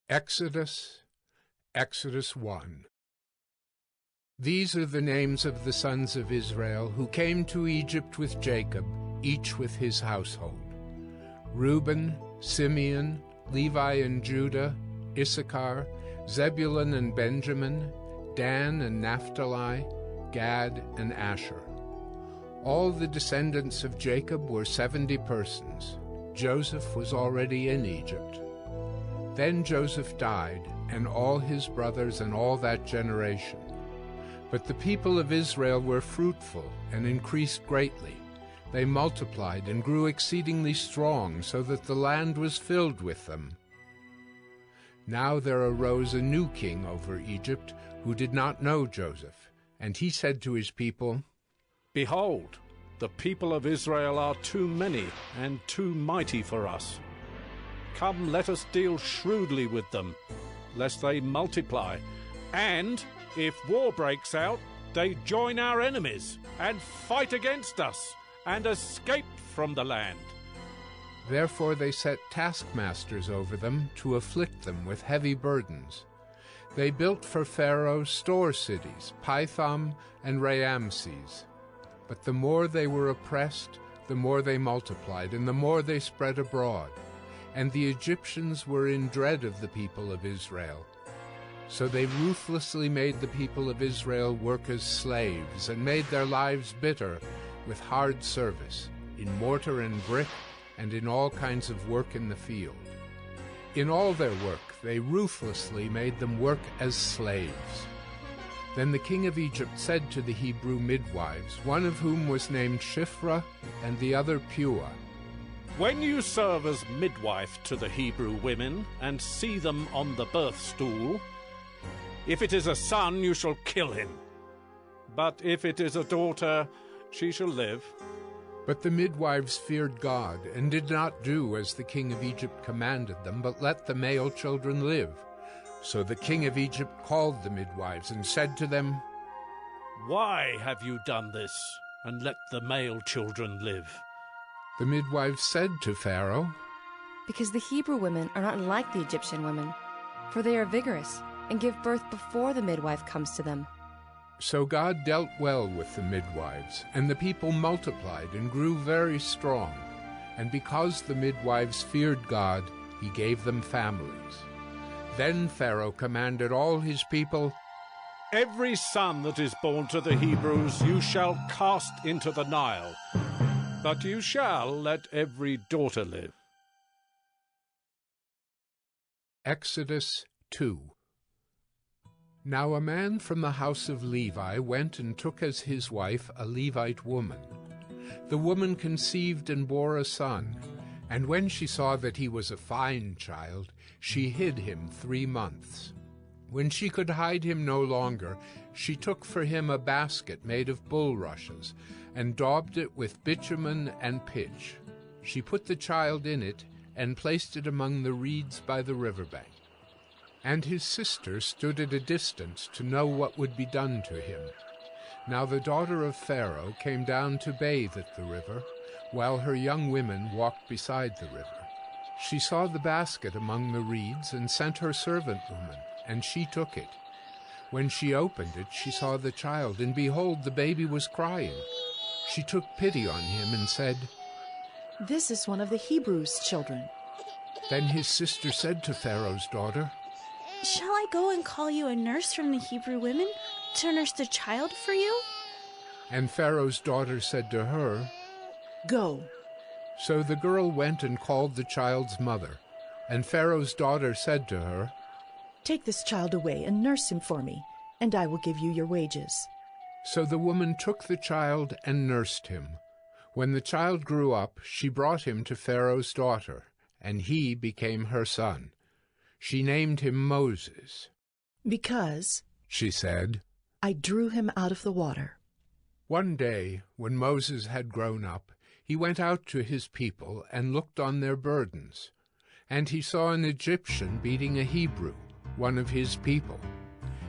Exodus, Exodus 1. These are the names of the sons of Israel who came to Egypt with Jacob, each with his household: Reuben, Simeon, Levi and Judah, Issachar, Zebulun and Benjamin, Dan and Naphtali, Gad and Asher. All the descendants of Jacob were 70 persons. Joseph was already in Egypt. Then Joseph died, and all his brothers and all that generation. But the people of Israel were fruitful and increased greatly. They multiplied and grew exceedingly strong, so that the land was filled with them. Now there arose a new king over Egypt, who did not know Joseph. And he said to his people, "Behold, the people of Israel are too many and too mighty for us. Come, let us deal shrewdly with them, lest they multiply, and, if war breaks out, they join our enemies, and fight against us, and escape from the land." Therefore they set taskmasters over them to afflict them with heavy burdens. They built for Pharaoh store cities, Pithom and Raamses. But the more they were oppressed, the more they multiplied, and the more they spread abroad. And the Egyptians were in dread of the people of Israel. So they ruthlessly made the people of Israel work as slaves, and made their lives bitter with hard service, in mortar and brick, and in all kinds of work in the field. In all their work they ruthlessly made them work as slaves. Then the king of Egypt said to the Hebrew midwives, one of whom was named Shiphrah and the other Puah, "When you serve as midwife to the Hebrew women, and see them on the birth stool, if it is a son, you shall kill him. But if it is a daughter, she shall live." But the midwives feared God, and did not do as the king of Egypt commanded them, but let the male children live. So the king of Egypt called the midwives, and said to them, "Why have you done this, and let the male children live?" The midwives said to Pharaoh, "Because the Hebrew women are not like the Egyptian women, for they are vigorous, and give birth before the midwife comes to them." So God dealt well with the midwives, and the people multiplied and grew very strong. And because the midwives feared God, he gave them families. Then Pharaoh commanded all his people, "Every son that is born to the Hebrews you shall cast into the Nile, but you shall let every daughter live." Exodus 2. Now a man from the house of Levi went and took as his wife a Levite woman. The woman conceived and bore a son, and when she saw that he was a fine child, she hid him 3 months. When she could hide him no longer, she took for him a basket made of bulrushes, and daubed it with bitumen and pitch. She put the child in it, and placed it among the reeds by the riverbank. And his sister stood at a distance to know what would be done to him. Now the daughter of Pharaoh came down to bathe at the river, while her young women walked beside the river. She saw the basket among the reeds, and sent her servant woman, and she took it. When she opened it, she saw the child, and behold, the baby was crying. She took pity on him, and said, "This is one of the Hebrews' children." Then his sister said to Pharaoh's daughter, "Shall I go and call you a nurse from the Hebrew women to nurse the child for you?" And Pharaoh's daughter said to her, "Go." So the girl went and called the child's mother. And Pharaoh's daughter said to her, "Take this child away and nurse him for me, and I will give you your wages." So the woman took the child and nursed him. When the child grew up, she brought him to Pharaoh's daughter, and he became her son. She named him Moses. "Because," she said, "I drew him out of the water." One day, when Moses had grown up, he went out to his people and looked on their burdens. And he saw an Egyptian beating a Hebrew, one of his people.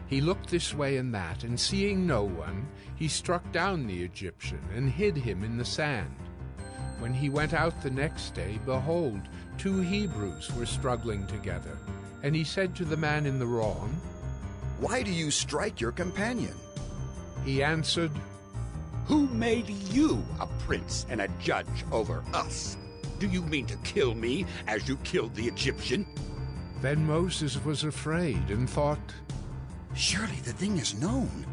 He looked this way and that, and seeing no one, he struck down the Egyptian and hid him in the sand. When he went out the next day, behold, 2 Hebrews were struggling together. And he said to the man in the wrong, "Why do you strike your companion?" He answered, Who made you a prince and a judge over us? Do you mean to kill me as you killed the Egyptian? Then Moses was afraid and thought, Surely the thing is known.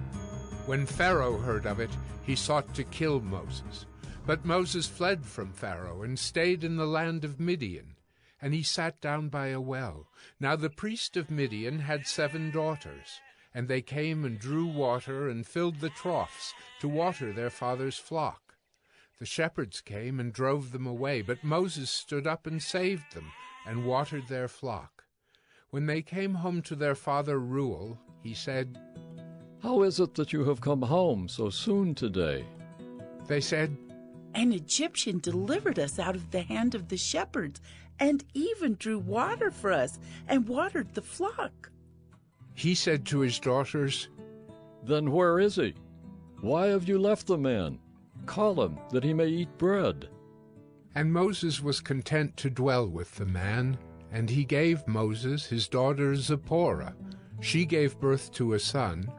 When Pharaoh heard of it, he sought to kill Moses. But Moses fled from Pharaoh and stayed in the land of Midian, and he sat down by a well. Now the priest of Midian had 7 daughters, and they came and drew water and filled the troughs to water their father's flock. The shepherds came and drove them away, but Moses stood up and saved them and watered their flock. When they came home to their father Reuel, he said, How is it that you have come home so soon today? They said, An Egyptian delivered us out of the hand of the shepherds, and even drew water for us, and watered the flock. He said to his daughters, Then where is he? Why have you left the man? Call him, that he may eat bread. And Moses was content to dwell with the man, and he gave Moses his daughter Zipporah. She gave birth to a son,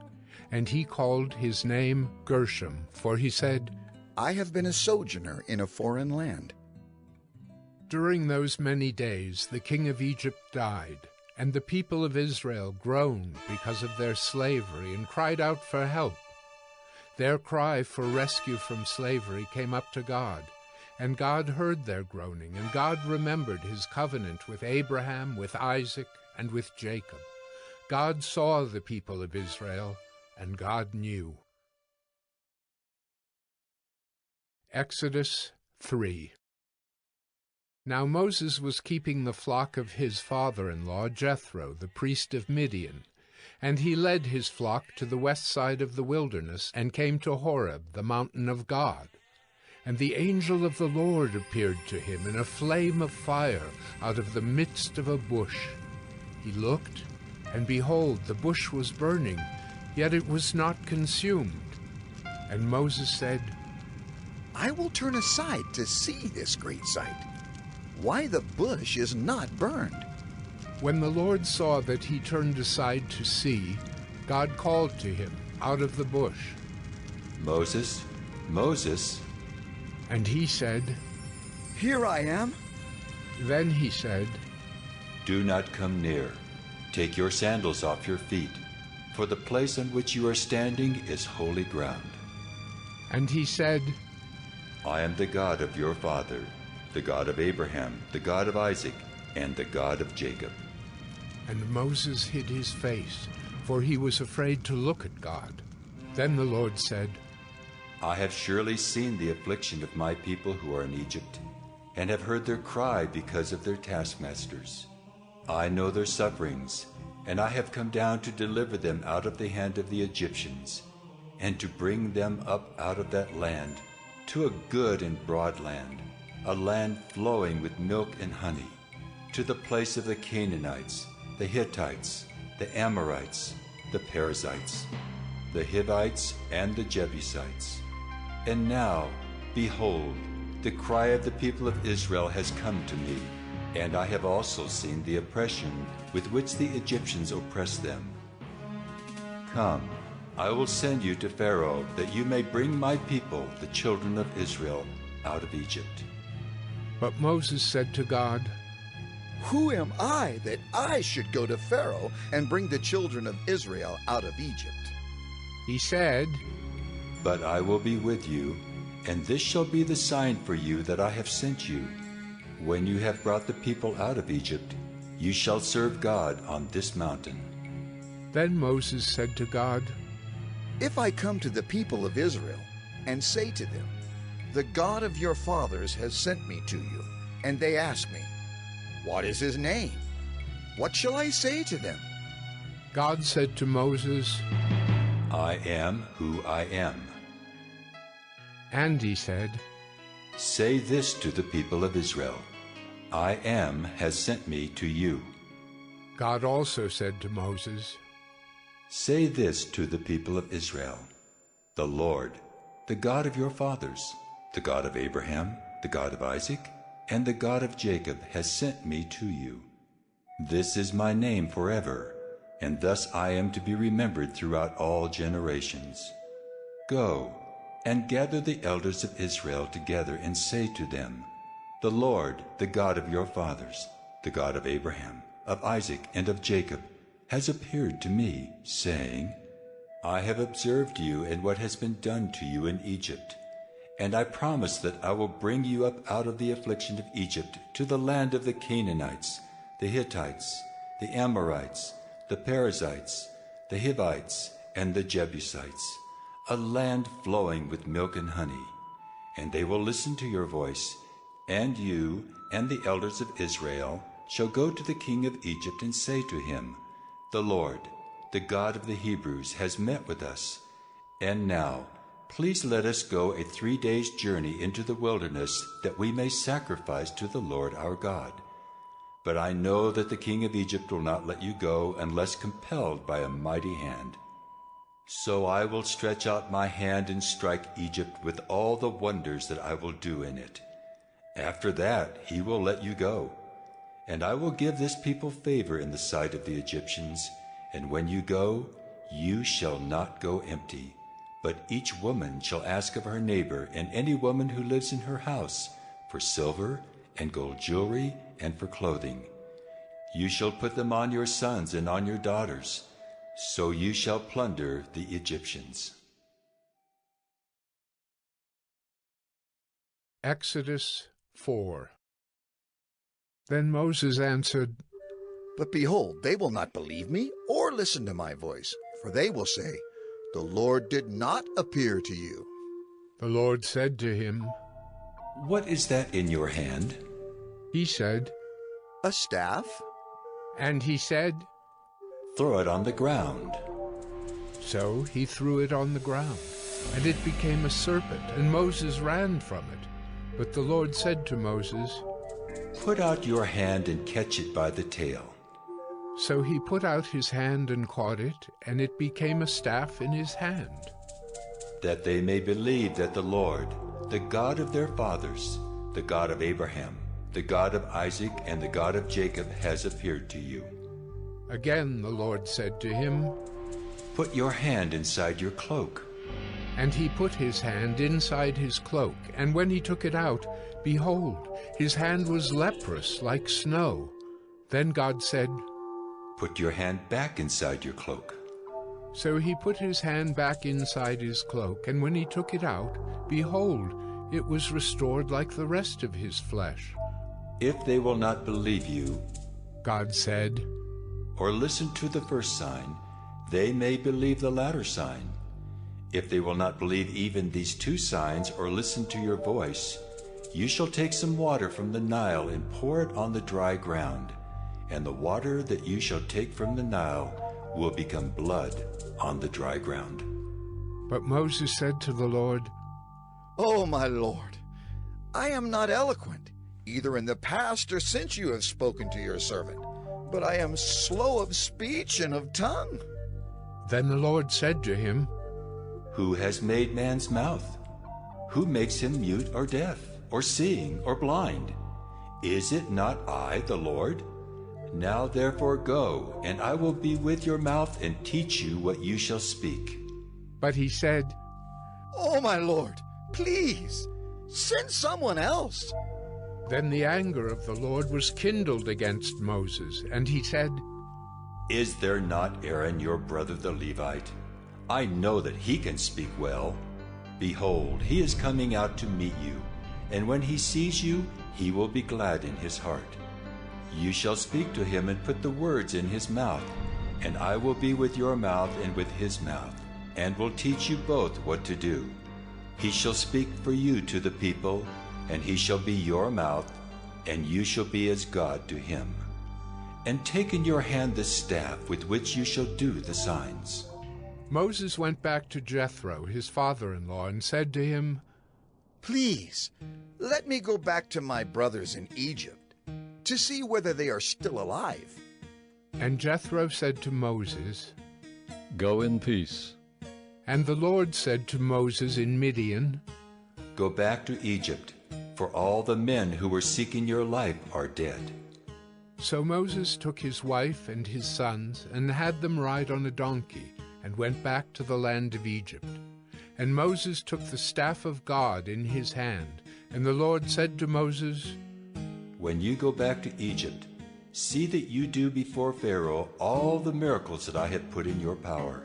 and he called his name Gershom, for he said, I have been a sojourner in a foreign land. During those many days the king of Egypt died, and the people of Israel groaned because of their slavery and cried out for help. Their cry for rescue from slavery came up to God, and God heard their groaning, and God remembered his covenant with Abraham, with Isaac, and with Jacob. God saw the people of Israel, and God knew. Exodus 3. Now Moses was keeping the flock of his father-in-law Jethro, the priest of Midian, and he led his flock to the west side of the wilderness and came to Horeb, the mountain of God. And the angel of the Lord appeared to him in a flame of fire out of the midst of a bush. He looked, and behold, the bush was burning, yet it was not consumed. And Moses said, I will turn aside to see this great sight, why the bush is not burned. When the Lord saw that he turned aside to see, God called to him out of the bush, Moses, Moses. And he said, Here I am. Then he said, Do not come near. Take your sandals off your feet, for the place on which you are standing is holy ground. And he said, I am the God of your father, the God of Abraham, the God of Isaac, and the God of Jacob. And Moses hid his face, for he was afraid to look at God. Then the Lord said, I have surely seen the affliction of my people who are in Egypt, and have heard their cry because of their taskmasters. I know their sufferings, and I have come down to deliver them out of the hand of the Egyptians, and to bring them up out of that land to a good and broad land, a land flowing with milk and honey, to the place of the Canaanites, the Hittites, the Amorites, the Perizzites, the Hivites, and the Jebusites. And now, behold, the cry of the people of Israel has come to me, and I have also seen the oppression with which the Egyptians oppress them. Come, I will send you to Pharaoh, that you may bring my people, the children of Israel, out of Egypt. But Moses said to God, Who am I that I should go to Pharaoh and bring the children of Israel out of Egypt? He said, But I will be with you, and this shall be the sign for you that I have sent you. When you have brought the people out of Egypt, you shall serve God on this mountain. Then Moses said to God, If I come to the people of Israel and say to them, The God of your fathers has sent me to you, and they ask me, What is his name? What shall I say to them? God said to Moses, I am who I am. And he said, Say this to the people of Israel, I am has sent me to you. God also said to Moses, Say this to the people of Israel, The Lord, the God of your fathers, the God of Abraham, the God of Isaac, and the God of Jacob has sent me to you. This is my name forever, and thus I am to be remembered throughout all generations. Go and gather the elders of Israel together and say to them, The Lord, the God of your fathers, the God of Abraham, of Isaac, and of Jacob, has appeared to me, saying, I have observed you and what has been done to you in Egypt, and I promise that I will bring you up out of the affliction of Egypt to the land of the Canaanites, the Hittites, the Amorites, the Perizzites, the Hivites, and the Jebusites, a land flowing with milk and honey. And they will listen to your voice, and you and the elders of Israel shall go to the king of Egypt and say to him, The Lord, the God of the Hebrews, has met with us. And now, please let us go a 3 days' journey into the wilderness, that we may sacrifice to the Lord our God. But I know that the king of Egypt will not let you go unless compelled by a mighty hand. So I will stretch out my hand and strike Egypt with all the wonders that I will do in it. After that he will let you go. And I will give this people favor in the sight of the Egyptians, and when you go, you shall not go empty, but each woman shall ask of her neighbor and any woman who lives in her house for silver and gold jewelry and for clothing. You shall put them on your sons and on your daughters, so you shall plunder the Egyptians. Exodus 4. Then Moses answered, But behold, they will not believe me or listen to my voice, for they will say, The Lord did not appear to you. The Lord said to him, What is that in your hand? He said, A staff? And he said, Throw it on the ground. So he threw it on the ground, and it became a serpent, and Moses ran from it. But the Lord said to Moses, Put out your hand and catch it by the tail. So he put out his hand and caught it, and it became a staff in his hand. That they may believe that the Lord, the God of their fathers, the God of Abraham, the God of Isaac, and the God of Jacob, has appeared to you. Again the Lord said to him, Put your hand inside your cloak. And he put his hand inside his cloak, and when he took it out, behold, his hand was leprous like snow. Then God said, Put your hand back inside your cloak. So he put his hand back inside his cloak, and when he took it out, behold, it was restored like the rest of his flesh. If they will not believe you, God said, or listen to the first sign, they may believe the latter sign. If they will not believe even these 2 signs or listen to your voice, you shall take some water from the Nile and pour it on the dry ground, and the water that you shall take from the Nile will become blood on the dry ground. But Moses said to the Lord, Oh, my Lord, I am not eloquent, either in the past or since you have spoken to your servant, but I am slow of speech and of tongue. Then the Lord said to him, Who has made man's mouth? Who makes him mute or deaf, or seeing or blind? Is it not I, the Lord? Now therefore go, and I will be with your mouth and teach you what you shall speak. But he said, Oh, my Lord, please, send someone else. Then the anger of the Lord was kindled against Moses, and he said, Is there not Aaron your brother the Levite? I know that he can speak well. Behold, he is coming out to meet you, and when he sees you, he will be glad in his heart. You shall speak to him and put the words in his mouth, and I will be with your mouth and with his mouth, and will teach you both what to do. He shall speak for you to the people, and he shall be your mouth, and you shall be as God to him. And take in your hand the staff with which you shall do the signs. Moses went back to Jethro, his father-in-law, and said to him, Please, let me go back to my brothers in Egypt, to see whether they are still alive. And Jethro said to Moses, Go in peace. And the Lord said to Moses in Midian, Go back to Egypt, for all the men who were seeking your life are dead. So Moses took his wife and his sons, and had them ride on a donkey, and went back to the land of Egypt. And Moses took the staff of God in his hand, and the Lord said to Moses, When you go back to Egypt, see that you do before Pharaoh all the miracles that I have put in your power.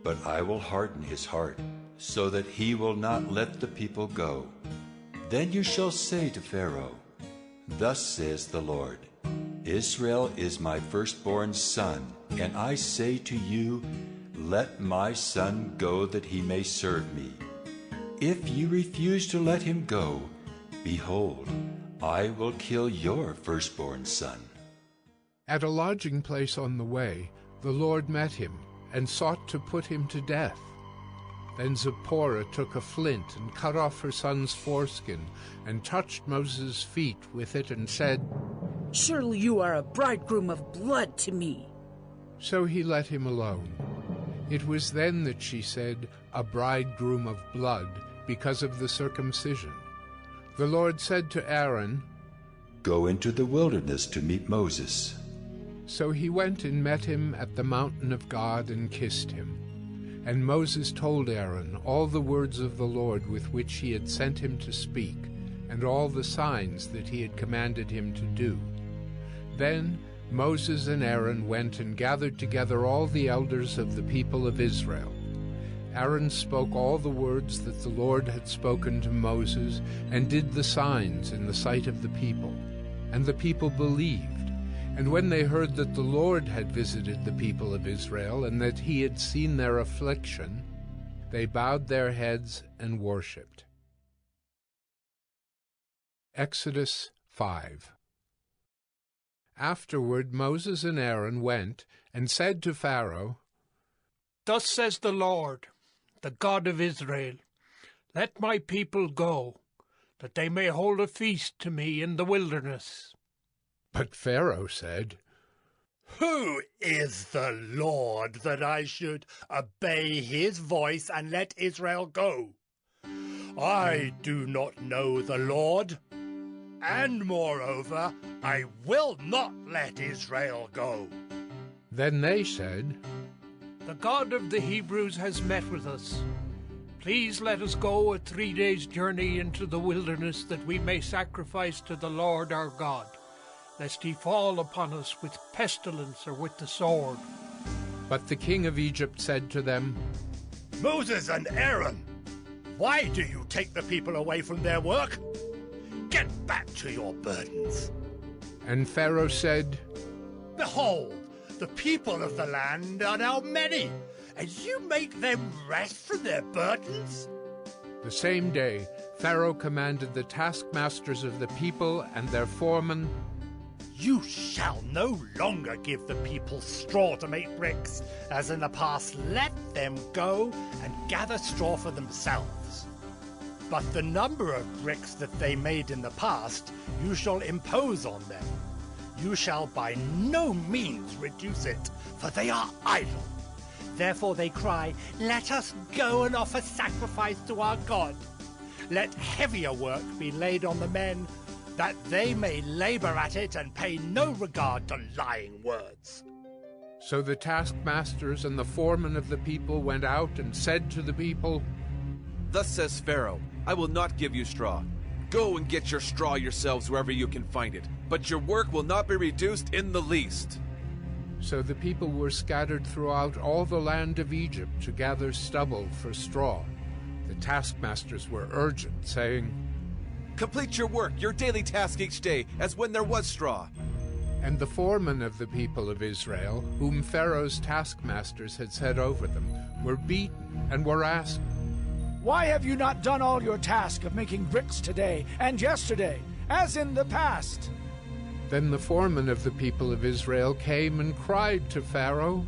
But I will harden his heart, so that he will not let the people go. Then you shall say to Pharaoh, Thus says the Lord, Israel is my firstborn son, and I say to you, Let my son go that he may serve me. If you refuse to let him go, behold, I will kill your firstborn son. At a lodging place on the way, the Lord met him, and sought to put him to death. Then Zipporah took a flint, and cut off her son's foreskin, and touched Moses' feet with it, and said, Surely you are a bridegroom of blood to me. So he let him alone. It was then that she said, A bridegroom of blood, because of the circumcision. The Lord said to Aaron, Go into the wilderness to meet Moses. So he went and met him at the mountain of God, and kissed him. And Moses told Aaron all the words of the Lord with which he had sent him to speak, and all the signs that he had commanded him to do. Then Moses and Aaron went and gathered together all the elders of the people of Israel. Aaron spoke all the words that the Lord had spoken to Moses, and did the signs in the sight of the people. And the people believed. And when they heard that the Lord had visited the people of Israel, and that he had seen their affliction, they bowed their heads and worshipped. Exodus 5. Afterward Moses and Aaron went and said to Pharaoh, Thus says the Lord, the God of Israel, Let my people go, that they may hold a feast to me in the wilderness. But Pharaoh said, Who is the Lord that I should obey his voice and let Israel go? I do not know the Lord, and moreover, I will not let Israel go. Then they said, The God of the Hebrews has met with us. Please let us go a 3 days' journey into the wilderness, that we may sacrifice to the Lord our God, lest he fall upon us with pestilence or with the sword. But the king of Egypt said to them, Moses and Aaron, why do you take the people away from their work? Get back to your burdens. And Pharaoh said, Behold, the people of the land are now many, and you make them rest from their burdens? The same day Pharaoh commanded the taskmasters of the people and their foremen, You shall no longer give the people straw to make bricks, as in the past. Let them go and gather straw for themselves. But the number of bricks that they made in the past you shall impose on them. You shall by no means reduce it, for they are idle. Therefore they cry, Let us go and offer sacrifice to our God. Let heavier work be laid on the men, that they may labor at it and pay no regard to lying words. So the taskmasters and the foremen of the people went out and said to the people, Thus says Pharaoh, I will not give you straw. Go and get your straw yourselves wherever you can find it, but your work will not be reduced in the least. So the people were scattered throughout all the land of Egypt to gather stubble for straw. The taskmasters were urgent, saying, Complete your work, your daily task each day, as when there was straw. And the foremen of the people of Israel, whom Pharaoh's taskmasters had set over them, were beaten and were asked, Why have you not done all your task of making bricks today and yesterday, as in the past? Then the foreman of the people of Israel came and cried to Pharaoh,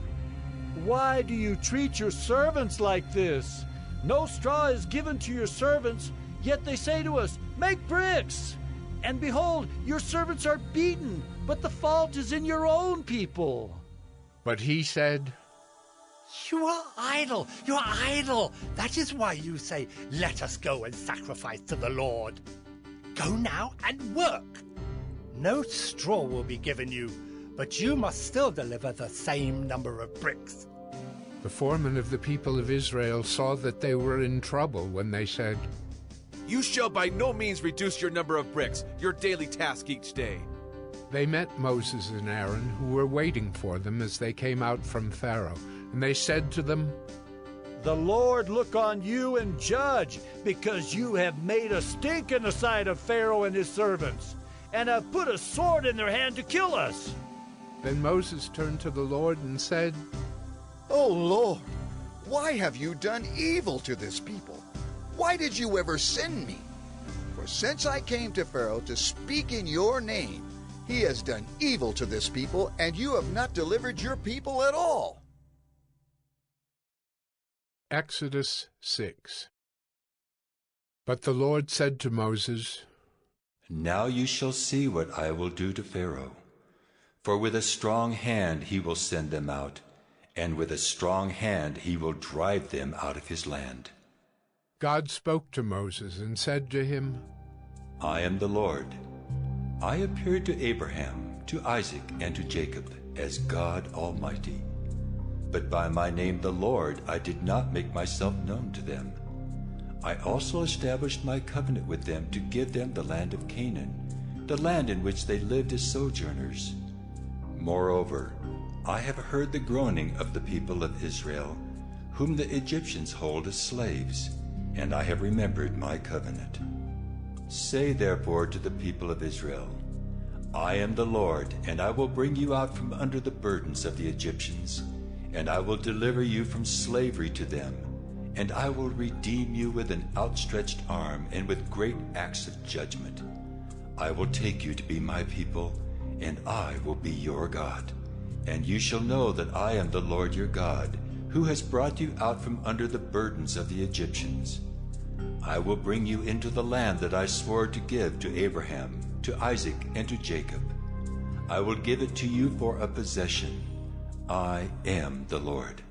Why do you treat your servants like this? No straw is given to your servants, yet they say to us, Make bricks! And behold, your servants are beaten, but the fault is in your own people. But he said, You are idle, you are idle. That is why you say, Let us go and sacrifice to the Lord. Go now and work. No straw will be given you, but you must still deliver the same number of bricks. The foreman of the people of Israel saw that they were in trouble when they said, You shall by no means reduce your number of bricks, your daily task each day. They met Moses and Aaron, who were waiting for them as they came out from Pharaoh, and they said to them, The Lord look on you and judge, because you have made a stink in the sight of Pharaoh and his servants, and have put a sword in their hand to kill us. Then Moses turned to the Lord and said, O Lord, why have you done evil to this people? Why did you ever send me? For since I came to Pharaoh to speak in your name, he has done evil to this people, and you have not delivered your people at all. Exodus 6. But the Lord said to Moses, Now you shall see what I will do to Pharaoh. For with a strong hand he will send them out, and with a strong hand he will drive them out of his land. God spoke to Moses and said to him, I am the Lord. I appeared to Abraham, to Isaac, and to Jacob as God Almighty. But by my name the Lord I did not make myself known to them. I also established my covenant with them to give them the land of Canaan, the land in which they lived as sojourners. Moreover, I have heard the groaning of the people of Israel, whom the Egyptians hold as slaves, and I have remembered my covenant. Say therefore to the people of Israel, I am the Lord, and I will bring you out from under the burdens of the Egyptians, and I will deliver you from slavery to them, and I will redeem you with an outstretched arm and with great acts of judgment. I will take you to be my people, and I will be your God. And you shall know that I am the Lord your God, who has brought you out from under the burdens of the Egyptians. I will bring you into the land that I swore to give to Abraham, to Isaac, and to Jacob. I will give it to you for a possession. I am the Lord.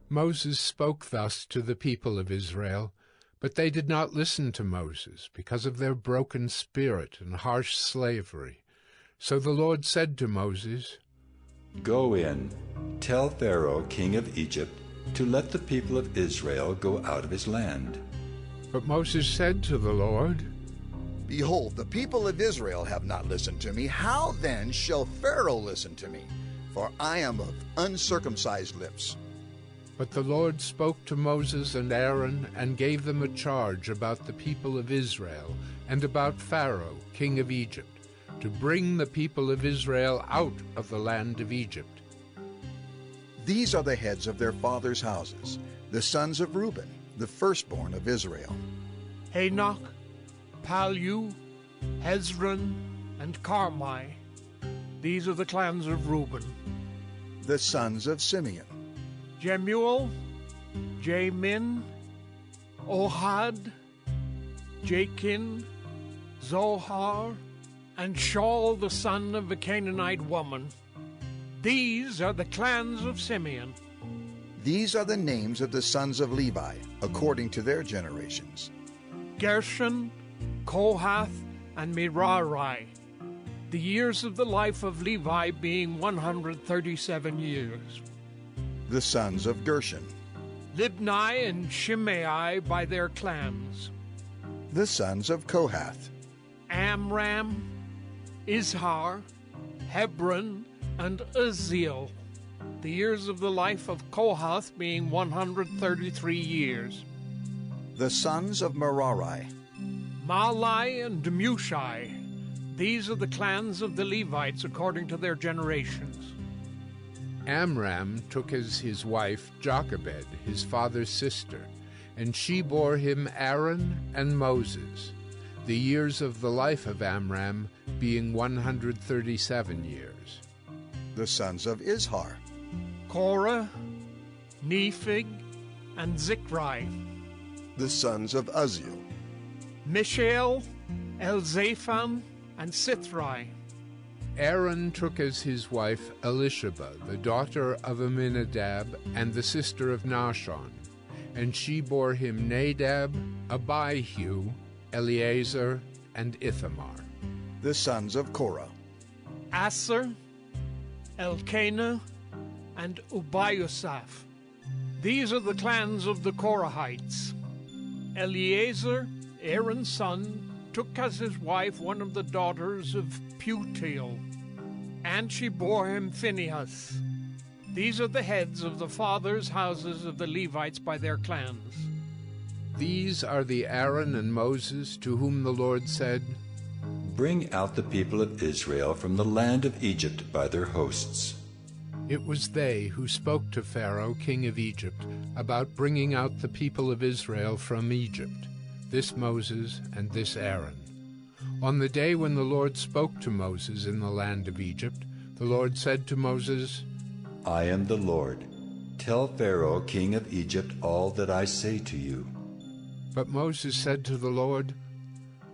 Moses spoke thus to the people of Israel, but they did not listen to Moses because of their broken spirit and harsh slavery. So the Lord said to Moses, Go in, tell Pharaoh, king of Egypt, to let the people of Israel go out of his land. But Moses said to the Lord, Behold, the people of Israel have not listened to me. How then shall Pharaoh listen to me? For I am of uncircumcised lips. But the Lord spoke to Moses and Aaron and gave them a charge about the people of Israel and about Pharaoh, king of Egypt, to bring the people of Israel out of the land of Egypt. These are the heads of their fathers' houses, the sons of Reuben, the firstborn of Israel. Hanoch, Palu, Hezron, and Carmi. These are the clans of Reuben. The sons of Simeon. Jemuel, Jamin, Ohad, Jachin, Zohar, and Shaul the son of a Canaanite woman. These are the clans of Simeon. These are the names of the sons of Levi, according to their generations. Gershon, Kohath, and Merari. The years of the life of Levi being 137 years. The sons of Gershon. Libni and Shimei by their clans. The sons of Kohath. Amram, Izhar, Hebron, and Uzziel. The years of the life of Kohath being 133 years. The sons of Merari. Malai and Mushai. These are the clans of the Levites according to their generations. Amram took as his wife Jochebed, his father's sister, and she bore him Aaron and Moses, the years of the life of Amram being 137 years. The sons of Izhar. Korah, Nephig, and Zikri. The sons of Uzziel. Mishael, Elzaphan, and Sithri. Aaron took as his wife Elisheba, the daughter of Amminadab and the sister of Nahshon, and she bore him Nadab, Abihu, Eleazar, and Ithamar. The sons of Korah. Asser, Elkanah, and Ubiasaph. These are the clans of the Korahites. Eleazar, Aaron's son, took as his wife one of the daughters of Putiel, and she bore him Phinehas. These are the heads of the fathers' houses of the Levites by their clans. These are the Aaron and Moses to whom the Lord said, Bring out the people of Israel from the land of Egypt by their hosts. It was they who spoke to Pharaoh, king of Egypt, about bringing out the people of Israel from Egypt, this Moses and this Aaron. On the day when the Lord spoke to Moses in the land of Egypt, the Lord said to Moses, I am the Lord. Tell Pharaoh, king of Egypt, all that I say to you. But Moses said to the Lord,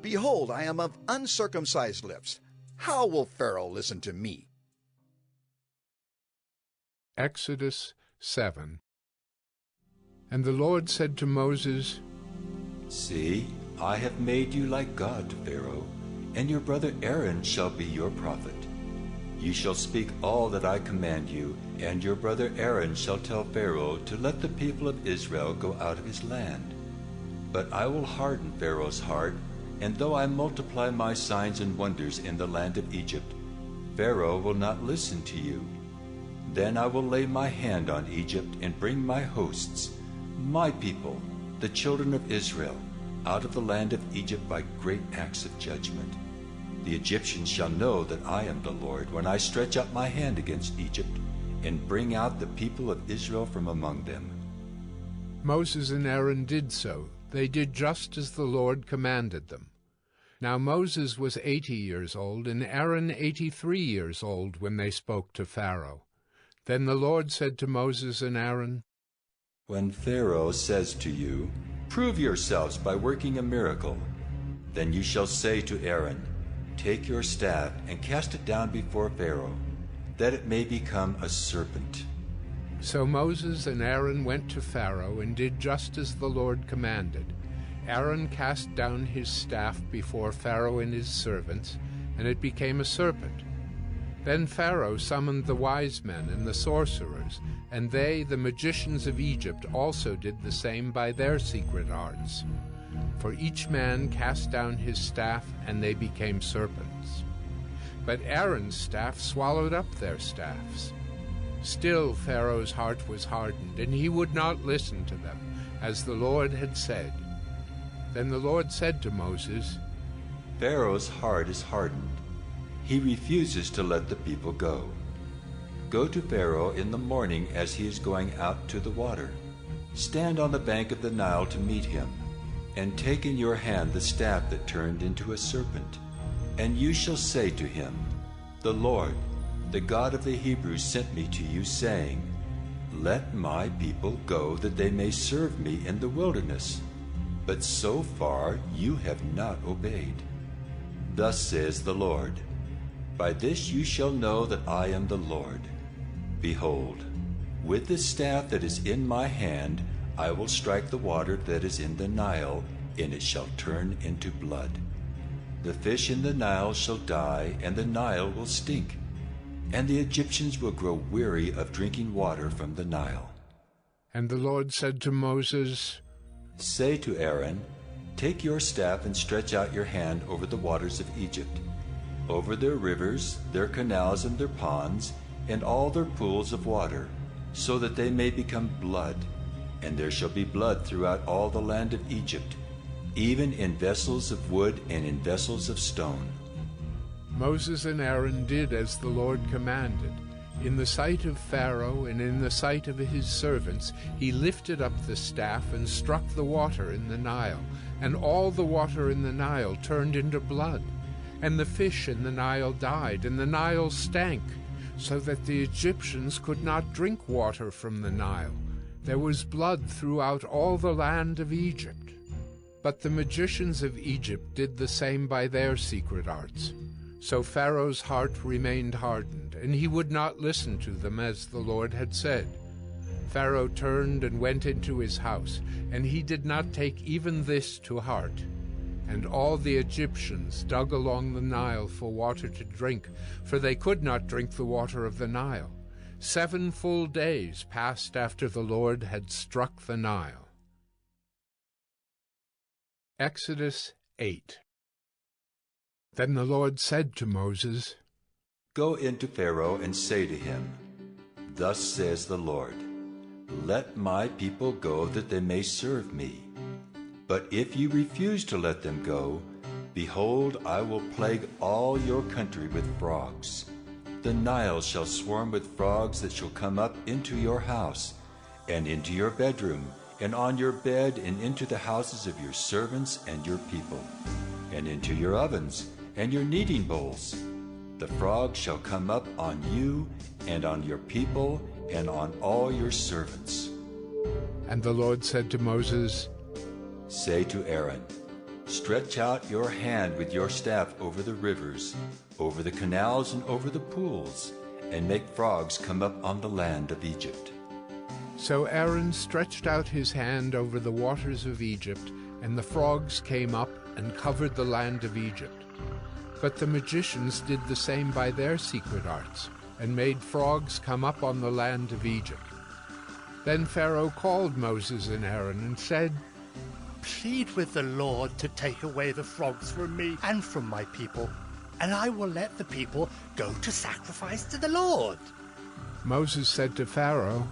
Behold, I am of uncircumcised lips. How will Pharaoh listen to me? Exodus 7. And the Lord said to Moses, See, I have made you like God to Pharaoh, and your brother Aaron shall be your prophet. You shall speak all that I command you, and your brother Aaron shall tell Pharaoh to let the people of Israel go out of his land. But I will harden Pharaoh's heart, and though I multiply my signs and wonders in the land of Egypt, Pharaoh will not listen to you. Then I will lay my hand on Egypt and bring my hosts, my people, the children of Israel, out of the land of Egypt by great acts of judgment. The Egyptians shall know that I am the Lord when I stretch out my hand against Egypt and bring out the people of Israel from among them. Moses and Aaron did so. They did just as the Lord commanded them. Now Moses was 80 years old, and Aaron 83 years old when they spoke to Pharaoh. Then the Lord said to Moses and Aaron, When Pharaoh says to you, Prove yourselves by working a miracle, then you shall say to Aaron, Take your staff and cast it down before Pharaoh, that it may become a serpent. So Moses and Aaron went to Pharaoh and did just as the Lord commanded. Aaron cast down his staff before Pharaoh and his servants, and it became a serpent. Then Pharaoh summoned the wise men and the sorcerers, and they, the magicians of Egypt, also did the same by their secret arts. For each man cast down his staff, and they became serpents. But Aaron's staff swallowed up their staffs. Still Pharaoh's heart was hardened, and he would not listen to them, as the Lord had said. Then the Lord said to Moses, Pharaoh's heart is hardened. He refuses to let the people go. Go to Pharaoh in the morning as he is going out to the water. Stand on the bank of the Nile to meet him, and take in your hand the staff that turned into a serpent. And you shall say to him, The Lord, the God of the Hebrews, sent me to you, saying, Let my people go, that they may serve me in the wilderness. But so far you have not obeyed. Thus says the Lord, By this you shall know that I am the Lord. Behold, with the staff that is in my hand, I will strike the water that is in the Nile, and it shall turn into blood. The fish in the Nile shall die, and the Nile will stink, and the Egyptians will grow weary of drinking water from the Nile. And the Lord said to Moses, Say to Aaron, Take your staff and stretch out your hand over the waters of Egypt, over their rivers, their canals, and their ponds, and all their pools of water, so that they may become blood. And there shall be blood throughout all the land of Egypt, even in vessels of wood and in vessels of stone. Moses and Aaron did as the Lord commanded. In the sight of Pharaoh and in the sight of his servants, he lifted up the staff and struck the water in the Nile, and all the water in the Nile turned into blood. And the fish in the Nile died, and the Nile stank, so that the Egyptians could not drink water from the Nile. There was blood throughout all the land of Egypt. But the magicians of Egypt did the same by their secret arts. So Pharaoh's heart remained hardened, and he would not listen to them as the Lord had said. Pharaoh turned and went into his house, and he did not take even this to heart. And all the Egyptians dug along the Nile for water to drink, for they could not drink the water of the Nile. 7 full days passed after the Lord had struck the Nile. Exodus 8. Then the Lord said to Moses, Go into Pharaoh and say to him, Thus says the Lord, Let my people go that they may serve me. But if you refuse to let them go, behold, I will plague all your country with frogs. The Nile shall swarm with frogs that shall come up into your house, and into your bedroom, and on your bed, and into the houses of your servants and your people, and into your ovens and your kneading bowls. The frogs shall come up on you, and on your people, and on all your servants. And the Lord said to Moses, Say to Aaron, Stretch out your hand with your staff over the rivers, over the canals and over the pools, and make frogs come up on the land of Egypt. So Aaron stretched out his hand over the waters of Egypt, and the frogs came up and covered the land of Egypt. But the magicians did the same by their secret arts, and made frogs come up on the land of Egypt. Then Pharaoh called Moses and Aaron and said, Plead with the Lord to take away the frogs from me and from my people, and I will let the people go to sacrifice to the Lord. Moses said to Pharaoh,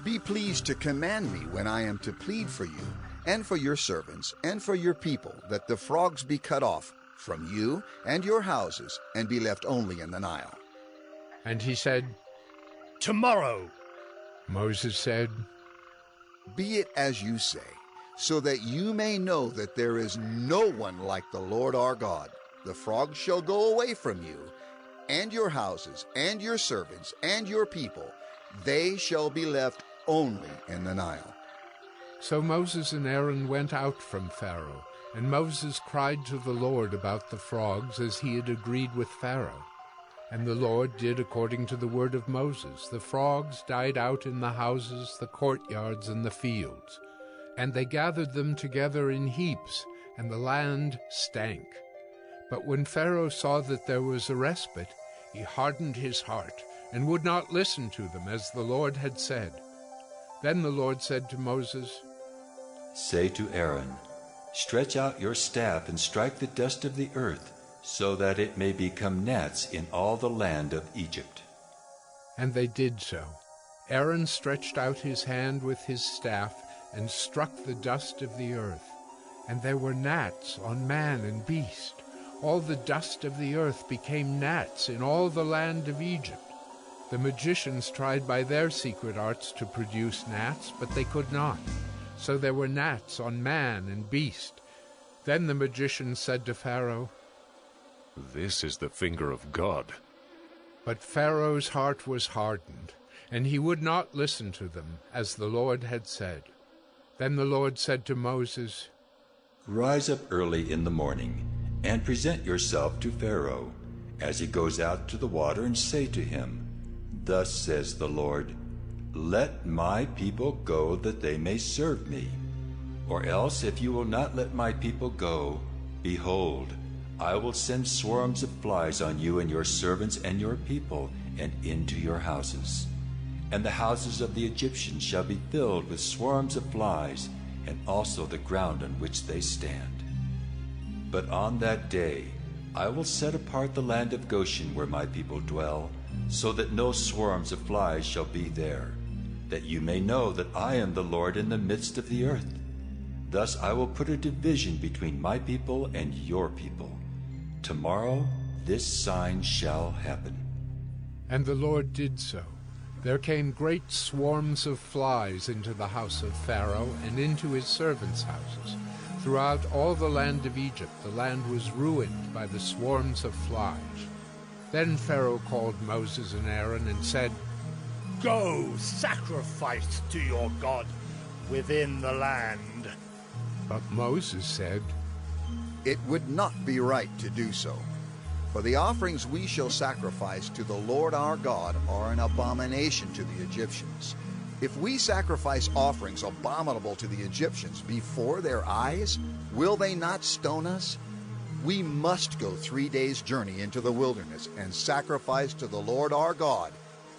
Be pleased to command me when I am to plead for you, and for your servants, and for your people, that the frogs be cut off from you and your houses, and be left only in the Nile. And he said, Tomorrow. Moses said, Be it as you say, so that you may know that there is no one like the Lord our God. The frogs shall go away from you, and your houses, and your servants, and your people. They shall be left only in the Nile. So Moses and Aaron went out from Pharaoh, and Moses cried to the Lord about the frogs, as he had agreed with Pharaoh. And the Lord did according to the word of Moses. The frogs died out in the houses, the courtyards, and the fields. And they gathered them together in heaps, and the land stank. But when Pharaoh saw that there was a respite, he hardened his heart, and would not listen to them, as the Lord had said. Then the Lord said to Moses, Say to Aaron, Stretch out your staff and strike the dust of the earth, so that it may become gnats in all the land of Egypt. And they did so. Aaron stretched out his hand with his staff, and struck the dust of the earth. And there were gnats on man and beast. All the dust of the earth became gnats in all the land of Egypt. The magicians tried by their secret arts to produce gnats, but they could not. So there were gnats on man and beast. Then the magicians said to Pharaoh, This is the finger of God. But Pharaoh's heart was hardened, and he would not listen to them, as the Lord had said. Then the Lord said to Moses, Rise up early in the morning, and present yourself to Pharaoh, as he goes out to the water, and say to him, Thus says the Lord, Let my people go, that they may serve me. Or else, if you will not let my people go, behold, I will send swarms of flies on you and your servants and your people, and into your houses. And the houses of the Egyptians shall be filled with swarms of flies, and also the ground on which they stand. But on that day I will set apart the land of Goshen, where my people dwell, so that no swarms of flies shall be there, that you may know that I am the Lord in the midst of the earth. Thus I will put a division between my people and your people. Tomorrow this sign shall happen. And the Lord did so. There came great swarms of flies into the house of Pharaoh and into his servants' houses. Throughout all the land of Egypt, the land was ruined by the swarms of flies. Then Pharaoh called Moses and Aaron and said, Go, sacrifice to your God within the land. But Moses said, It would not be right to do so. For the offerings we shall sacrifice to the Lord our God are an abomination to the Egyptians. If we sacrifice offerings abominable to the Egyptians before their eyes, will they not stone us? We must go 3 days' journey into the wilderness and sacrifice to the Lord our God,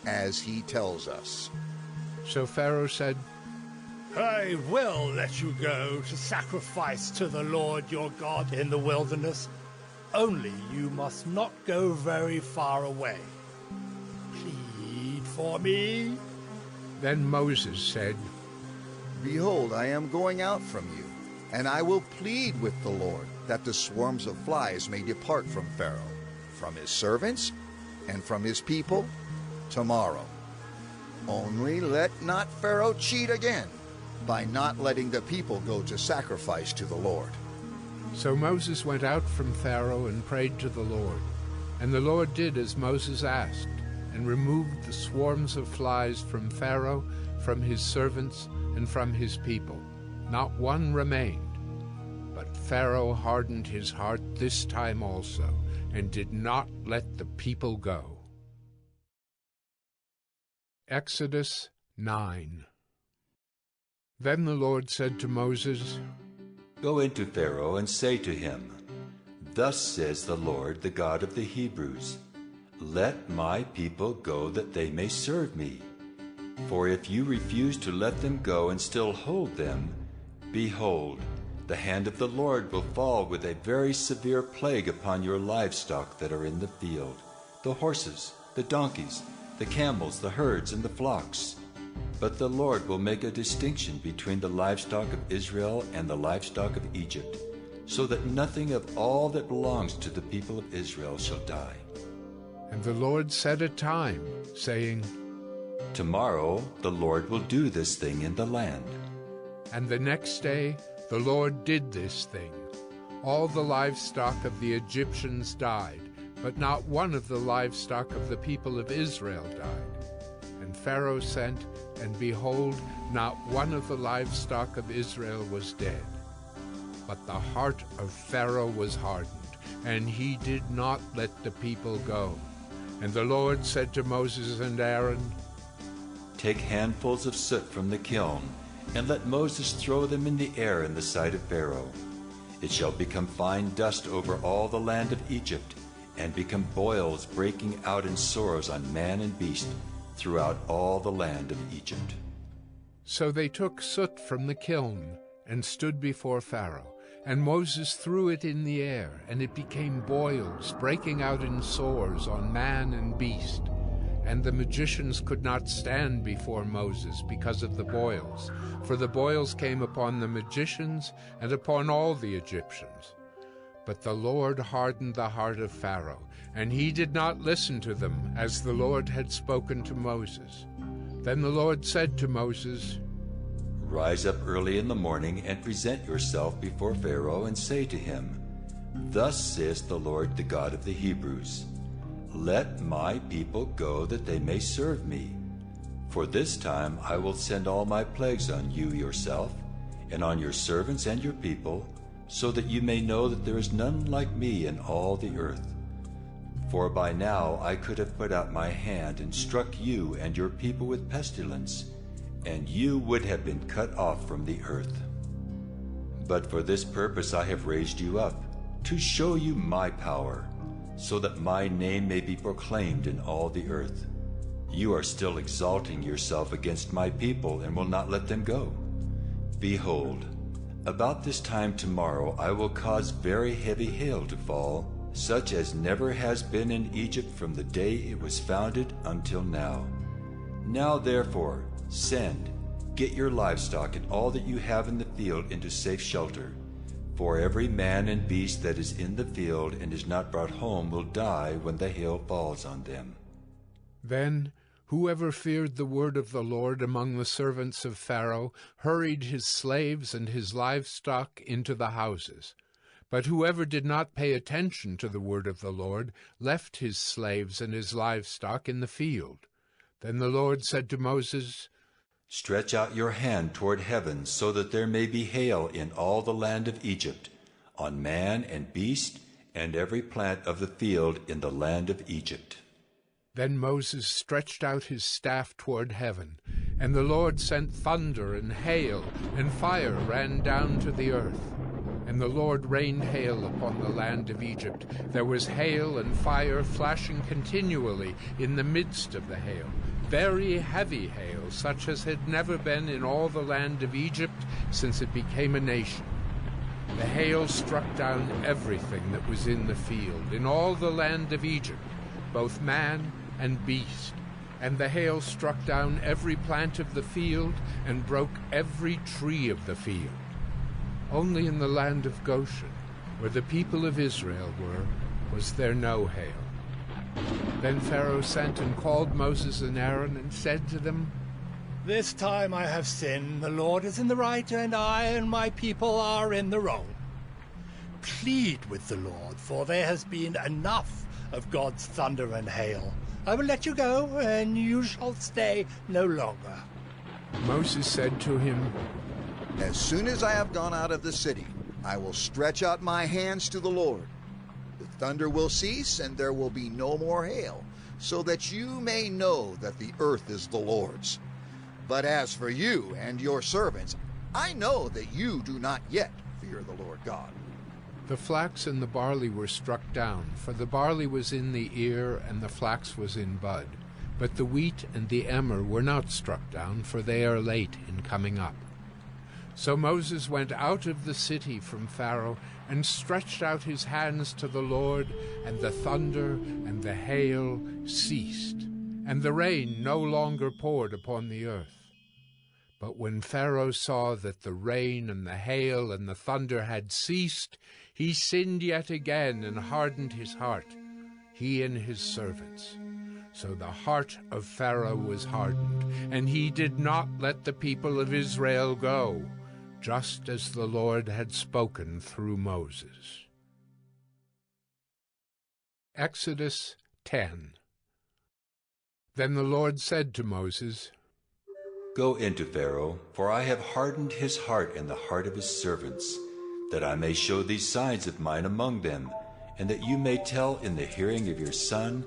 as he tells us." So Pharaoh said, "I will let you go to sacrifice to the Lord your God in the wilderness. Only you must not go very far away. Plead for me." Then Moses said, "Behold, I am going out from you, and I will plead with the Lord that the swarms of flies may depart from Pharaoh, from his servants, and from his people tomorrow. Only let not Pharaoh cheat again by not letting the people go to sacrifice to the Lord." So Moses went out from Pharaoh and prayed to the Lord. And the Lord did as Moses asked, and removed the swarms of flies from Pharaoh, from his servants, and from his people. Not one remained. But Pharaoh hardened his heart this time also, and did not let the people go. Exodus 9. Then the Lord said to Moses, "Go into Pharaoh and say to him, 'Thus says the Lord, the God of the Hebrews, Let my people go that they may serve me. For if you refuse to let them go and still hold them, behold, the hand of the Lord will fall with a very severe plague upon your livestock that are in the field, the horses, the donkeys, the camels, the herds, and the flocks. But the Lord will make a distinction between the livestock of Israel and the livestock of Egypt, so that nothing of all that belongs to the people of Israel shall die.'" And the Lord set a time, saying, "Tomorrow the Lord will do this thing in the land." And the next day the Lord did this thing. All the livestock of the Egyptians died, but not one of the livestock of the people of Israel died. And Pharaoh sent, and behold, not one of the livestock of Israel was dead. But the heart of Pharaoh was hardened, and he did not let the people go. And the Lord said to Moses and Aaron, "Take handfuls of soot from the kiln, and let Moses throw them in the air in the sight of Pharaoh. It shall become fine dust over all the land of Egypt, and become boils breaking out in sores on man and beast throughout all the land of Egypt." So they took soot from the kiln, and stood before Pharaoh. And Moses threw it in the air, and it became boils, breaking out in sores on man and beast. And the magicians could not stand before Moses because of the boils, for the boils came upon the magicians and upon all the Egyptians. But the Lord hardened the heart of Pharaoh, and he did not listen to them, as the Lord had spoken to Moses. Then the Lord said to Moses, "Rise up early in the morning and present yourself before Pharaoh and say to him, 'Thus says the Lord, the God of the Hebrews, Let my people go that they may serve me. For this time I will send all my plagues on you yourself, and on your servants and your people, so that you may know that there is none like me in all the earth. For by now I could have put out my hand and struck you and your people with pestilence, and you would have been cut off from the earth. But for this purpose I have raised you up, to show you my power, so that my name may be proclaimed in all the earth. You are still exalting yourself against my people and will not let them go. Behold, about this time tomorrow I will cause very heavy hail to fall, such as never has been in Egypt from the day it was founded until now. Now therefore, send, get your livestock and all that you have in the field into safe shelter. For every man and beast that is in the field and is not brought home will die when the hail falls on them." Then whoever feared the word of the Lord among the servants of Pharaoh hurried his slaves and his livestock into the houses. But whoever did not pay attention to the word of the Lord left his slaves and his livestock in the field. Then the Lord said to Moses, "Stretch out your hand toward heaven, so that there may be hail in all the land of Egypt, on man and beast, and every plant of the field in the land of Egypt." Then Moses stretched out his staff toward heaven, And the Lord sent thunder and hail, and fire ran down to the earth. And the Lord rained hail upon the land of Egypt. There was hail and fire flashing continually in the midst of the hail, very heavy hail, such as had never been in all the land of Egypt since it became a nation. The hail struck down everything that was in the field, in all the land of Egypt, both man and beast. And the hail struck down every plant of the field, and broke every tree of the field. Only in the land of Goshen, where the people of Israel were, was there no hail. Then Pharaoh sent and called Moses and Aaron, and said to them, This time I have sinned. The Lord is in the right, and I and my people are in the wrong. Plead with the Lord, for there has been enough of God's thunder and hail. I will let you go, and you shall stay no longer. Moses said to him, As soon as I have gone out of the city, I will stretch out my hands to the Lord. The thunder will cease, and there will be no more hail, so that you may know that the earth is the Lord's. But as for you and your servants, I know that you do not yet fear the Lord God. The flax and the barley were struck down, for the barley was in the ear, and the flax was in bud. But the wheat and the emmer were not struck down, for they are late in coming up. So Moses went out of the city from Pharaoh, and stretched out his hands to the Lord, and the thunder and the hail ceased, and the rain no longer poured upon the earth. But when Pharaoh saw that the rain and the hail and the thunder had ceased, he sinned yet again and hardened his heart, he and his servants. So the heart of Pharaoh was hardened, and he did not let the people of Israel go, just as the Lord had spoken through Moses. Exodus 10. Then the Lord said to Moses, Go into Pharaoh, for I have hardened his heart and the heart of his servants, that I may show these signs of mine among them, and that you may tell in the hearing of your son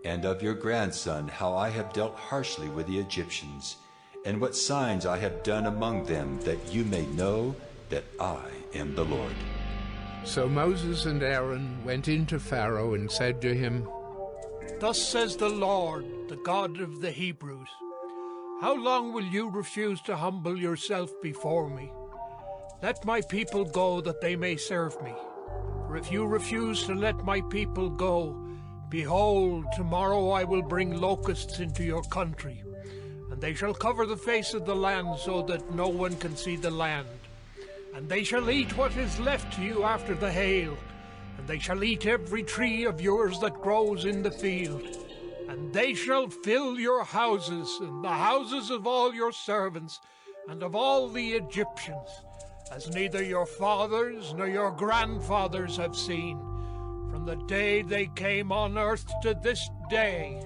and of your grandson how I have dealt harshly with the Egyptians, and what signs I have done among them, that you may know that I am the Lord. So Moses and Aaron went into Pharaoh and said to him, Thus says the Lord, the God of the Hebrews, How long will you refuse to humble yourself before me? Let my people go, that they may serve me. For if you refuse to let my people go, behold, tomorrow I will bring locusts into your country, and they shall cover the face of the land, so that no one can see the land. And they shall eat what is left to you after the hail, and they shall eat every tree of yours that grows in the field. And they shall fill your houses, and the houses of all your servants, and of all the Egyptians, as neither your fathers nor your grandfathers have seen, from the day they came on earth to this day.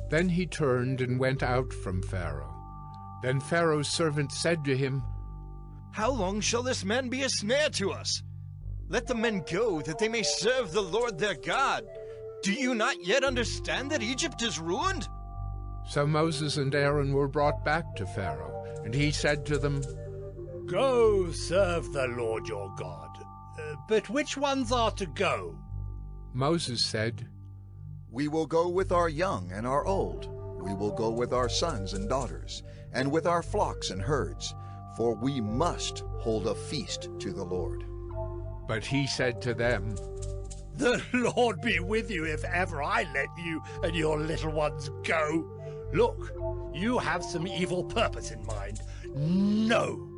Then he turned and went out from Pharaoh. Then Pharaoh's servant said to him, How long shall this man be a snare to us? Let the men go, that they may serve the Lord their God. Do you not yet understand that Egypt is ruined? So Moses and Aaron were brought back to Pharaoh, and he said to them, Go serve the Lord your God. But which ones are to go? Moses said, We will go with our young and our old. We will go with our sons and daughters, and with our flocks and herds, for we must hold a feast to the Lord. But he said to them, The Lord be with you if ever I let you and your little ones go. Look, you have some evil purpose in mind. No.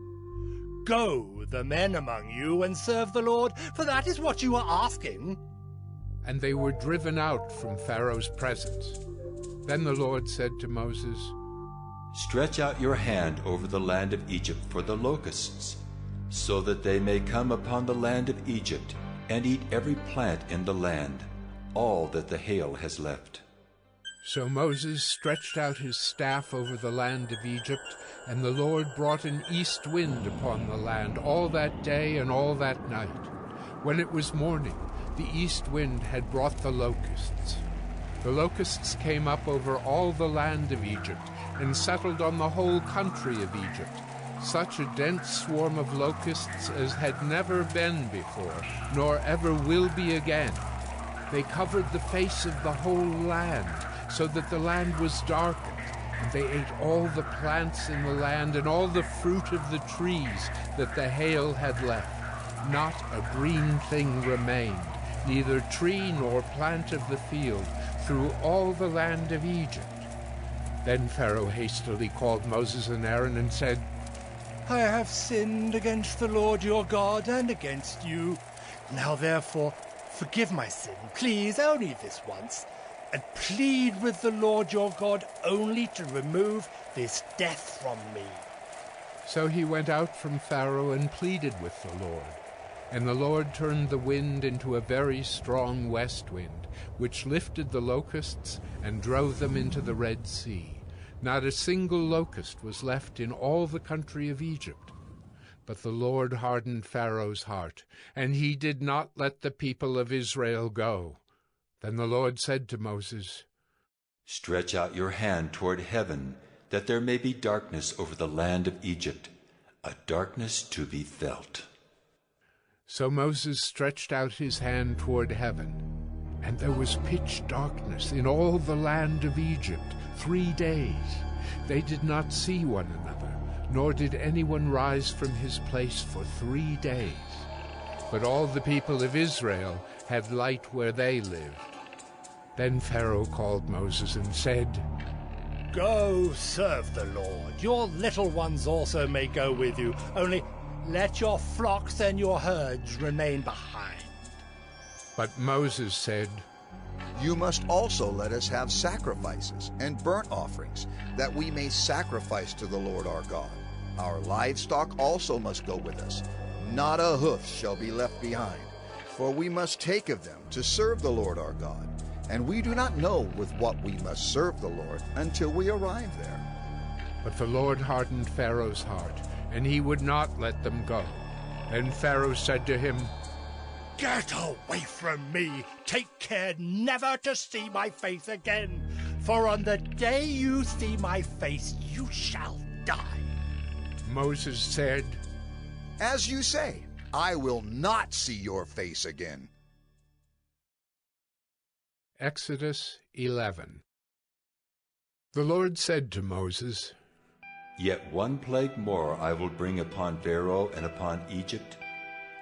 Go, the men among you, and serve the Lord, for that is what you are asking. And they were driven out from Pharaoh's presence. Then the Lord said to Moses, Stretch out your hand over the land of Egypt for the locusts, so that they may come upon the land of Egypt, and eat every plant in the land, all that the hail has left. So Moses stretched out his staff over the land of Egypt, and the Lord brought an east wind upon the land all that day and all that night. When it was morning, the east wind had brought the locusts. The locusts came up over all the land of Egypt, and settled on the whole country of Egypt, such a dense swarm of locusts as had never been before, nor ever will be again. They covered the face of the whole land, so that the land was darkened, and they ate all the plants in the land and all the fruit of the trees that the hail had left. Not a green thing remained, neither tree nor plant of the field, through all the land of Egypt. Then Pharaoh hastily called Moses and Aaron and said, I have sinned against the Lord your God and against you. Now therefore, forgive my sin, please, only this once, and plead with the Lord your God only to remove this death from me. So he went out from Pharaoh and pleaded with the Lord. And the Lord turned the wind into a very strong west wind, which lifted the locusts and drove them into the Red Sea. Not a single locust was left in all the country of Egypt. But the Lord hardened Pharaoh's heart, and he did not let the people of Israel go. Then the Lord said to Moses, Stretch out your hand toward heaven, that there may be darkness over the land of Egypt, a darkness to be felt. So Moses stretched out his hand toward heaven, and there was pitch darkness in all the land of Egypt 3 days. They did not see one another, nor did anyone rise from his place for 3 days. But all the people of Israel had light where they lived. Then Pharaoh called Moses and said, Go serve the Lord. Your little ones also may go with you, only let your flocks and your herds remain behind. But Moses said, You must also let us have sacrifices and burnt offerings, that we may sacrifice to the Lord our God. Our livestock also must go with us. Not a hoof shall be left behind, for we must take of them to serve the Lord our God. And we do not know with what we must serve the Lord until we arrive there. But the Lord hardened Pharaoh's heart, and he would not let them go. Then Pharaoh said to him, Get away from me! Take care never to see my face again, for on the day you see my face, you shall die. Moses said, As you say, I will not see your face again. Exodus 11. The Lord said to Moses, Yet one plague more I will bring upon Pharaoh and upon Egypt.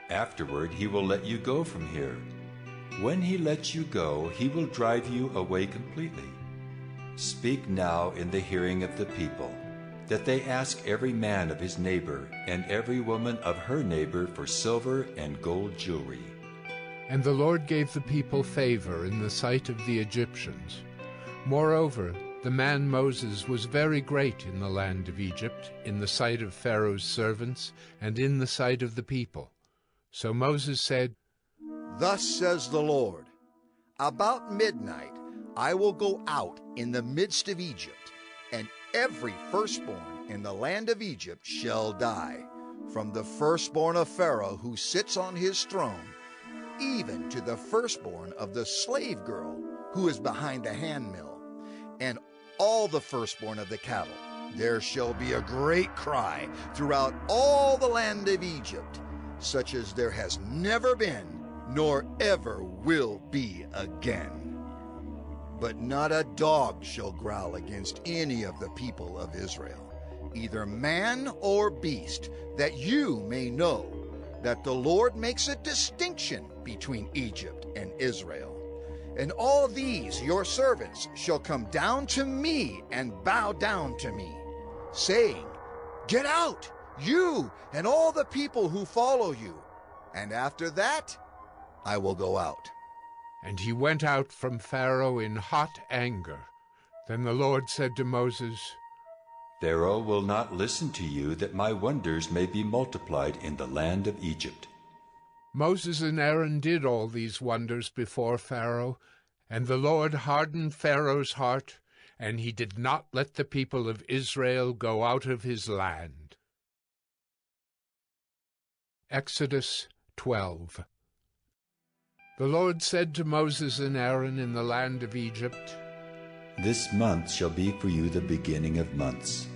Afterward he will let you go from here. When he lets you go, he will drive you away completely. Speak now in the hearing of the people, that they ask every man of his neighbor, and every woman of her neighbor for silver and gold jewelry. And the Lord gave the people favor in the sight of the Egyptians. Moreover, the man Moses was very great in the land of Egypt, in the sight of Pharaoh's servants, and in the sight of the people. So Moses said, Thus says the Lord, About midnight I will go out in the midst of Egypt, and every firstborn in the land of Egypt shall die, from the firstborn of Pharaoh who sits on his throne, even to the firstborn of the slave girl who is behind the handmill, and all the firstborn of the cattle. There shall be a great cry throughout all the land of Egypt, such as there has never been, nor ever will be again. But not a dog shall growl against any of the people of Israel, either man or beast, that you may know that the Lord makes a distinction between Egypt and Israel. And all these your servants shall come down to me and bow down to me, saying, Get out, you and all the people who follow you, and after that I will go out. And he went out from Pharaoh in hot anger. Then the Lord said to Moses, Pharaoh will not listen to you, that my wonders may be multiplied in the land of Egypt. Moses and Aaron did all these wonders before Pharaoh, and the Lord hardened Pharaoh's heart, and he did not let the people of Israel go out of his land. Exodus 12. The Lord said to Moses and Aaron in the land of Egypt, This month shall be for you the beginning of months.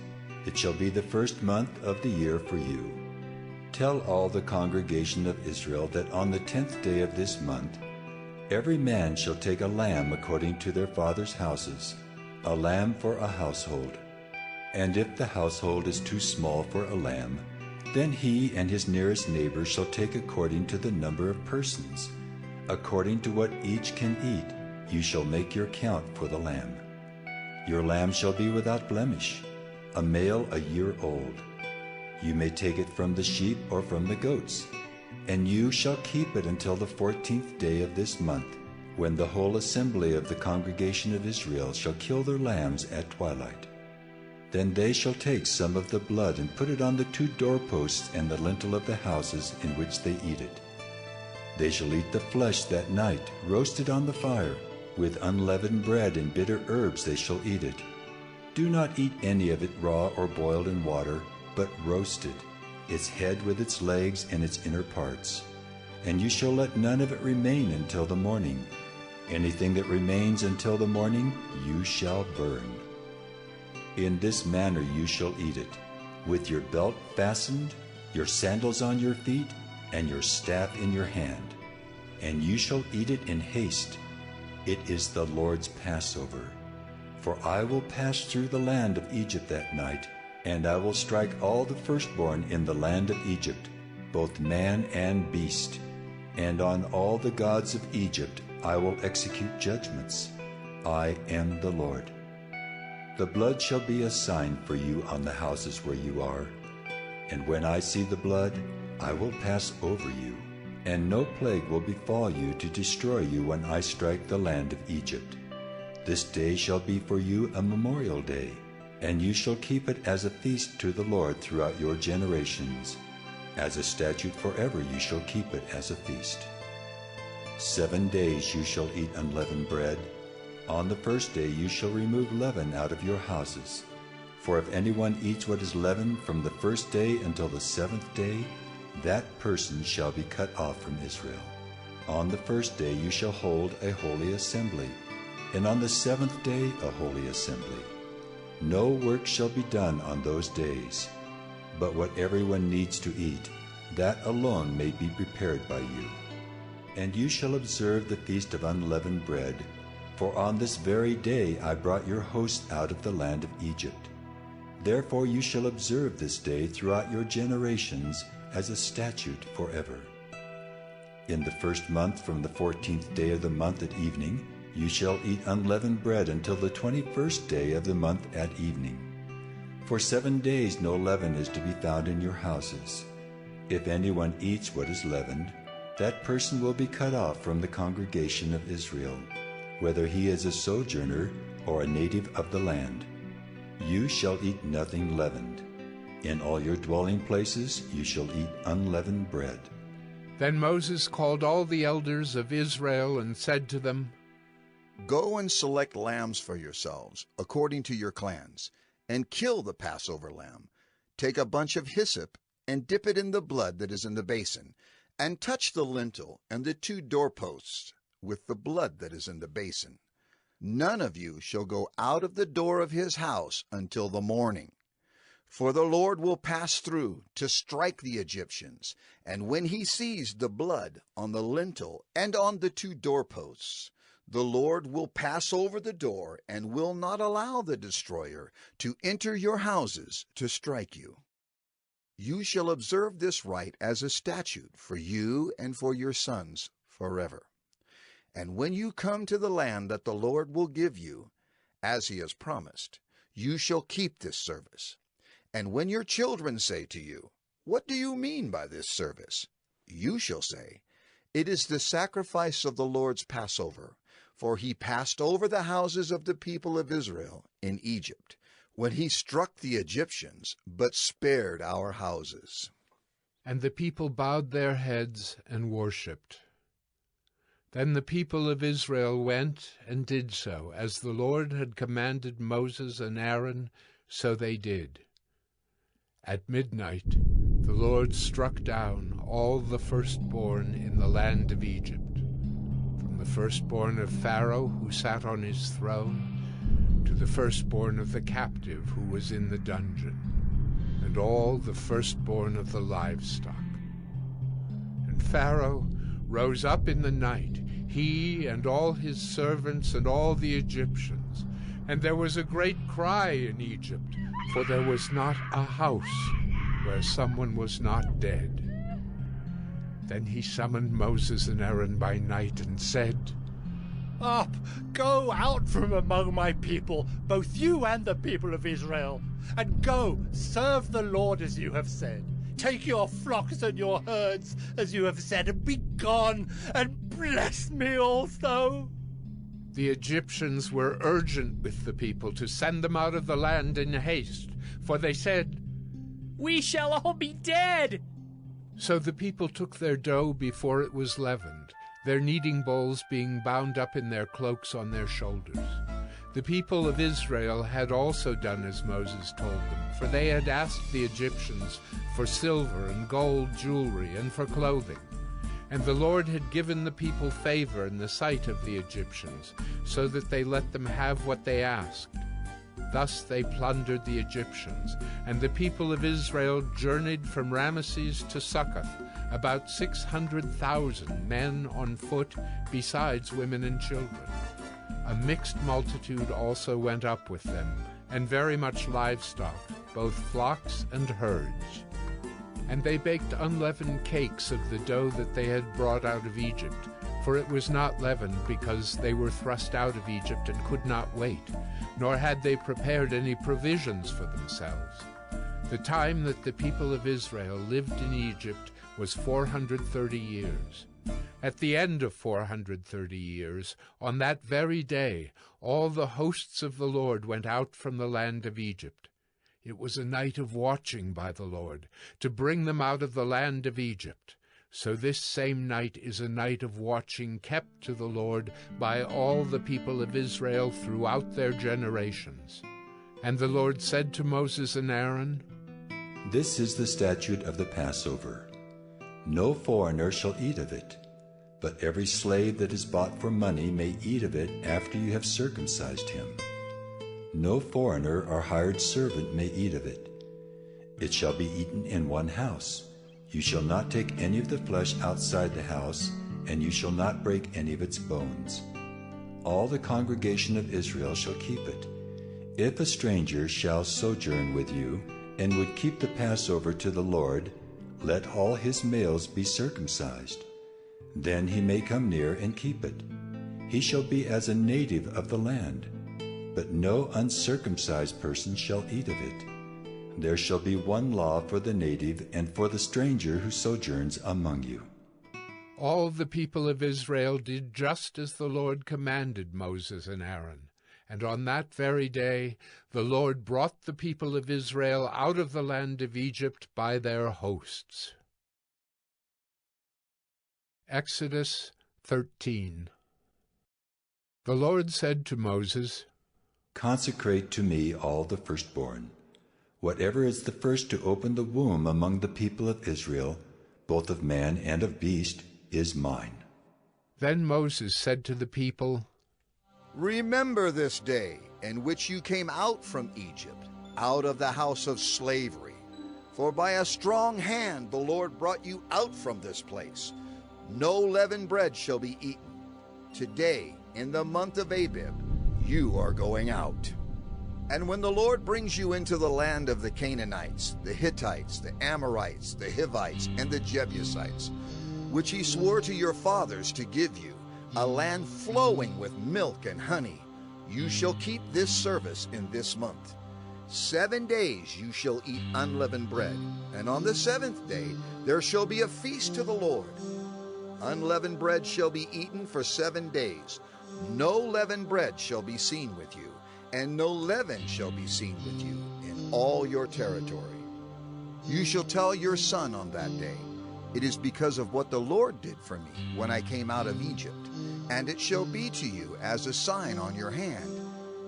It shall be the first month of the year for you. Tell all the congregation of Israel that on the 10th day of this month, every man shall take a lamb according to their fathers' houses, a lamb for a household. And if the household is too small for a lamb, then he and his nearest neighbor shall take according to the number of persons. According to what each can eat, you shall make your count for the lamb. Your lamb shall be without blemish, a male a year old. You may take it from the sheep or from the goats, and you shall keep it until the 14th day of this month, when the whole assembly of the congregation of Israel shall kill their lambs at twilight. Then they shall take some of the blood and put it on the 2 doorposts and the lintel of the houses in which they eat it. They shall eat the flesh that night, roasted on the fire. With unleavened bread and bitter herbs they shall eat it. Do not eat any of it raw or boiled in water, but roasted, its head with its legs and its inner parts. And you shall let none of it remain until the morning. Anything that remains until the morning you shall burn. In this manner you shall eat it, with your belt fastened, your sandals on your feet, and your staff in your hand. And you shall eat it in haste. It is the Lord's Passover. For I will pass through the land of Egypt that night, and I will strike all the firstborn in the land of Egypt, both man and beast. And on all the gods of Egypt I will execute judgments. I am the Lord. The blood shall be a sign for you on the houses where you are. And when I see the blood, I will pass over you, and no plague will befall you to destroy you when I strike the land of Egypt. This day shall be for you a memorial day, and you shall keep it as a feast to the Lord throughout your generations. As a statute forever you shall keep it as a feast. 7 days you shall eat unleavened bread. On the first day you shall remove leaven out of your houses. For if anyone eats what is leavened from the first day until the 7th day, that person shall be cut off from Israel. On the first day you shall hold a holy assembly, and on the 7th day a holy assembly. No work shall be done on those days, but what everyone needs to eat, that alone may be prepared by you. And you shall observe the feast of unleavened bread, for on this very day I brought your host out of the land of Egypt. Therefore you shall observe this day throughout your generations as a statute forever. In the first month from the 14th day of the month at evening, you shall eat unleavened bread until the 21st day of the month at evening. For 7 days no leaven is to be found in your houses. If anyone eats what is leavened, that person will be cut off from the congregation of Israel, whether he is a sojourner or a native of the land. You shall eat nothing leavened. In all your dwelling places you shall eat unleavened bread. Then Moses called all the elders of Israel and said to them, Go and select lambs for yourselves, according to your clans, and kill the Passover lamb. Take a bunch of hyssop and dip it in the blood that is in the basin, and touch the lintel and the 2 doorposts with the blood that is in the basin. None of you shall go out of the door of his house until the morning. For the Lord will pass through to strike the Egyptians, and when he sees the blood on the lintel and on the 2 doorposts, the Lord will pass over the door and will not allow the destroyer to enter your houses to strike you. You shall observe this rite as a statute for you and for your sons forever. And when you come to the land that the Lord will give you, as he has promised, you shall keep this service. And when your children say to you, What do you mean by this service? You shall say, It is the sacrifice of the Lord's Passover, for he passed over the houses of the people of Israel in Egypt, when he struck the Egyptians, but spared our houses. And the people bowed their heads and worshipped. Then the people of Israel went and did so, as the Lord had commanded Moses and Aaron, so they did. At midnight the Lord struck down all the firstborn in the land of Egypt, from the firstborn of Pharaoh who sat on his throne, the firstborn of the captive who was in the dungeon, and all the firstborn of the livestock. And Pharaoh rose up in the night, he and all his servants and all the Egyptians, and there was a great cry in Egypt, for there was not a house where someone was not dead. Then he summoned Moses and Aaron by night and said, Up, go out from among my people, both you and the people of Israel, and go, serve the Lord as you have said. Take your flocks and your herds as you have said, and be gone, and bless me also. The Egyptians were urgent with the people to send them out of the land in haste, for they said, We shall all be dead. So the people took their dough before it was leavened, their kneading bowls being bound up in their cloaks on their shoulders. The people of Israel had also done as Moses told them, for they had asked the Egyptians for silver and gold jewelry and for clothing. And the Lord had given the people favor in the sight of the Egyptians, so that they let them have what they asked. Thus they plundered the Egyptians, and the people of Israel journeyed from Ramesses to Succoth, about 600,000 men on foot, besides women and children. A mixed multitude also went up with them, and very much livestock, both flocks and herds. And they baked unleavened cakes of the dough that they had brought out of Egypt, for it was not leavened, because they were thrust out of Egypt and could not wait, nor had they prepared any provisions for themselves. The time that the people of Israel lived in Egypt was 430 years. At the end of 430 years, on that very day, all the hosts of the Lord went out from the land of Egypt. It was a night of watching by the Lord, to bring them out of the land of Egypt. So this same night is a night of watching kept to the Lord by all the people of Israel throughout their generations. And the Lord said to Moses and Aaron, This is the statute of the Passover. No foreigner shall eat of it, but every slave that is bought for money may eat of it after you have circumcised him. No foreigner or hired servant may eat of it. It shall be eaten in one house. You shall not take any of the flesh outside the house, and you shall not break any of its bones. All the congregation of Israel shall keep it. If a stranger shall sojourn with you, and would keep the Passover to the Lord, let all his males be circumcised. Then he may come near and keep it. He shall be as a native of the land, but no uncircumcised person shall eat of it. There shall be one law for the native and for the stranger who sojourns among you. All the people of Israel did just as the Lord commanded Moses and Aaron. And on that very day the Lord brought the people of Israel out of the land of Egypt by their hosts. Exodus 13. The Lord said to Moses, Consecrate to me all the firstborn. Whatever is the first to open the womb among the people of Israel, both of man and of beast, is mine. Then Moses said to the people, Remember this day in which you came out from Egypt, out of the house of slavery. For by a strong hand the Lord brought you out from this place. No leavened bread shall be eaten. Today, in the month of Abib, you are going out. And when the Lord brings you into the land of the Canaanites, the Hittites, the Amorites, the Hivites, and the Jebusites, which he swore to your fathers to give you, a land flowing with milk and honey, you shall keep this service in this month. 7 days you shall eat unleavened bread, and on the 7th day there shall be a feast to the Lord. Unleavened bread shall be eaten for 7 days. No leavened bread shall be seen with you, and no leaven shall be seen with you in all your territory. You shall tell your son on that day, It is because of what the Lord did for me when I came out of Egypt. And it shall be to you as a sign on your hand,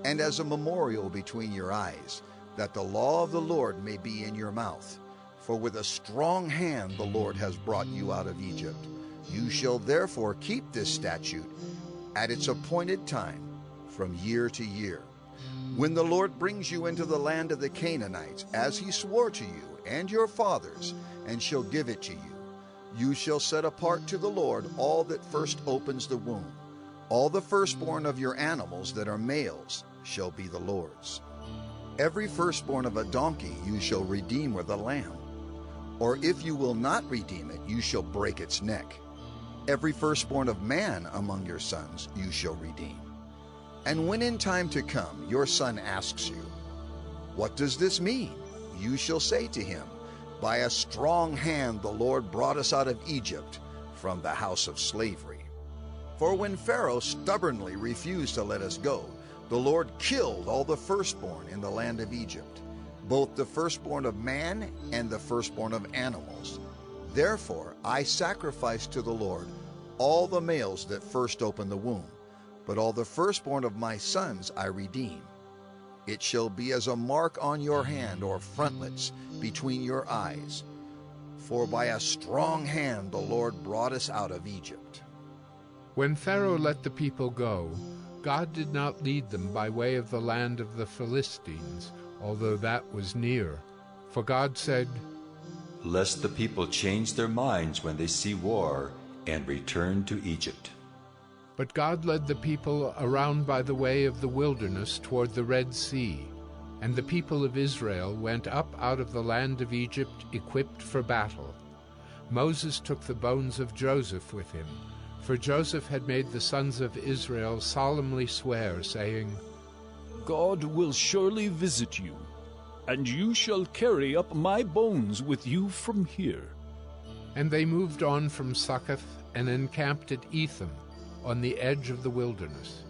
and as a memorial between your eyes, that the law of the Lord may be in your mouth. For with a strong hand the Lord has brought you out of Egypt. You shall therefore keep this statute at its appointed time from year to year. When the Lord brings you into the land of the Canaanites, as he swore to you and your fathers, and shall give it to you, you shall set apart to the Lord all that first opens the womb. All the firstborn of your animals that are males shall be the Lord's. Every firstborn of a donkey you shall redeem with a lamb. Or if you will not redeem it, you shall break its neck. Every firstborn of man among your sons you shall redeem. And when in time to come your son asks you, "What does this mean?" you shall say to him, "By a strong hand the Lord brought us out of Egypt from the house of slavery." For when Pharaoh stubbornly refused to let us go, the Lord killed all the firstborn in the land of Egypt, both the firstborn of man and the firstborn of animals. Therefore I sacrifice to the Lord all the males that first open the womb, but all the firstborn of my sons I redeem. It shall be as a mark on your hand or frontlets between your eyes. For by a strong hand the Lord brought us out of Egypt. When Pharaoh let the people go, God did not lead them by way of the land of the Philistines, although that was near. For God said, "Lest the people change their minds when they see war and return to Egypt." But God led the people around by the way of the wilderness toward the Red Sea, and the people of Israel went up out of the land of Egypt equipped for battle. Moses took the bones of Joseph with him, for Joseph had made the sons of Israel solemnly swear, saying, "God will surely visit you, and you shall carry up my bones with you from here." And they moved on from Succoth and encamped at Etham, on the edge of the wilderness.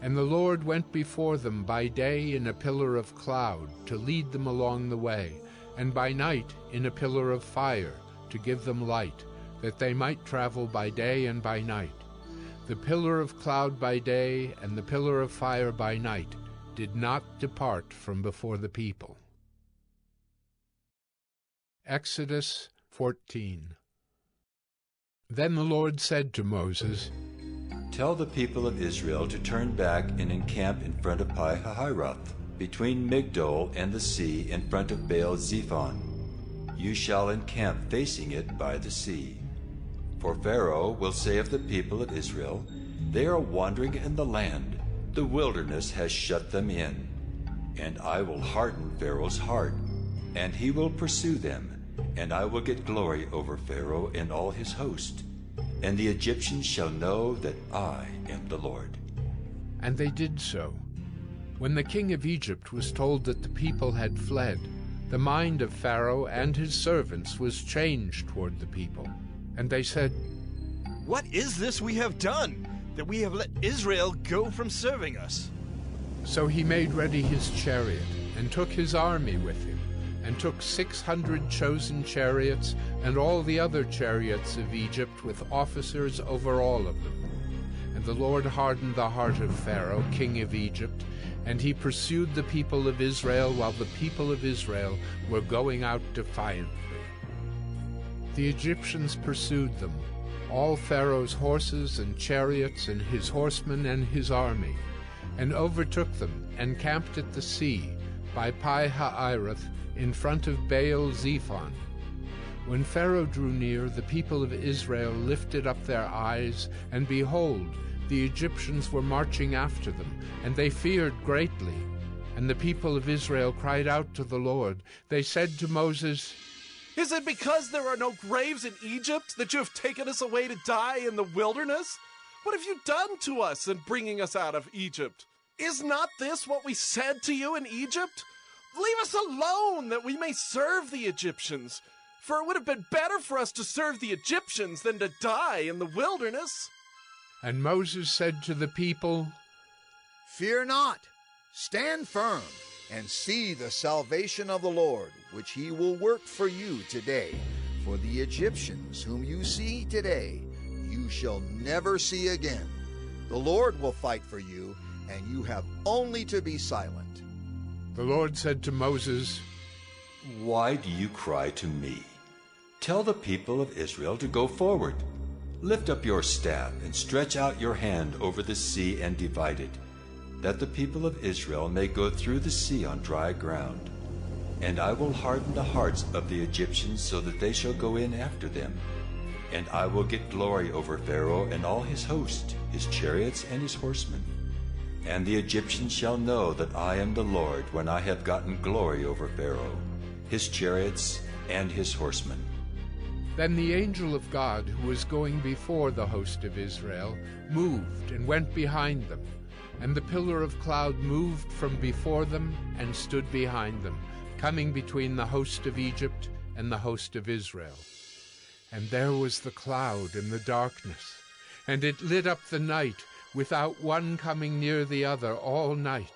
And the Lord went before them by day in a pillar of cloud to lead them along the way, and by night in a pillar of fire to give them light, that they might travel by day and by night. The pillar of cloud by day and the pillar of fire by night did not depart from before the people. Exodus 14. Then the Lord said to Moses, "Tell the people of Israel to turn back and encamp in front of Pi-hahiroth, between Migdol and the sea, in front of Baal-zephon. You shall encamp facing it by the sea. For Pharaoh will say of the people of Israel, 'They are wandering in the land, the wilderness has shut them in.' And I will harden Pharaoh's heart, and he will pursue them, and I will get glory over Pharaoh and all his host. And the Egyptians shall know that I am the Lord." And they did so. When the king of Egypt was told that the people had fled, the mind of Pharaoh and his servants was changed toward the people. And they said, "What is this we have done, that we have let Israel go from serving us?" So he made ready his chariot, and took his army with him, and took 600 chosen chariots, and all the other chariots of Egypt, with officers over all of them. And the Lord hardened the heart of Pharaoh, king of Egypt, and he pursued the people of Israel, while the people of Israel were going out defiantly. The Egyptians pursued them, all Pharaoh's horses and chariots, and his horsemen and his army, and overtook them, and camped at the sea, by Pi-hahiroth, in front of Baal-zephon. When Pharaoh drew near, the people of Israel lifted up their eyes, and behold, the Egyptians were marching after them, and they feared greatly. And the people of Israel cried out to the Lord. They said to Moses, "Is it because there are no graves in Egypt that you have taken us away to die in the wilderness? What have you done to us in bringing us out of Egypt? Is not this what we said to you in Egypt? Leave us alone, that we may serve the Egyptians. For it would have been better for us to serve the Egyptians than to die in the wilderness." And Moses said to the people, "Fear not, stand firm, and see the salvation of the Lord, which he will work for you today. For the Egyptians whom you see today, you shall never see again. The Lord will fight for you, and you have only to be silent." The Lord said to Moses, "Why do you cry to me? Tell the people of Israel to go forward. Lift up your staff and stretch out your hand over the sea and divide it, that the people of Israel may go through the sea on dry ground. And I will harden the hearts of the Egyptians so that they shall go in after them. And I will get glory over Pharaoh and all his host, his chariots and his horsemen. And the Egyptians shall know that I am the Lord when I have gotten glory over Pharaoh, his chariots and his horsemen. Then the angel of God, who was going before the host of Israel, moved and went behind them. And the pillar of cloud moved from before them and stood behind them, coming between the host of Egypt and the host of Israel. And there was the cloud and the darkness, and it lit up the night, without one coming near the other all night.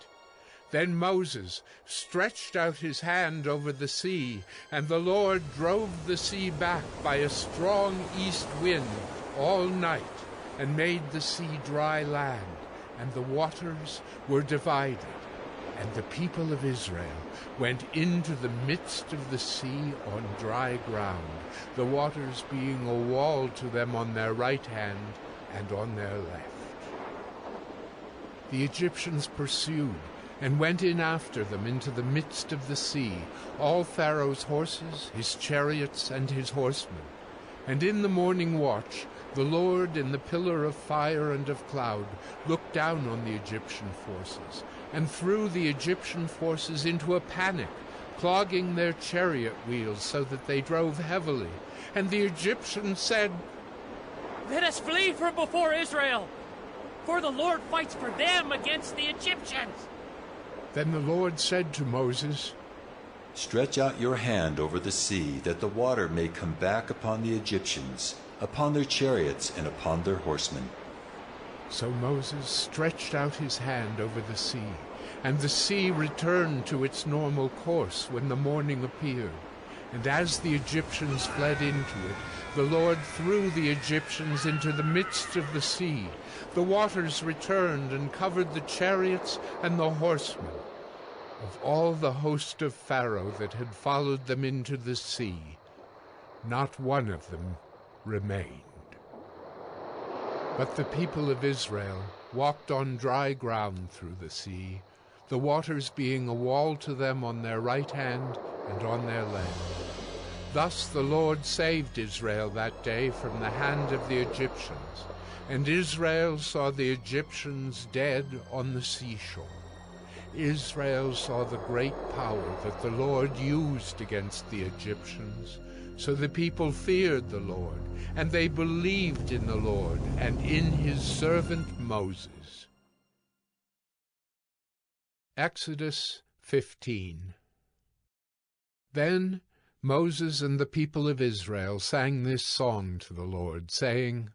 Then Moses stretched out his hand over the sea, and the Lord drove the sea back by a strong east wind all night, and made the sea dry land, and the waters were divided. And the people of Israel went into the midst of the sea on dry ground, the waters being a wall to them on their right hand and on their left. The Egyptians pursued and went in after them into the midst of the sea, all Pharaoh's horses, his chariots, and his horsemen. And in the morning watch the Lord in the pillar of fire and of cloud looked down on the Egyptian forces, and threw the Egyptian forces into a panic, clogging their chariot wheels so that they drove heavily. And the Egyptians said, "Let us flee from before Israel, for the Lord fights for them against the Egyptians." Then the Lord said to Moses, "Stretch out your hand over the sea, that the water may come back upon the Egyptians, upon their chariots and upon their horsemen." So Moses stretched out his hand over the sea, and the sea returned to its normal course when the morning appeared. And as the Egyptians fled into it, the Lord threw the Egyptians into the midst of the sea. The waters returned and covered the chariots and the horsemen. Of all the host of Pharaoh that had followed them into the sea, not one of them remained. But the people of Israel walked on dry ground through the sea, the waters being a wall to them on their right hand and on their left. Thus the Lord saved Israel that day from the hand of the Egyptians, and Israel saw the Egyptians dead on the seashore. Israel saw the great power that the Lord used against the Egyptians. So the people feared the Lord, and they believed in the Lord and in his servant Moses. Exodus 15. Then Moses and the people of Israel sang this song to the Lord, saying,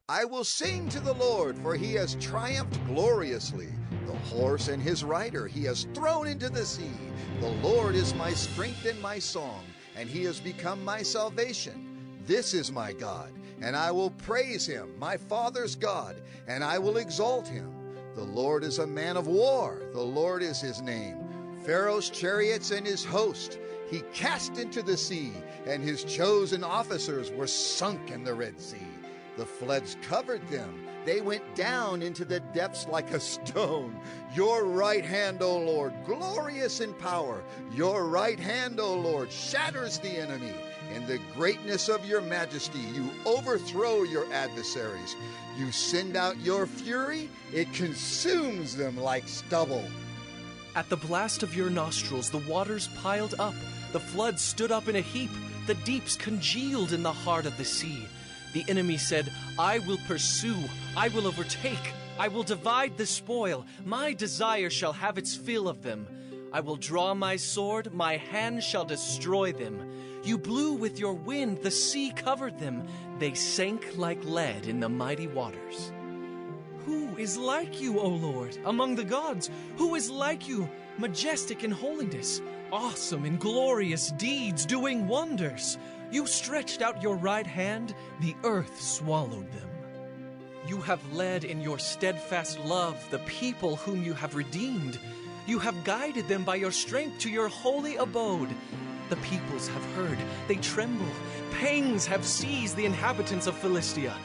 I will sing to the Lord, for he has triumphed gloriously. The horse and his rider he has thrown into the sea. The Lord is my strength and my song, and he has become my salvation. This is my God, and I will praise him, my father's God, and I will exalt him. The Lord is a man of war. The Lord is his name. Pharaoh's chariots and his host he cast into the sea, and his chosen officers were sunk in the Red Sea. The floods covered them. They went down into the depths like a stone. Your right hand, O Lord, glorious in power. Your right hand, O Lord, shatters the enemy. In the greatness of your majesty, you overthrow your adversaries. You send out your fury. It consumes them like stubble. At the blast of your nostrils, the waters piled up. The floods stood up in a heap. The deeps congealed in the heart of the sea. The enemy said, I will pursue, I will overtake, I will divide the spoil. My desire shall have its fill of them. I will draw my sword, my hand shall destroy them. You blew with your wind, the sea covered them. They sank like lead in the mighty waters. Who is like you, O Lord, among the gods? Who is like you, majestic in holiness, awesome in glorious deeds, doing wonders? You stretched out your right hand, the earth swallowed them. You have led in your steadfast love the people whom you have redeemed. You have guided them by your strength to your holy abode. The peoples have heard, they tremble. Pangs have seized the inhabitants of Philistia.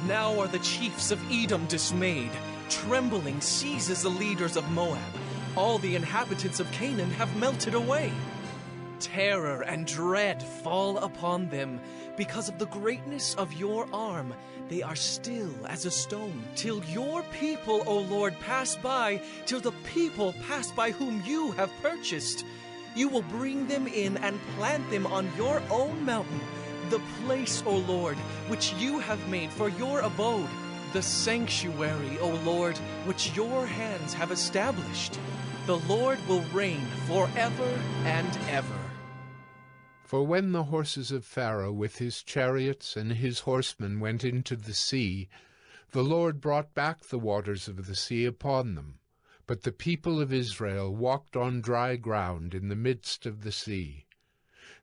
Now are the chiefs of Edom dismayed. Trembling seizes the leaders of Moab. All the inhabitants of Canaan have melted away. Terror and dread fall upon them. Because of the greatness of your arm, they are still as a stone. Till your people, O Lord, pass by, till the people pass by whom you have purchased. You will bring them in and plant them on your own mountain, the place, O Lord, which you have made for your abode, the sanctuary, O Lord, which your hands have established. The Lord will reign forever and ever. For when the horses of Pharaoh with his chariots and his horsemen went into the sea, the Lord brought back the waters of the sea upon them. But the people of Israel walked on dry ground in the midst of the sea.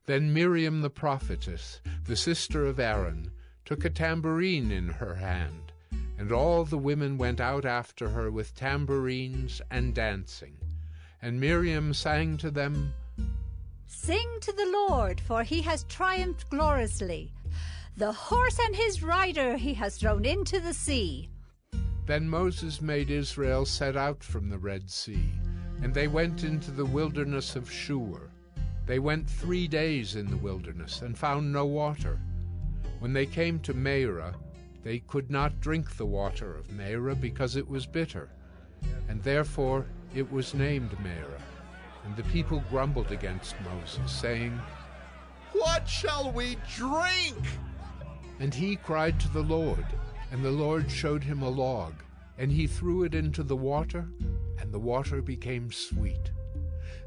Then Miriam the prophetess, the sister of Aaron, took a tambourine in her hand, and all the women went out after her with tambourines and dancing. And Miriam sang to them, "Sing to the Lord, for he has triumphed gloriously. The horse and his rider he has thrown into the sea." Then Moses made Israel set out from the Red Sea, and they went into the wilderness of Shur. They went 3 days in the wilderness, and found no water. When they came to Marah, they could not drink the water of Marah, because it was bitter, and therefore it was named Marah. And the people grumbled against Moses, saying, "What shall we drink?" And he cried to the Lord, and the Lord showed him a log, and he threw it into the water, and the water became sweet.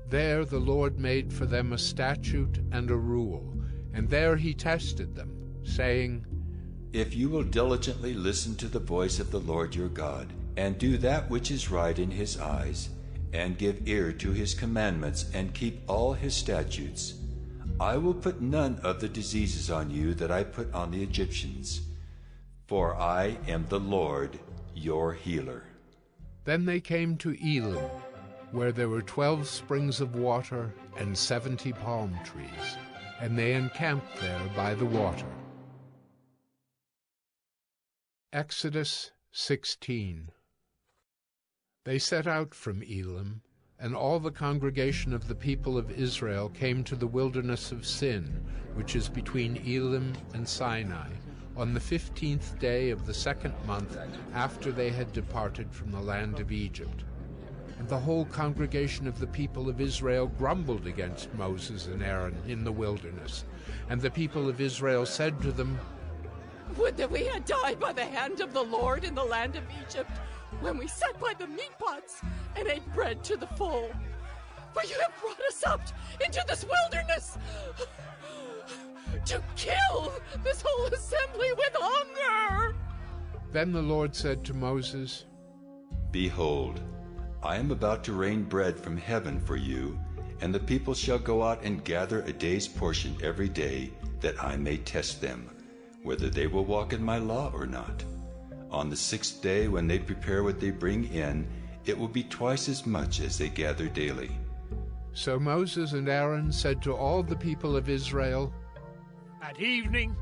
There the Lord made for them a statute and a rule, and there he tested them, saying, If you will diligently listen to the voice of the Lord your God, and do that which is right in his eyes, and give ear to his commandments, and keep all his statutes, I will put none of the diseases on you that I put on the Egyptians, for I am the Lord your healer. Then they came to Elim, where there were 12 springs of water and 70 palm trees, and they encamped there by the water. Exodus 16. They set out from Elim, and all the congregation of the people of Israel came to the wilderness of Sin, which is between Elim and Sinai, on the 15th day of the 2nd month after they had departed from the land of Egypt. And the whole congregation of the people of Israel grumbled against Moses and Aaron in the wilderness. And the people of Israel said to them, "Would that we had died by the hand of the Lord in the land of Egypt, when we sat by the meat pots and ate bread to the full. For you have brought us up into this wilderness to kill this whole assembly with hunger." Then the Lord said to Moses, Behold, I am about to rain bread from heaven for you, and the people shall go out and gather a day's portion every day, that I may test them, whether they will walk in my law or not. On the 6th day, when they prepare what they bring in, it will be twice as much as they gather daily. So Moses and Aaron said to all the people of Israel, At evening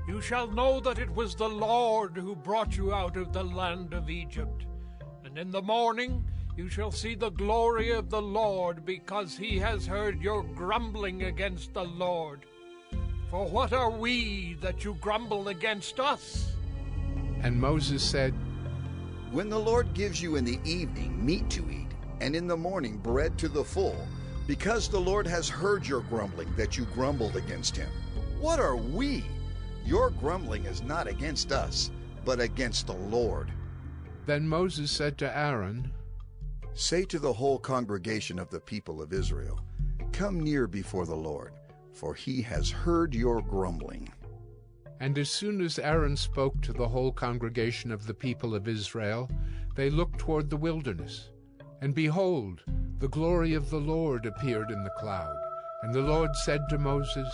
you shall know that it was the Lord who brought you out of the land of Egypt. And in the morning you shall see the glory of the Lord, because he has heard your grumbling against the Lord. For what are we that you grumble against us? And Moses said, When the Lord gives you in the evening meat to eat, and in the morning bread to the full, because the Lord has heard your grumbling that you grumbled against him, what are we? Your grumbling is not against us, but against the Lord. Then Moses said to Aaron, Say to the whole congregation of the people of Israel, Come near before the Lord, for he has heard your grumbling. And as soon as Aaron spoke to the whole congregation of the people of Israel, they looked toward the wilderness. And behold, the glory of the Lord appeared in the cloud. And the Lord said to Moses,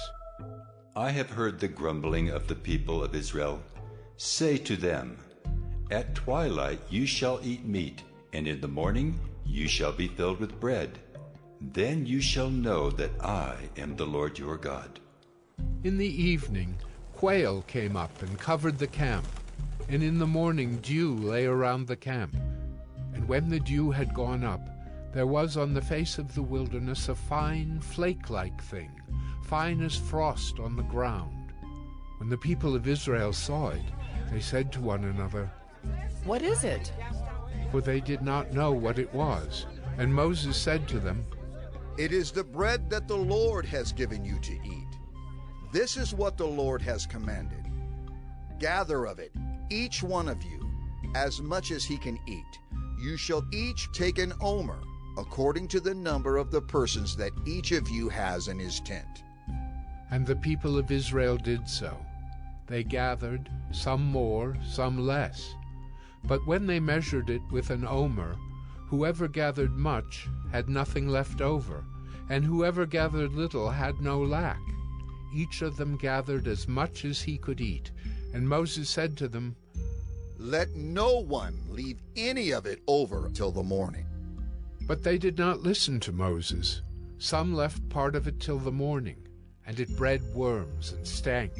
I have heard the grumbling of the people of Israel. Say to them, At twilight you shall eat meat, and in the morning you shall be filled with bread. Then you shall know that I am the Lord your God. In the evening quail came up and covered the camp, and in the morning dew lay around the camp, when the dew had gone up, there was on the face of the wilderness a fine flake-like thing, fine as frost on the ground. When the people of Israel saw it, they said to one another, "What is it?" For they did not know what it was. And Moses said to them, "It is the bread that the Lord has given you to eat. This is what the Lord has commanded. Gather of it, each one of you, as much as he can eat. You shall each take an omer, according to the number of the persons that each of you has in his tent." And the people of Israel did so. They gathered, some more, some less. But when they measured it with an omer, whoever gathered much had nothing left over, and whoever gathered little had no lack. Each of them gathered as much as he could eat. And Moses said to them, "Let no one leave any of it over till the morning." But they did not listen to Moses. Some left part of it till the morning, and it bred worms and stank.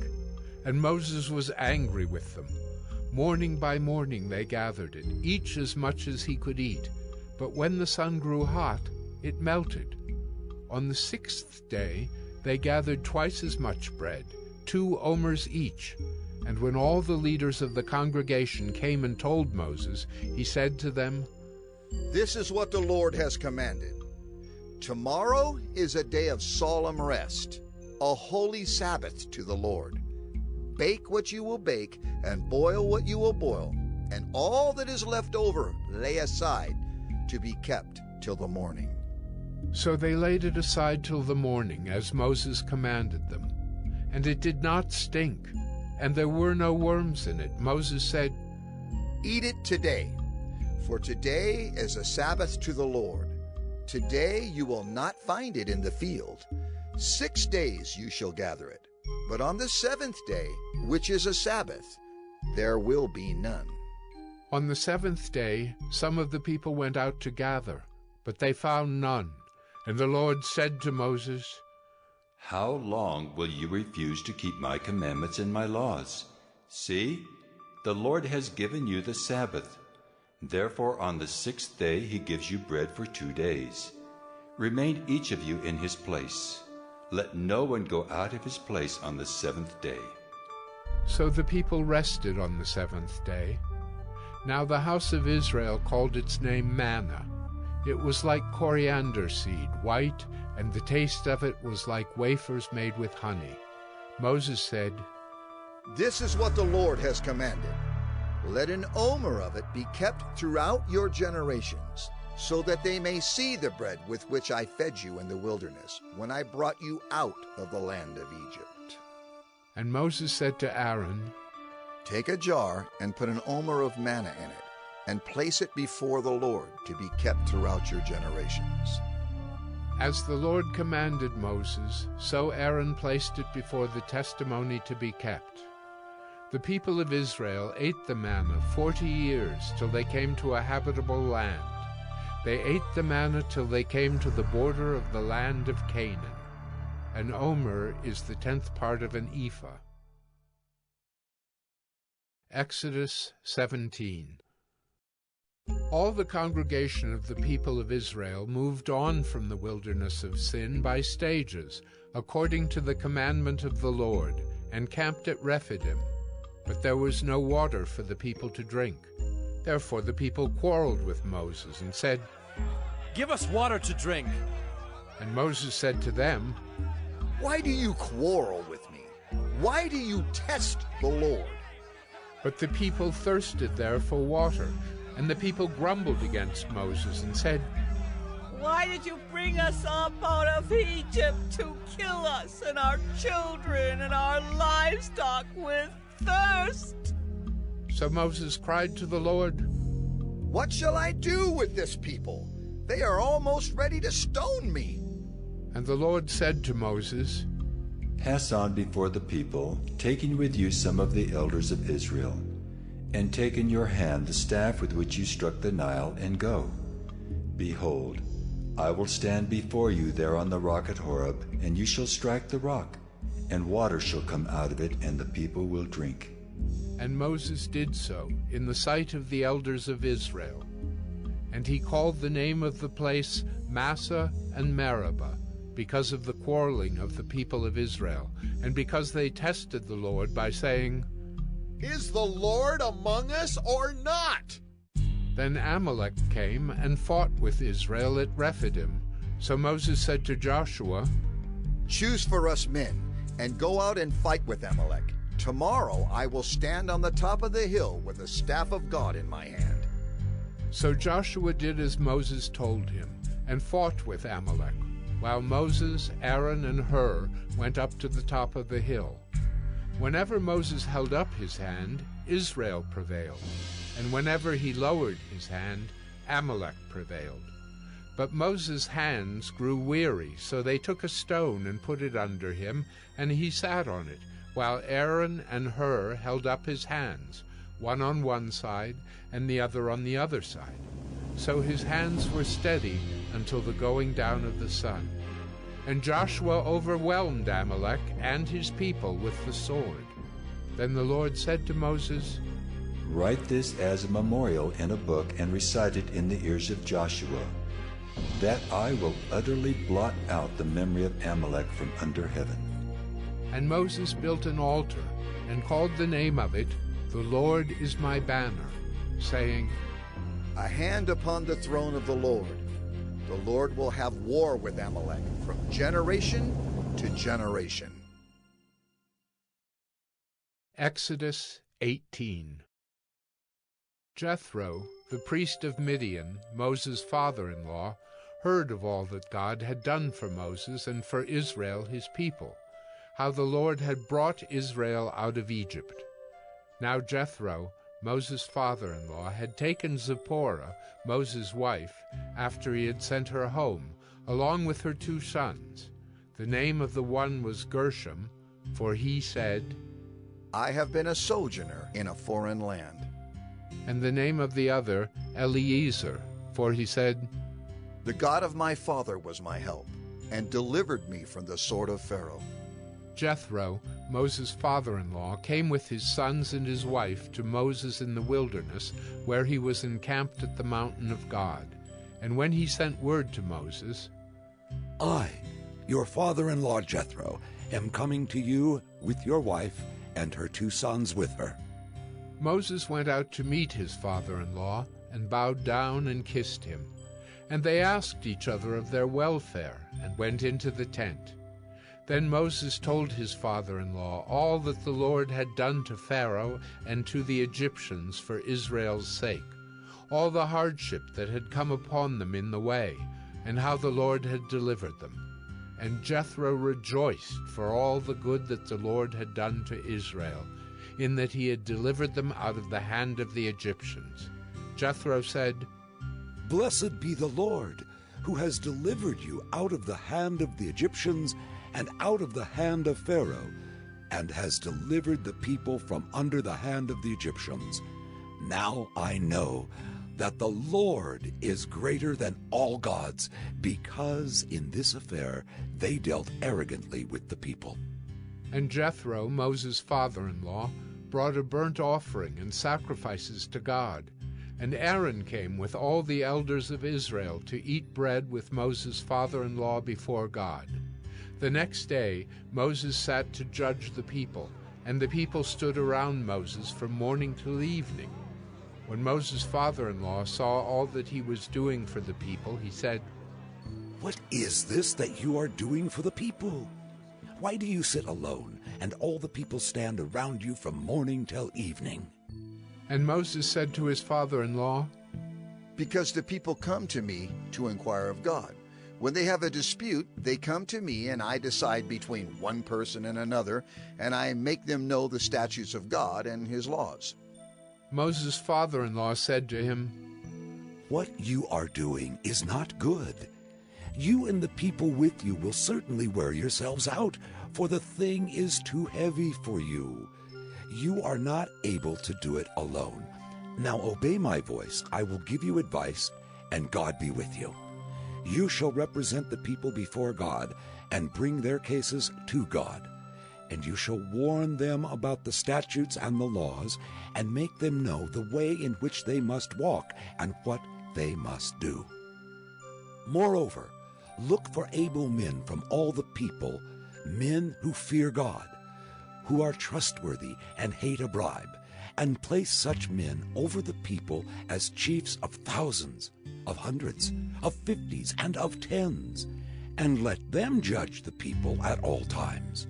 And Moses was angry with them. Morning by morning they gathered it, each as much as he could eat. But when the sun grew hot, it melted. On the 6th day they gathered twice as much bread, 2 omers each. And when all the leaders of the congregation came and told Moses, he said to them, "This is what the Lord has commanded. Tomorrow is a day of solemn rest, a holy Sabbath to the Lord. Bake what you will bake, and boil what you will boil, and all that is left over lay aside to be kept till the morning." So they laid it aside till the morning, as Moses commanded them. And it did not stink, and there were no worms in it. Moses said, "Eat it today, for today is a Sabbath to the Lord. Today you will not find it in the field. 6 days you shall gather it, but on the 7th day, which is a Sabbath, there will be none." On the 7th day some of the people went out to gather, but they found none. And the Lord said to Moses, "How long will you refuse to keep my commandments and my laws? See, the Lord has given you the Sabbath. Therefore on the 6th day he gives you bread for 2 days. Remain each of you in his place. Let no one go out of his place on the 7th day." So the people rested on the 7th day. Now the house of Israel called its name manna. It was like coriander seed, white, and the taste of it was like wafers made with honey. Moses said, "This is what the Lord has commanded. Let an omer of it be kept throughout your generations, so that they may see the bread with which I fed you in the wilderness, when I brought you out of the land of Egypt." And Moses said to Aaron, "Take a jar and put an omer of manna in it, and place it before the Lord to be kept throughout your generations." As the Lord commanded Moses, so Aaron placed it before the testimony to be kept. The people of Israel ate the manna 40 years till they came to a habitable land. They ate the manna till they came to the border of the land of Canaan. An omer is the 10th part of an ephah. Exodus 17. All the congregation of the people of Israel moved on from the wilderness of Sin by stages, according to the commandment of the Lord, and camped at Rephidim. But there was no water for the people to drink. Therefore the people quarreled with Moses and said, "Give us water to drink." And Moses said to them, "Why do you quarrel with me? Why do you test the Lord?" But the people thirsted there for water, and the people grumbled against Moses and said, "Why did you bring us up out of Egypt to kill us and our children and our livestock with thirst?" So Moses cried to the Lord, "What shall I do with this people? They are almost ready to stone me." And the Lord said to Moses, "Pass on before the people, taking with you some of the elders of Israel, and take in your hand the staff with which you struck the Nile, and go. Behold, I will stand before you there on the rock at Horeb, and you shall strike the rock, and water shall come out of it, and the people will drink." And Moses did so in the sight of the elders of Israel. And he called the name of the place Massah and Meribah, because of the quarreling of the people of Israel, and because they tested the Lord by saying, "Is the Lord among us or not?" Then Amalek came and fought with Israel at Rephidim. So Moses said to Joshua, "Choose for us men, and go out and fight with Amalek. Tomorrow I will stand on the top of the hill with the staff of God in my hand." So Joshua did as Moses told him, and fought with Amalek, while Moses, Aaron, and Hur went up to the top of the hill. Whenever Moses held up his hand, Israel prevailed, and whenever he lowered his hand, Amalek prevailed. But Moses' hands grew weary, so they took a stone and put it under him, and he sat on it, while Aaron and Hur held up his hands, one on one side and the other on the other side. So his hands were steady until the going down of the sun. And Joshua overwhelmed Amalek and his people with the sword. Then the Lord said to Moses, "Write this as a memorial in a book and recite it in the ears of Joshua, that I will utterly blot out the memory of Amalek from under heaven." And Moses built an altar and called the name of it, "The Lord is my banner," saying, "A hand upon the throne of the Lord. The Lord will have war with Amalek from generation to generation." Exodus 18. Jethro, the priest of Midian, Moses' father-in-law, heard of all that God had done for Moses and for Israel his people, how the Lord had brought Israel out of Egypt. Now Jethro, Moses' father-in-law, had taken Zipporah, Moses' wife, after he had sent her home, along with her 2 sons. The name of the one was Gershom, for he said, "I have been a sojourner in a foreign land." And the name of the other, Eliezer, for he said, "The God of my father was my help, and delivered me from the sword of Pharaoh." Jethro, Moses' father-in-law, came with his sons and his wife to Moses in the wilderness, where he was encamped at the mountain of God. And when he sent word to Moses, "I, your father-in-law Jethro, am coming to you with your wife and her 2 sons with her." Moses went out to meet his father-in-law, and bowed down and kissed him. And they asked each other of their welfare, and went into the tent. Then Moses told his father-in-law all that the Lord had done to Pharaoh and to the Egyptians for Israel's sake, all the hardship that had come upon them in the way, and how the Lord had delivered them. And Jethro rejoiced for all the good that the Lord had done to Israel, in that he had delivered them out of the hand of the Egyptians. Jethro said, "Blessed be the Lord, who has delivered you out of the hand of the Egyptians and out of the hand of Pharaoh, and has delivered the people from under the hand of the Egyptians. Now I know that the Lord is greater than all gods, because in this affair they dealt arrogantly with the people." And Jethro, Moses' father-in-law, brought a burnt offering and sacrifices to God. And Aaron came with all the elders of Israel to eat bread with Moses' father-in-law before God. The next day Moses sat to judge the people, and the people stood around Moses from morning till evening. When Moses' father-in-law saw all that he was doing for the people, he said, "What is this that you are doing for the people? Why do you sit alone, and all the people stand around you from morning till evening?" And Moses said to his father-in-law, "Because the people come to me to inquire of God. When they have a dispute, they come to me, and I decide between one person and another, and I make them know the statutes of God and his laws." Moses' father-in-law said to him, "What you are doing is not good. You and the people with you will certainly wear yourselves out, for the thing is too heavy for you. You are not able to do it alone. Now obey my voice. I will give you advice, and God be with you. You shall represent the people before God and bring their cases to God. And you shall warn them about the statutes and the laws, and make them know the way in which they must walk and what they must do. Moreover, look for able men from all the people, men who fear God, who are trustworthy and hate a bribe, and place such men over the people as chiefs of thousands, of hundreds, of fifties, and of tens, and let them judge the people at all times.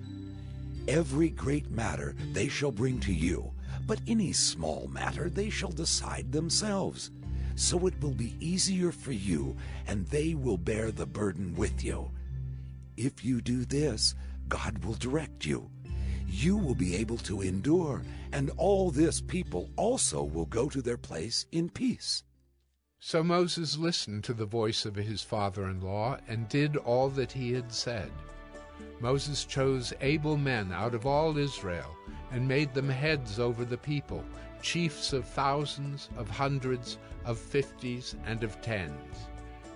Every great matter they shall bring to you, but any small matter they shall decide themselves. So it will be easier for you, and they will bear the burden with you. If you do this, God will direct you. You will be able to endure, and all this people also will go to their place in peace. So Moses listened to the voice of his father-in-law and did all that he had said. Moses chose able men out of all Israel and made them heads over the people, chiefs of thousands, of hundreds, of fifties, and of tens.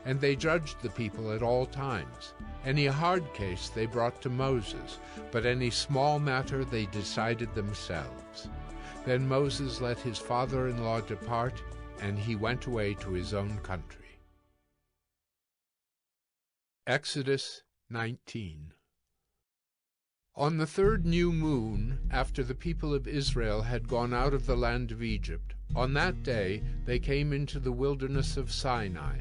And they judged the people at all times. Any hard case they brought to Moses, but any small matter they decided themselves. Then Moses let his father-in-law depart, and he went away to his own country. Exodus 19. On the third new moon, after the people of Israel had gone out of the land of Egypt, on that day they came into the wilderness of Sinai.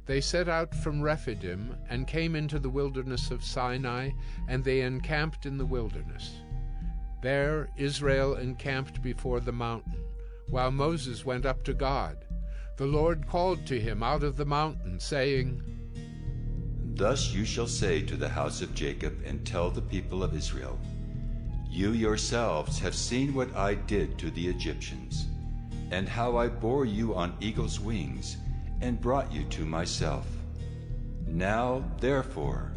They set out from Rephidim and came into the wilderness of Sinai, and they encamped in the wilderness. There Israel encamped before the mountain, while Moses went up to God. The Lord called to him out of the mountain, saying, Thus you shall say to the house of Jacob, and tell the people of Israel, You yourselves have seen what I did to the Egyptians, and how I bore you on eagle's wings, and brought you to myself. Now, therefore,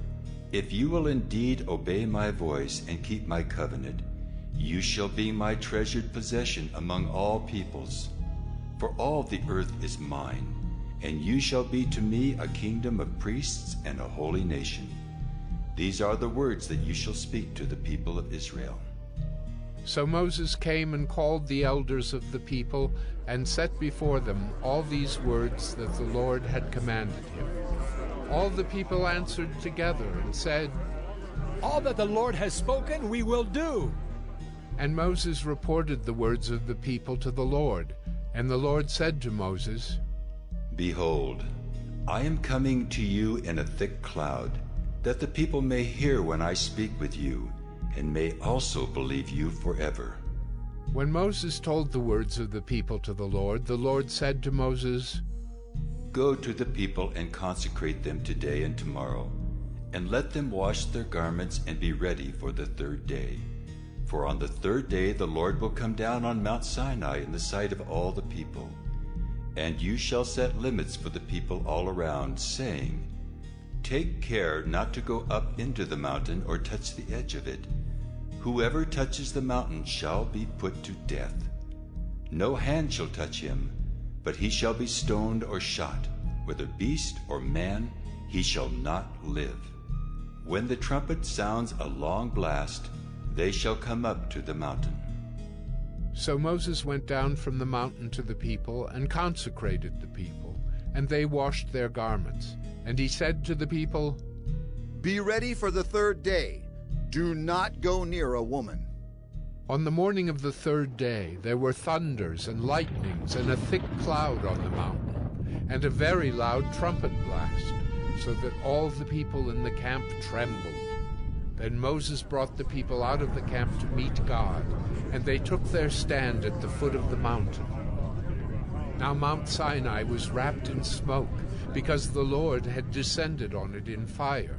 if you will indeed obey my voice and keep my covenant, you shall be my treasured possession among all peoples. For all the earth is mine, and you shall be to me a kingdom of priests and a holy nation. These are the words that you shall speak to the people of Israel. So Moses came and called the elders of the people, and set before them all these words that the Lord had commanded him. All the people answered together and said, All that the Lord has spoken we will do. And Moses reported the words of the people to the Lord. And the Lord said to Moses, Behold, I am coming to you in a thick cloud, that the people may hear when I speak with you, and may also believe you forever. When Moses told the words of the people to the Lord said to Moses, Go to the people and consecrate them today and tomorrow, and let them wash their garments and be ready for the third day. For on the third day the Lord will come down on Mount Sinai in the sight of all the people. And you shall set limits for the people all around, saying, Take care not to go up into the mountain or touch the edge of it. Whoever touches the mountain shall be put to death. No hand shall touch him, but he shall be stoned or shot. Whether beast or man, he shall not live. When the trumpet sounds a long blast, they shall come up to the mountain. So Moses went down from the mountain to the people and consecrated the people, and they washed their garments. And he said to the people, Be ready for the third day. Do not go near a woman. On the morning of the third day there were thunders and lightnings and a thick cloud on the mountain, and a very loud trumpet blast, so that all the people in the camp trembled. Then Moses brought the people out of the camp to meet God, and they took their stand at the foot of the mountain. Now Mount Sinai was wrapped in smoke, because the Lord had descended on it in fire.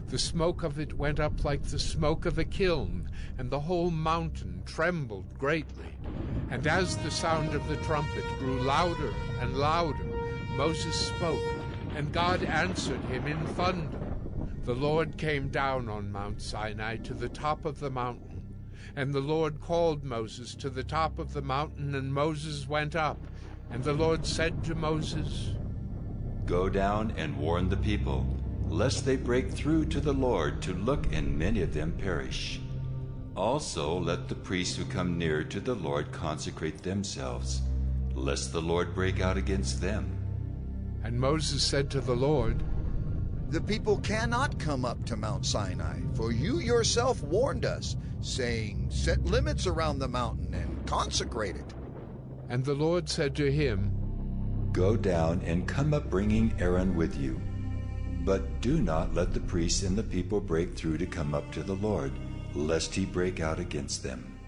The smoke of it went up like the smoke of a kiln, and the whole mountain trembled greatly. And as the sound of the trumpet grew louder and louder, Moses spoke, and God answered him in thunder. The Lord came down on Mount Sinai to the top of the mountain. And the Lord called Moses to the top of the mountain, and Moses went up. And the Lord said to Moses, Go down and warn the people, lest they break through to the Lord to look, and many of them perish. Also let the priests who come near to the Lord consecrate themselves, lest the Lord break out against them. And Moses said to the Lord, "The people cannot come up to Mount Sinai, for you yourself warned us, saying, 'Set limits around the mountain and consecrate it.'" And the Lord said to him, "Go down and come up bringing Aaron with you. But do not let the priests and the people break through to come up to the Lord, lest he break out against them."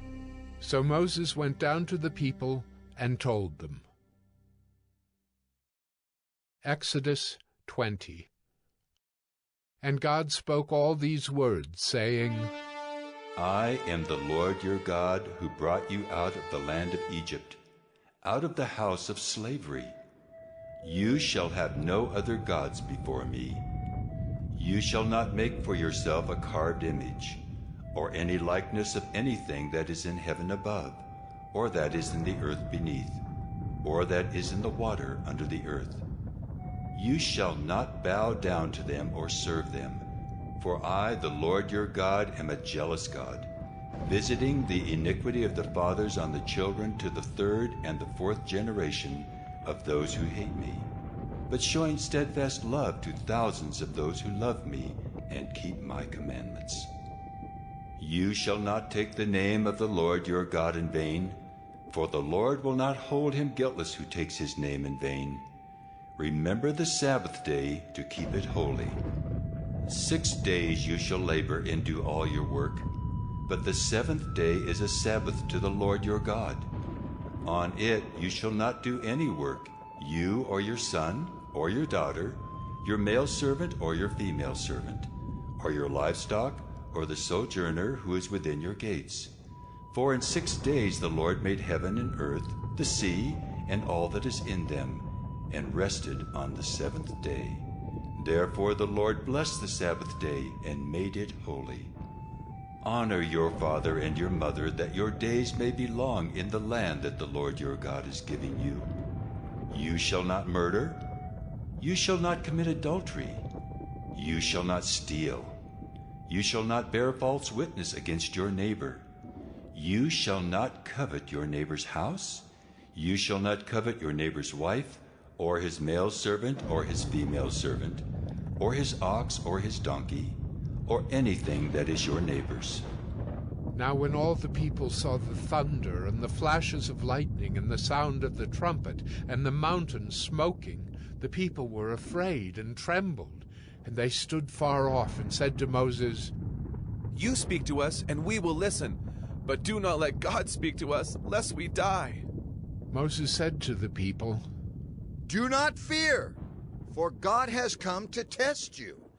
So Moses went down to the people and told them. Exodus 20. And God spoke all these words, saying, "I am the Lord your God, who brought you out of the land of Egypt, out of the house of slavery. You shall have no other gods before me. You shall not make for yourself a carved image, or any likeness of anything that is in heaven above, or that is in the earth beneath, or that is in the water under the earth. You shall not bow down to them or serve them, for I, the Lord your God, am a jealous God, visiting the iniquity of the fathers on the children to the third and the fourth generation of those who hate me, but showing steadfast love to thousands of those who love me and keep my commandments. You shall not take the name of the Lord your God in vain, for the Lord will not hold him guiltless who takes his name in vain. Remember the Sabbath day to keep it holy. 6 days you shall labor and do all your work, but the seventh day is a Sabbath to the Lord your God. On it you shall not do any work, you or your son or your daughter, your male servant or your female servant, or your livestock, or the sojourner who is within your gates. For in 6 days the Lord made heaven and earth, the sea, and all that is in them, and rested on the seventh day. Therefore the Lord blessed the Sabbath day and made it holy. Honor your father and your mother, that your days may be long in the land that the Lord your God is giving you. You shall not murder. You shall not commit adultery. You shall not steal. You shall not bear false witness against your neighbor. You shall not covet your neighbor's house. You shall not covet your neighbor's wife, or his male servant, or his female servant, or his ox, or his donkey, or anything that is your neighbor's." Now when all the people saw the thunder, and the flashes of lightning, and the sound of the trumpet, and the mountain smoking, the people were afraid and trembled, and they stood far off and said to Moses, "You speak to us, and we will listen, but do not let God speak to us, lest we die." Moses said to the people, "Do not fear, for God has come to test you,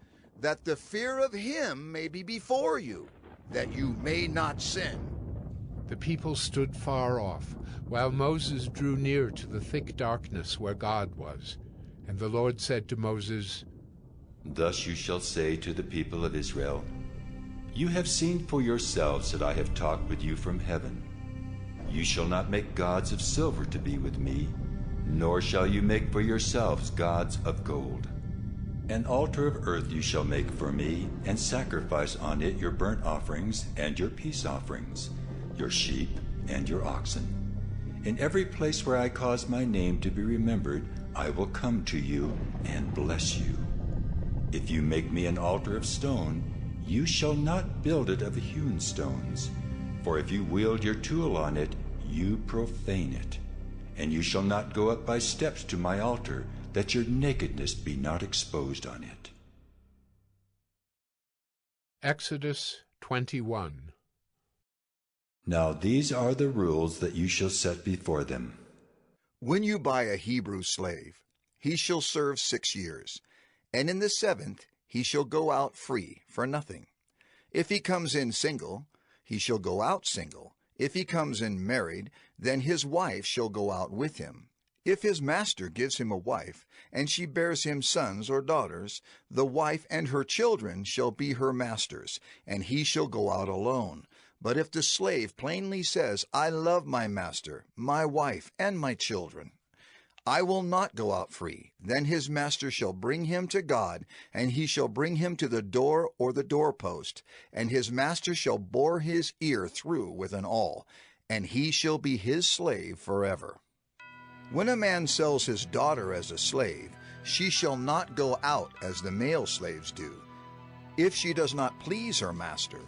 that the fear of him may be before you, that you may not sin." The people stood far off, while Moses drew near to the thick darkness where God was. And the Lord said to Moses, "Thus you shall say to the people of Israel, You have seen for yourselves that I have talked with you from heaven. You shall not make gods of silver to be with me, nor shall you make for yourselves gods of gold. An altar of earth you shall make for me, and sacrifice on it your burnt offerings and your peace offerings, your sheep and your oxen. In every place where I cause my name to be remembered, I will come to you and bless you. If you make me an altar of stone, you shall not build it of hewn stones, for if you wield your tool on it, you profane it. And you shall not go up by steps to my altar, that your nakedness be not exposed on it." Exodus 21. Now these are the rules that you shall set before them. "When you buy a Hebrew slave, he shall serve 6 years, and in the 7th he shall go out free for nothing. If he comes in single, he shall go out single. If he comes in married, then his wife shall go out with him. If his master gives him a wife, and she bears him sons or daughters, the wife and her children shall be her master's, and he shall go out alone. But if the slave plainly says, 'I love my master, my wife, and my children,' I will not go out free. Then his master shall bring him to God, and he shall bring him to the door or the doorpost, and his master shall bore his ear through with an awl, and he shall be his slave forever. When a man sells his daughter as a slave, she shall not go out as the male slaves do. If she does not please her master,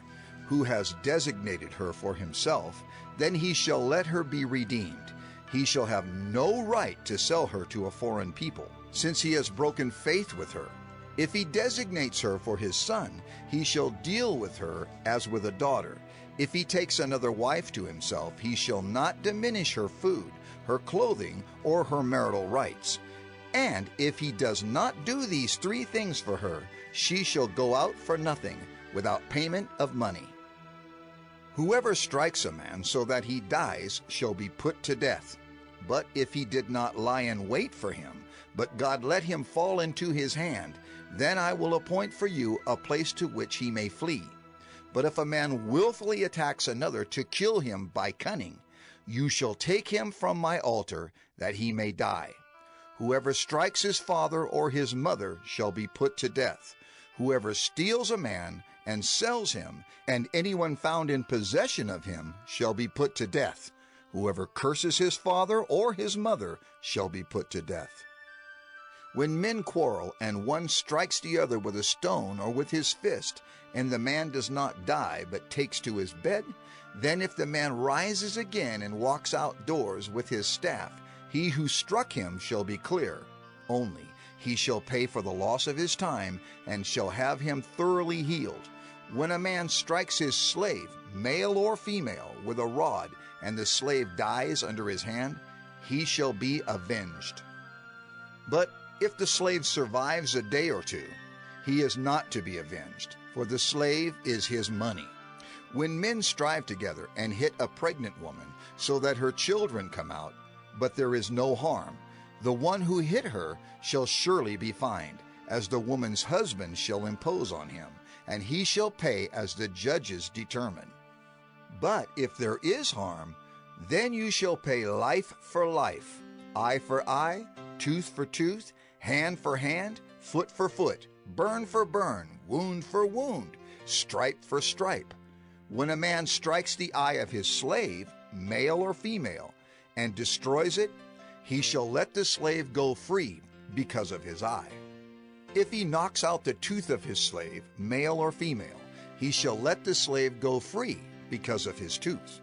who has designated her for himself, then he shall let her be redeemed. He shall have no right to sell her to a foreign people, since he has broken faith with her. If he designates her for his son, he shall deal with her as with a daughter. If he takes another wife to himself, he shall not diminish her food, her clothing, or her marital rights. And if he does not do these three things for her, she shall go out for nothing, without payment of money. Whoever strikes a man so that he dies shall be put to death. But if he did not lie in wait for him, but God let him fall into his hand, then I will appoint for you a place to which he may flee. But if a man willfully attacks another to kill him by cunning, you shall take him from my altar, that he may die. Whoever strikes his father or his mother shall be put to death. Whoever steals a man and sells him, and anyone found in possession of him, shall be put to death. Whoever curses his father or his mother shall be put to death. When men quarrel, and one strikes the other with a stone or with his fist, and the man does not die, but takes to his bed, then if the man rises again and walks outdoors with his staff, he who struck him shall be clear. Only he shall pay for the loss of his time, and shall have him thoroughly healed. When a man strikes his slave, male or female, with a rod, and the slave dies under his hand, he shall be avenged. But if the slave survives a day or two, he is not to be avenged, for the slave is his money. When men strive together and hit a pregnant woman, so that her children come out, but there is no harm, the one who hit her shall surely be fined, as the woman's husband shall impose on him, and he shall pay as the judges determine. But if there is harm, then you shall pay life for life, eye for eye, tooth for tooth, hand for hand, foot for foot, burn for burn, wound for wound, stripe for stripe. When a man strikes the eye of his slave, male or female, and destroys it, he shall let the slave go free because of his eye. If he knocks out the tooth of his slave, male or female, he shall let the slave go free because of his tooth.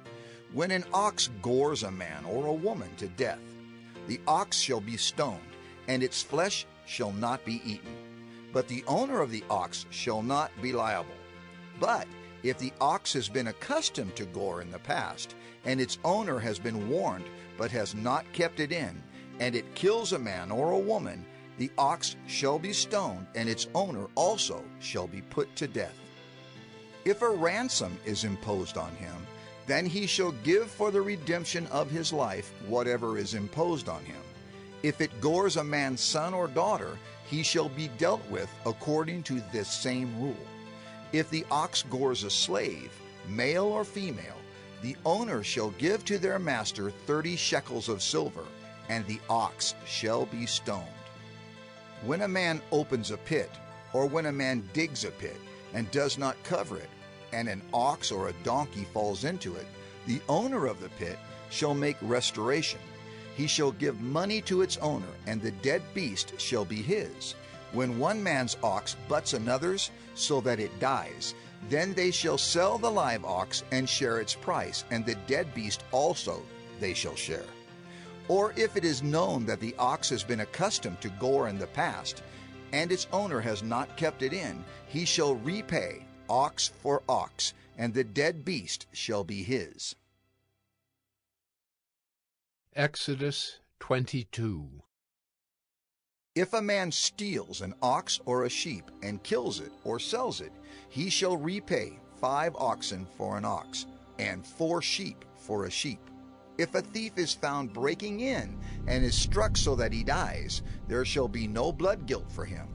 When an ox gores a man or a woman to death, the ox shall be stoned, and its flesh shall not be eaten. But the owner of the ox shall not be liable. But if the ox has been accustomed to gore in the past, and its owner has been warned but has not kept it in, and it kills a man or a woman, the ox shall be stoned, and its owner also shall be put to death. If a ransom is imposed on him, then he shall give for the redemption of his life whatever is imposed on him. If it gores a man's son or daughter, he shall be dealt with according to this same rule. If the ox gores a slave, male or female, the owner shall give to their master 30 shekels of silver, and the ox shall be stoned. When a man opens a pit, or when a man digs a pit, and does not cover it, and an ox or a donkey falls into it, the owner of the pit shall make restoration. He shall give money to its owner, and the dead beast shall be his. When one man's ox butts another's, so that it dies, then they shall sell the live ox and share its price, and the dead beast also they shall share. Or if it is known that the ox has been accustomed to gore in the past, and its owner has not kept it in, he shall repay ox for ox, and the dead beast shall be his. Exodus 22. If a man steals an ox or a sheep and kills it or sells it, he shall repay 5 oxen for an ox, and 4 sheep for a sheep. If a thief is found breaking in and is struck so that he dies, there shall be no blood guilt for him.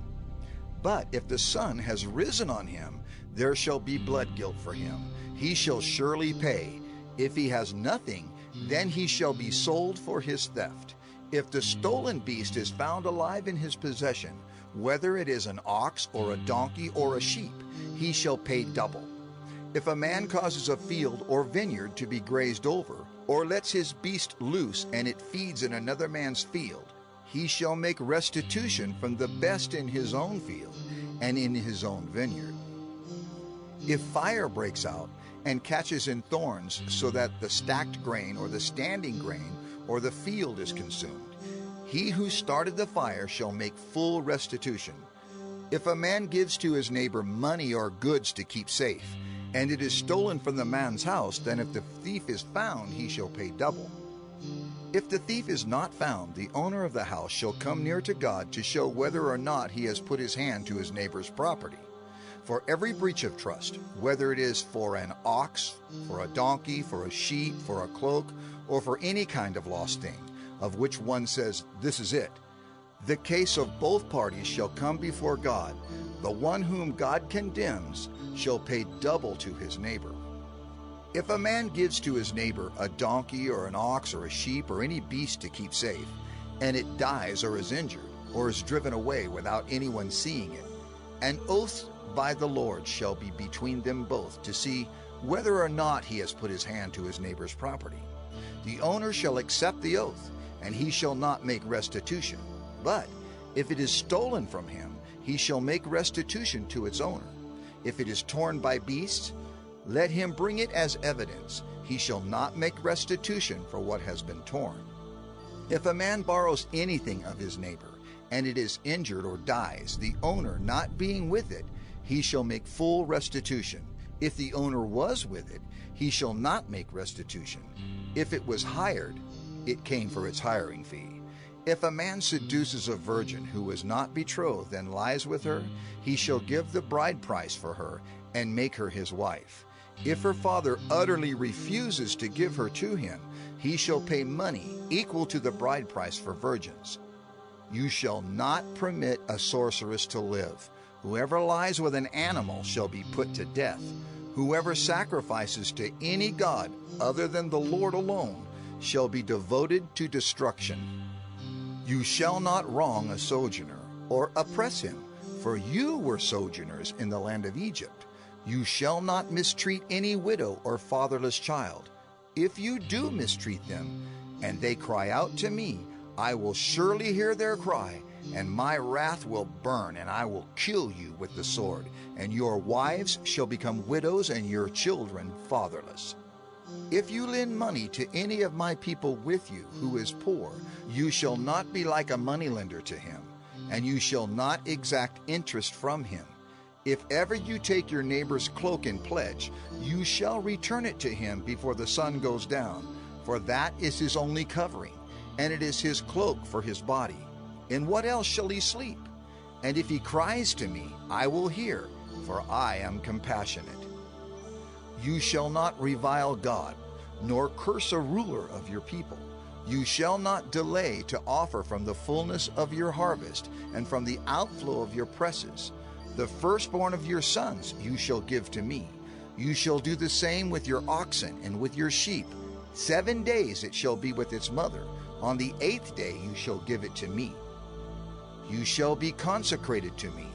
But if the sun has risen on him, there shall be blood guilt for him. He shall surely pay. If he has nothing, then he shall be sold for his theft. If the stolen beast is found alive in his possession, whether it is an ox or a donkey or a sheep, he shall pay double. If a man causes a field or vineyard to be grazed over, or lets his beast loose and it feeds in another man's field, he shall make restitution from the best in his own field and in his own vineyard. If fire breaks out and catches in thorns, so that the stacked grain or the standing grain or the field is consumed, he who started the fire shall make full restitution. If a man gives to his neighbor money or goods to keep safe, and it is stolen from the man's house, then if the thief is found, he shall pay double. If the thief is not found, the owner of the house shall come near to God to show whether or not he has put his hand to his neighbor's property. For every breach of trust, whether it is for an ox, for a donkey, for a sheep, for a cloak, or for any kind of lost thing, of which one says, "This is it," the case of both parties shall come before God. The one whom God condemns shall pay double to his neighbor. If a man gives to his neighbor a donkey or an ox or a sheep or any beast to keep safe, and it dies or is injured or is driven away without anyone seeing it, an oath by the Lord shall be between them both to see whether or not he has put his hand to his neighbor's property. The owner shall accept the oath, and he shall not make restitution. But if it is stolen from him, he shall make restitution to its owner. If it is torn by beasts, let him bring it as evidence. He shall not make restitution for what has been torn. If a man borrows anything of his neighbor, and it is injured or dies, the owner not being with it, he shall make full restitution. If the owner was with it, he shall not make restitution. If it was hired, it came for its hiring fee. If a man seduces a virgin who is not betrothed and lies with her, he shall give the bride price for her and make her his wife. If her father utterly refuses to give her to him, he shall pay money equal to the bride price for virgins. You shall not permit a sorceress to live. Whoever lies with an animal shall be put to death. Whoever sacrifices to any god other than the Lord alone shall be devoted to destruction. You shall not wrong a sojourner or oppress him, for you were sojourners in the land of Egypt. You shall not mistreat any widow or fatherless child. If you do mistreat them, and they cry out to me, I will surely hear their cry, and my wrath will burn, and I will kill you with the sword, and your wives shall become widows, and your children fatherless. If you lend money to any of my people with you who is poor, you shall not be like a moneylender to him, and you shall not exact interest from him. If ever you take your neighbor's cloak in pledge, you shall return it to him before the sun goes down, for that is his only covering, and it is his cloak for his body. In what else shall he sleep? And if he cries to me, I will hear, for I am compassionate. You shall not revile God, nor curse a ruler of your people. You shall not delay to offer from the fullness of your harvest, and from the outflow of your presses. The firstborn of your sons you shall give to me. You shall do the same with your oxen and with your sheep. 7 days it shall be with its mother. On the 8th day you shall give it to me. You shall be consecrated to me.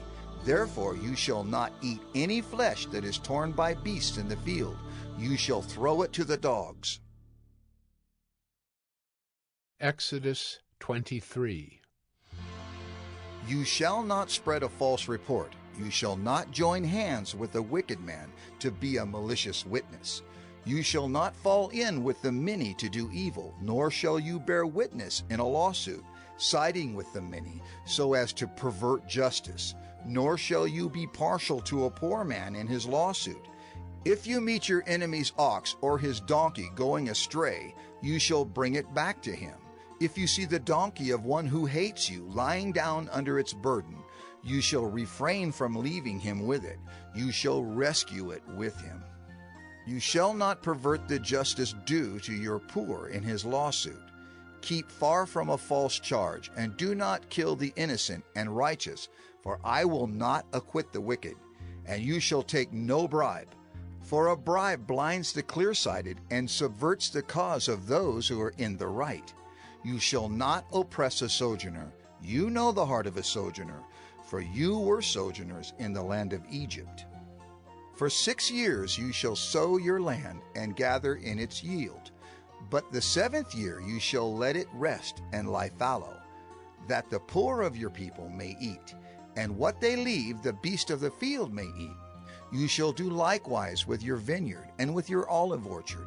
Therefore you shall not eat any flesh that is torn by beasts in the field. You shall throw it to the dogs. Exodus 23. You shall not spread a false report. You shall not join hands with a wicked man to be a malicious witness. You shall not fall in with the many to do evil, nor shall you bear witness in a lawsuit, siding with the many, so as to pervert justice. Nor shall you be partial to a poor man in his lawsuit. If you meet your enemy's ox or his donkey going astray, you shall bring it back to him. If you see the donkey of one who hates you lying down under its burden, you shall refrain from leaving him with it. You shall rescue it with him. You shall not pervert the justice due to your poor in his lawsuit. Keep far from a false charge, and do not kill the innocent and righteous, for I will not acquit the wicked. And you shall take no bribe, for a bribe blinds the clear-sighted and subverts the cause of those who are in the right. You shall not oppress a sojourner. You know the heart of a sojourner, for you were sojourners in the land of Egypt. For 6 years you shall sow your land and gather in its yield. But the 7th year you shall let it rest and lie fallow. that the poor of your people may eat, and what they leave the beast of the field may eat. You shall do likewise with your vineyard and with your olive orchard.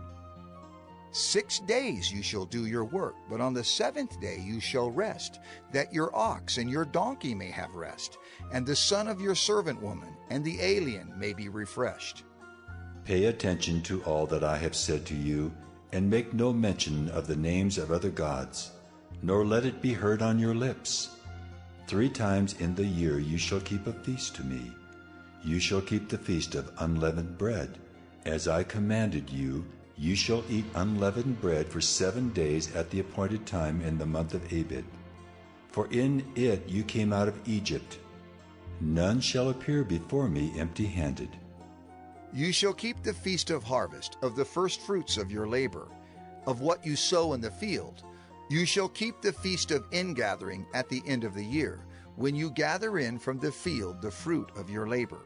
6 days you shall do your work, but on the 7th day you shall rest, that your ox and your donkey may have rest, and the son of your servant woman and the alien may be refreshed. Pay attention to all that I have said to you, and make no mention of the names of other gods, nor let it be heard on your lips. 3 times in the year you shall keep a feast to me. You shall keep the feast of unleavened bread. As I commanded you, you shall eat unleavened bread for 7 days at the appointed time in the month of Abib. For in it you came out of Egypt. None shall appear before me empty-handed. You shall keep the feast of harvest, of the first fruits of your labor, of what you sow in the field. You shall keep the feast of ingathering at the end of the year, when you gather in from the field the fruit of your labor.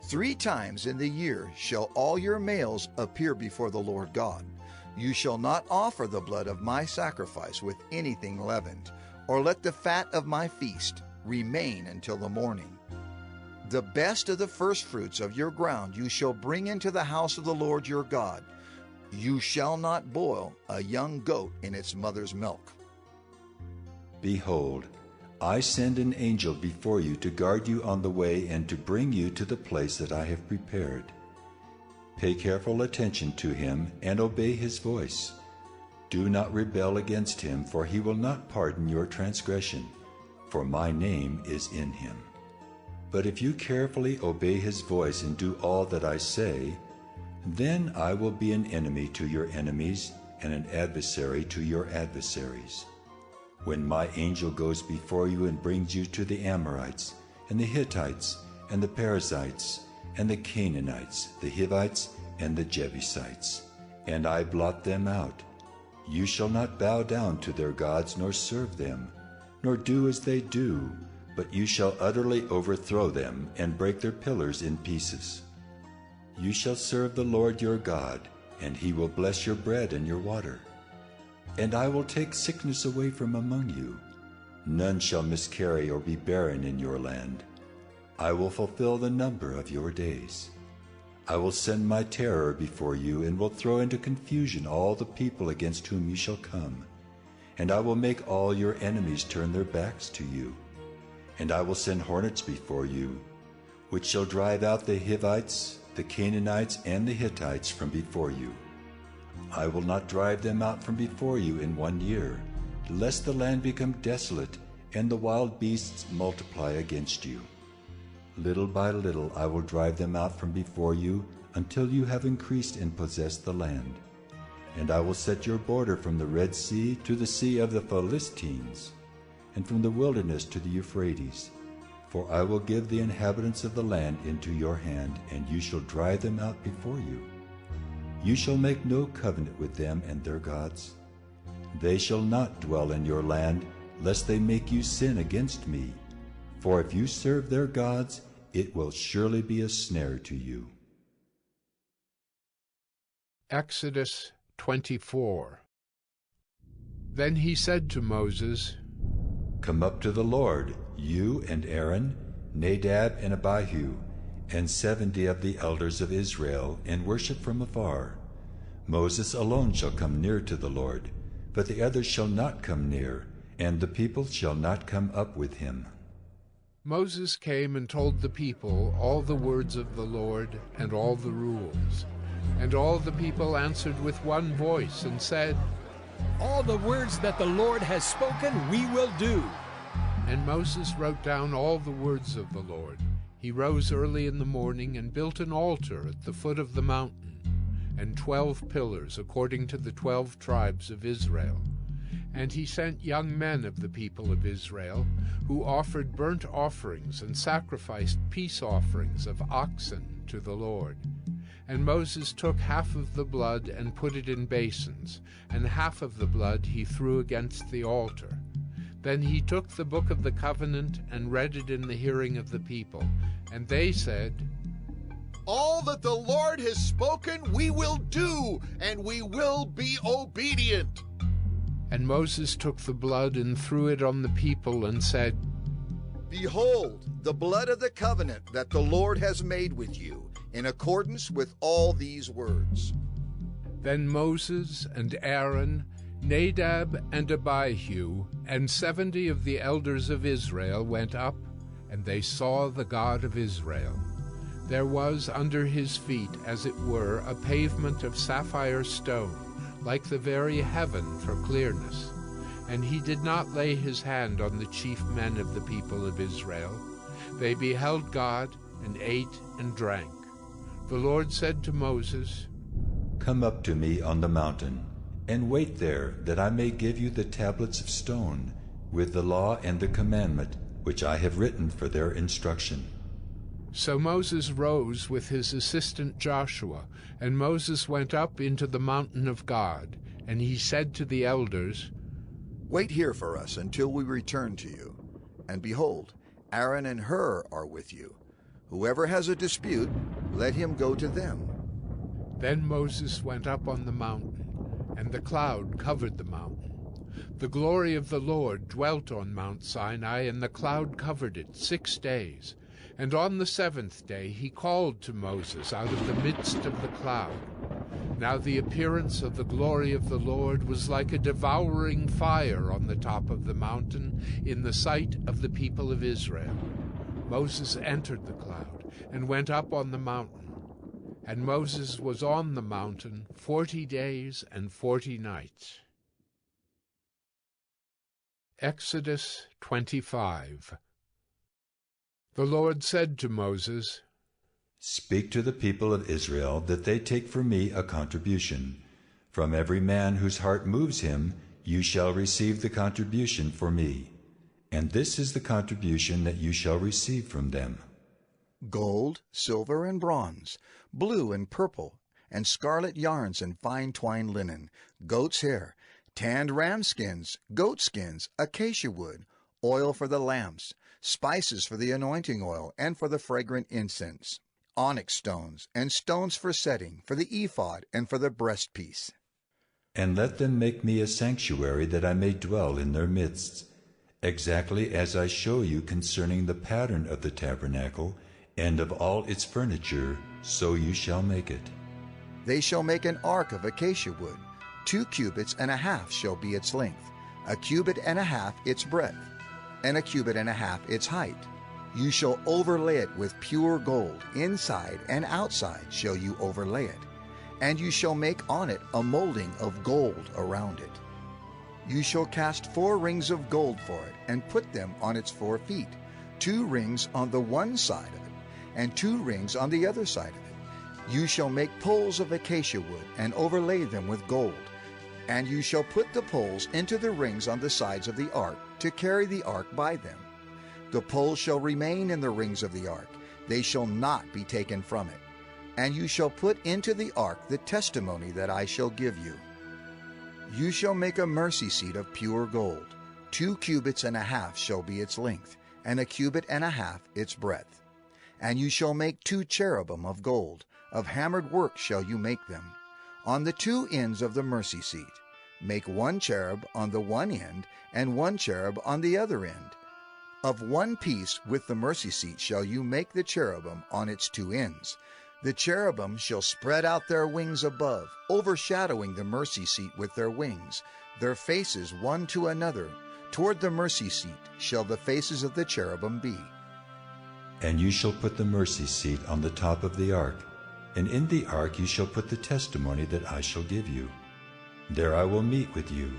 3 times in the year shall all your males appear before the Lord God. You shall not offer the blood of my sacrifice with anything leavened, or let the fat of my feast remain until the morning. The best of the firstfruits of your ground you shall bring into the house of the Lord your God. You shall not boil a young goat in its mother's milk. Behold, I send an angel before you to guard you on the way and to bring you to the place that I have prepared. Pay careful attention to him and obey his voice. Do not rebel against him, for he will not pardon your transgression, for my name is in him. But if you carefully obey his voice and do all that I say, then I will be an enemy to your enemies and an adversary to your adversaries. When my angel goes before you and brings you to the Amorites, and the Hittites, and the Perizzites, and the Canaanites, the Hivites, and the Jebusites, and I blot them out, you shall not bow down to their gods nor serve them, nor do as they do, but you shall utterly overthrow them and break their pillars in pieces. You shall serve the Lord your God, and he will bless your bread and your water. And I will take sickness away from among you. None shall miscarry or be barren in your land. I will fulfill the number of your days. I will send my terror before you, and will throw into confusion all the people against whom you shall come. And I will make all your enemies turn their backs to you. And I will send hornets before you, which shall drive out the Hivites, the Canaanites, and the Hittites from before you. I will not drive them out from before you in 1 year, lest the land become desolate, and the wild beasts multiply against you. Little by little I will drive them out from before you, until you have increased and possessed the land. And I will set your border from the Red Sea to the Sea of the Philistines, and from the wilderness to the Euphrates. For I will give the inhabitants of the land into your hand, and you shall drive them out before you. You shall make no covenant with them and their gods. They shall not dwell in your land, lest they make you sin against me. For if you serve their gods, it will surely be a snare to you. Exodus 24. Then he said to Moses, Come up to the Lord, you and Aaron, Nadab and Abihu, and 70 of the elders of Israel, and worship from afar. Moses alone shall come near to the Lord, but the others shall not come near, and the people shall not come up with him. Moses came and told the people all the words of the Lord and all the rules. And all the people answered with one voice and said, All the words that the Lord has spoken we will do. And Moses wrote down all the words of the Lord. He rose early in the morning and built an altar at the foot of the mountain, and 12 pillars according to the 12 tribes of Israel. And he sent young men of the people of Israel, who offered burnt offerings and sacrificed peace offerings of oxen to the Lord. And Moses took half of the blood and put it in basins, and half of the blood he threw against the altar. Then he took the book of the covenant and read it in the hearing of the people. And they said, All that the Lord has spoken we will do, and we will be obedient. And Moses took the blood and threw it on the people and said, Behold, the blood of the covenant that the Lord has made with you, in accordance with all these words. Then Moses and Aaron, Nadab and Abihu, and 70 of the elders of Israel went up, and they saw the God of Israel. There was under his feet, as it were, a pavement of sapphire stone, like the very heaven for clearness. And he did not lay his hand on the chief men of the people of Israel. They beheld God, and ate and drank. The Lord said to Moses, Come up to me on the mountain, and wait there, that I may give you the tablets of stone, with the law and the commandment, which I have written for their instruction. So Moses rose with his assistant Joshua, and Moses went up into the mountain of God. And he said to the elders, Wait here for us until we return to you. And behold, Aaron and Hur are with you. Whoever has a dispute, let him go to them. Then Moses went up on the mountain, and the cloud covered the mountain. The glory of the Lord dwelt on Mount Sinai, and the cloud covered it 6 days. And on the 7th day he called to Moses out of the midst of the cloud. Now the appearance of the glory of the Lord was like a devouring fire on the top of the mountain in the sight of the people of Israel. Moses entered the cloud and went up on the mountain. And Moses was on the mountain 40 days and 40 nights. Exodus 25. The Lord said to Moses, Speak to the people of Israel that they take for me a contribution. From every man whose heart moves him, you shall receive the contribution for me. And this is the contribution that you shall receive from them: gold, silver, and bronze, blue and purple, and scarlet yarns and fine twined linen, goat's hair, tanned ram skins, goat skins, acacia wood, oil for the lamps, spices for the anointing oil and for the fragrant incense, onyx stones, and stones for setting, for the ephod and for the breastpiece. And let them make me a sanctuary, that I may dwell in their midst, exactly as I show you concerning the pattern of the tabernacle, and of all its furniture, so you shall make it. They shall make an ark of acacia wood. 2 cubits and a half shall be its length, 1 cubit and a half its breadth, and 1 cubit and a half its height. You shall overlay it with pure gold, inside and outside shall you overlay it, and you shall make on it a molding of gold around it. You shall cast 4 rings of gold for it, and put them on its 4 feet, 2 rings on the one side of it, and 2 rings on the other side of it. You shall make poles of acacia wood, and overlay them with gold. And you shall put the poles into the rings on the sides of the ark, to carry the ark by them. The poles shall remain in the rings of the ark, they shall not be taken from it. And you shall put into the ark the testimony that I shall give you. You shall make a mercy seat of pure gold. 2 cubits and a half shall be its length, and 1 cubit and a half its breadth. And you shall make 2 cherubim of gold, of hammered work shall you make them. On the 2 ends of the mercy seat, make 1 cherub on the one end, and 1 cherub on the other end. Of one piece with the mercy seat shall you make the cherubim on its 2 ends. The cherubim shall spread out their wings above, overshadowing the mercy seat with their wings, their faces one to another. Toward the mercy seat shall the faces of the cherubim be. And you shall put the mercy seat on the top of the ark, and in the ark you shall put the testimony that I shall give you. There I will meet with you,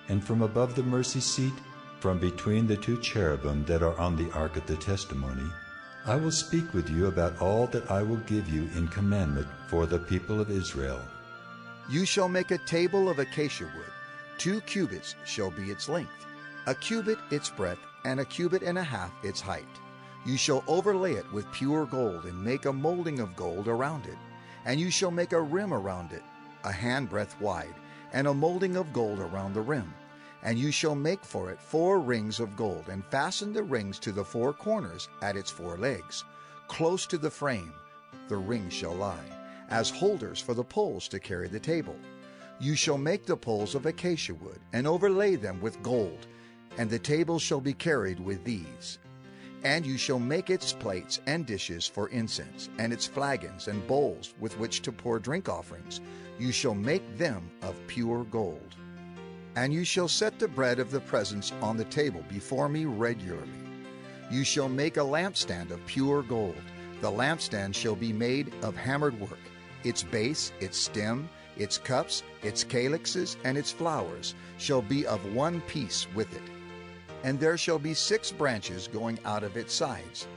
and from above the mercy seat, from between the 2 cherubim that are on the ark of the testimony, I will speak with you about all that I will give you in commandment for the people of Israel. You shall make a table of acacia wood. 2 cubits shall be its length, 1 cubit its breadth, and 1 cubit and a half its height. You shall overlay it with pure gold, and make a molding of gold around it. And you shall make a rim around it, a handbreadth wide, and a molding of gold around the rim. And you shall make for it 4 rings of gold, and fasten the rings to the 4 corners at its 4 legs. Close to the frame the rings shall lie, as holders for the poles to carry the table. You shall make the poles of acacia wood, and overlay them with gold, and the table shall be carried with these. And you shall make its plates and dishes for incense, and its flagons and bowls with which to pour drink offerings. You shall make them of pure gold. And you shall set the bread of the presence on the table before me regularly. You shall make a lampstand of pure gold. The lampstand shall be made of hammered work. Its base, its stem, its cups, its calyxes, and its flowers shall be of one piece with it. And there shall be 6 branches going out of its sides,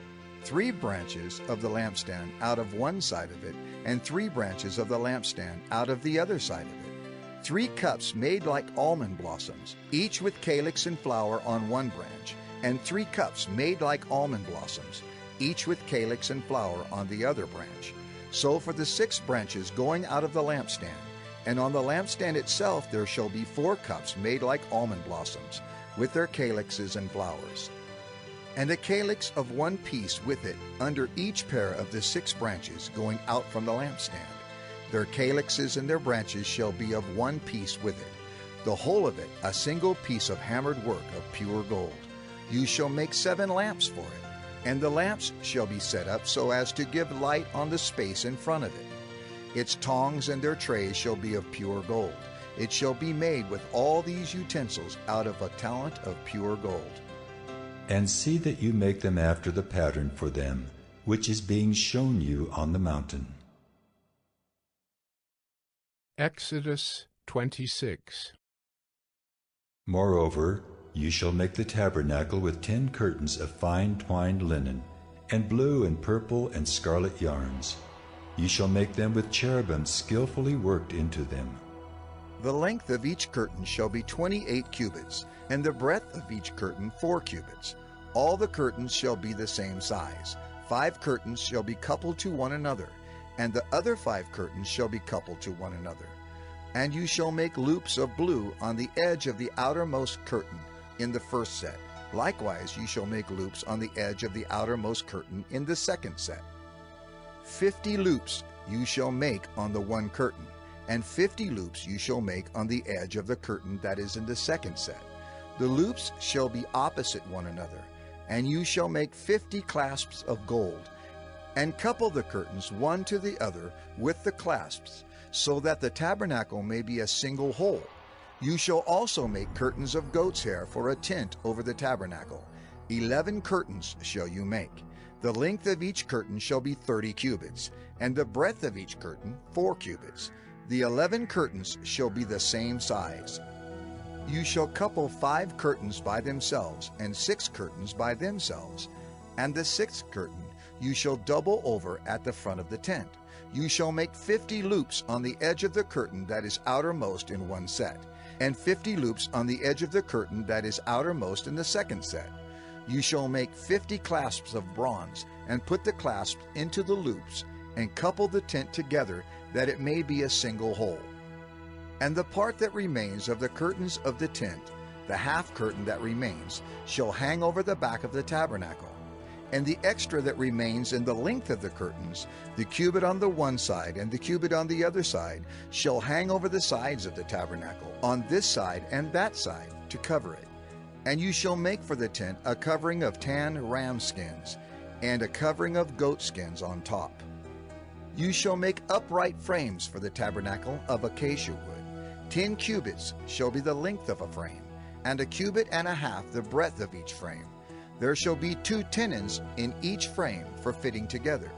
3 branches of the lampstand out of one side of it, and 3 branches of the lampstand out of the other side of it. 3 cups made like almond blossoms, each with calyx and flower on one branch, and 3 cups made like almond blossoms, each with calyx and flower on the other branch. So for the 6 branches going out of the lampstand, and on the lampstand itself there shall be 4 cups made like almond blossoms, with their calyxes and flowers. And a calyx of one piece with it under each pair of the 6 branches going out from the lampstand. Their calyxes and their branches shall be of one piece with it, the whole of it a single piece of hammered work of pure gold. You shall make 7 lamps for it, and the lamps shall be set up so as to give light on the space in front of it. Its tongs and their trays shall be of pure gold. It shall be made with all these utensils out of a talent of pure gold. And see that you make them after the pattern for them, which is being shown you on the mountain. Exodus 26. Moreover, you shall make the tabernacle with 10 curtains of fine twined linen, and blue and purple and scarlet yarns. You shall make them with cherubim skillfully worked into them. The length of each curtain shall be 28 cubits, and the breadth of each curtain 4 cubits. All the curtains shall be the same size. 5 curtains shall be coupled to one another, and the other 5 curtains shall be coupled to one another. And you shall make loops of blue on the edge of the outermost curtain in the first set. Likewise you shall make loops on the edge of the outermost curtain in the second set. 50 loops you shall make on the one curtain, and 50 loops you shall make on the edge of the curtain that is in the second set. The loops shall be opposite one another, and you shall make 50 clasps of gold, and couple the curtains one to the other with the clasps, so that the tabernacle may be a single whole. You shall also make curtains of goat's hair for a tent over the tabernacle. 11 curtains shall you make. The length of each curtain shall be 30 cubits, and the breadth of each curtain 4 cubits. The 11 curtains shall be the same size. You shall couple 5 curtains by themselves, and 6 curtains by themselves. And the 6th curtain you shall double over at the front of the tent. You shall make 50 loops on the edge of the curtain that is outermost in one set, and 50 loops on the edge of the curtain that is outermost in the second set. You shall make 50 clasps of bronze, and put the clasps into the loops, and couple the tent together, that it may be a single whole. And the part that remains of the curtains of the tent, the half curtain that remains, shall hang over the back of the tabernacle. And the extra that remains in the length of the curtains, the cubit on the one side and the cubit on the other side, shall hang over the sides of the tabernacle, on this side and that side, to cover it. And you shall make for the tent a covering of tan ram skins, and a covering of goat skins on top. You shall make upright frames for the tabernacle of acacia wood. 10 cubits shall be the length of a frame, and a cubit and a half the breadth of each frame. There shall be 2 tenons in each frame for fitting together.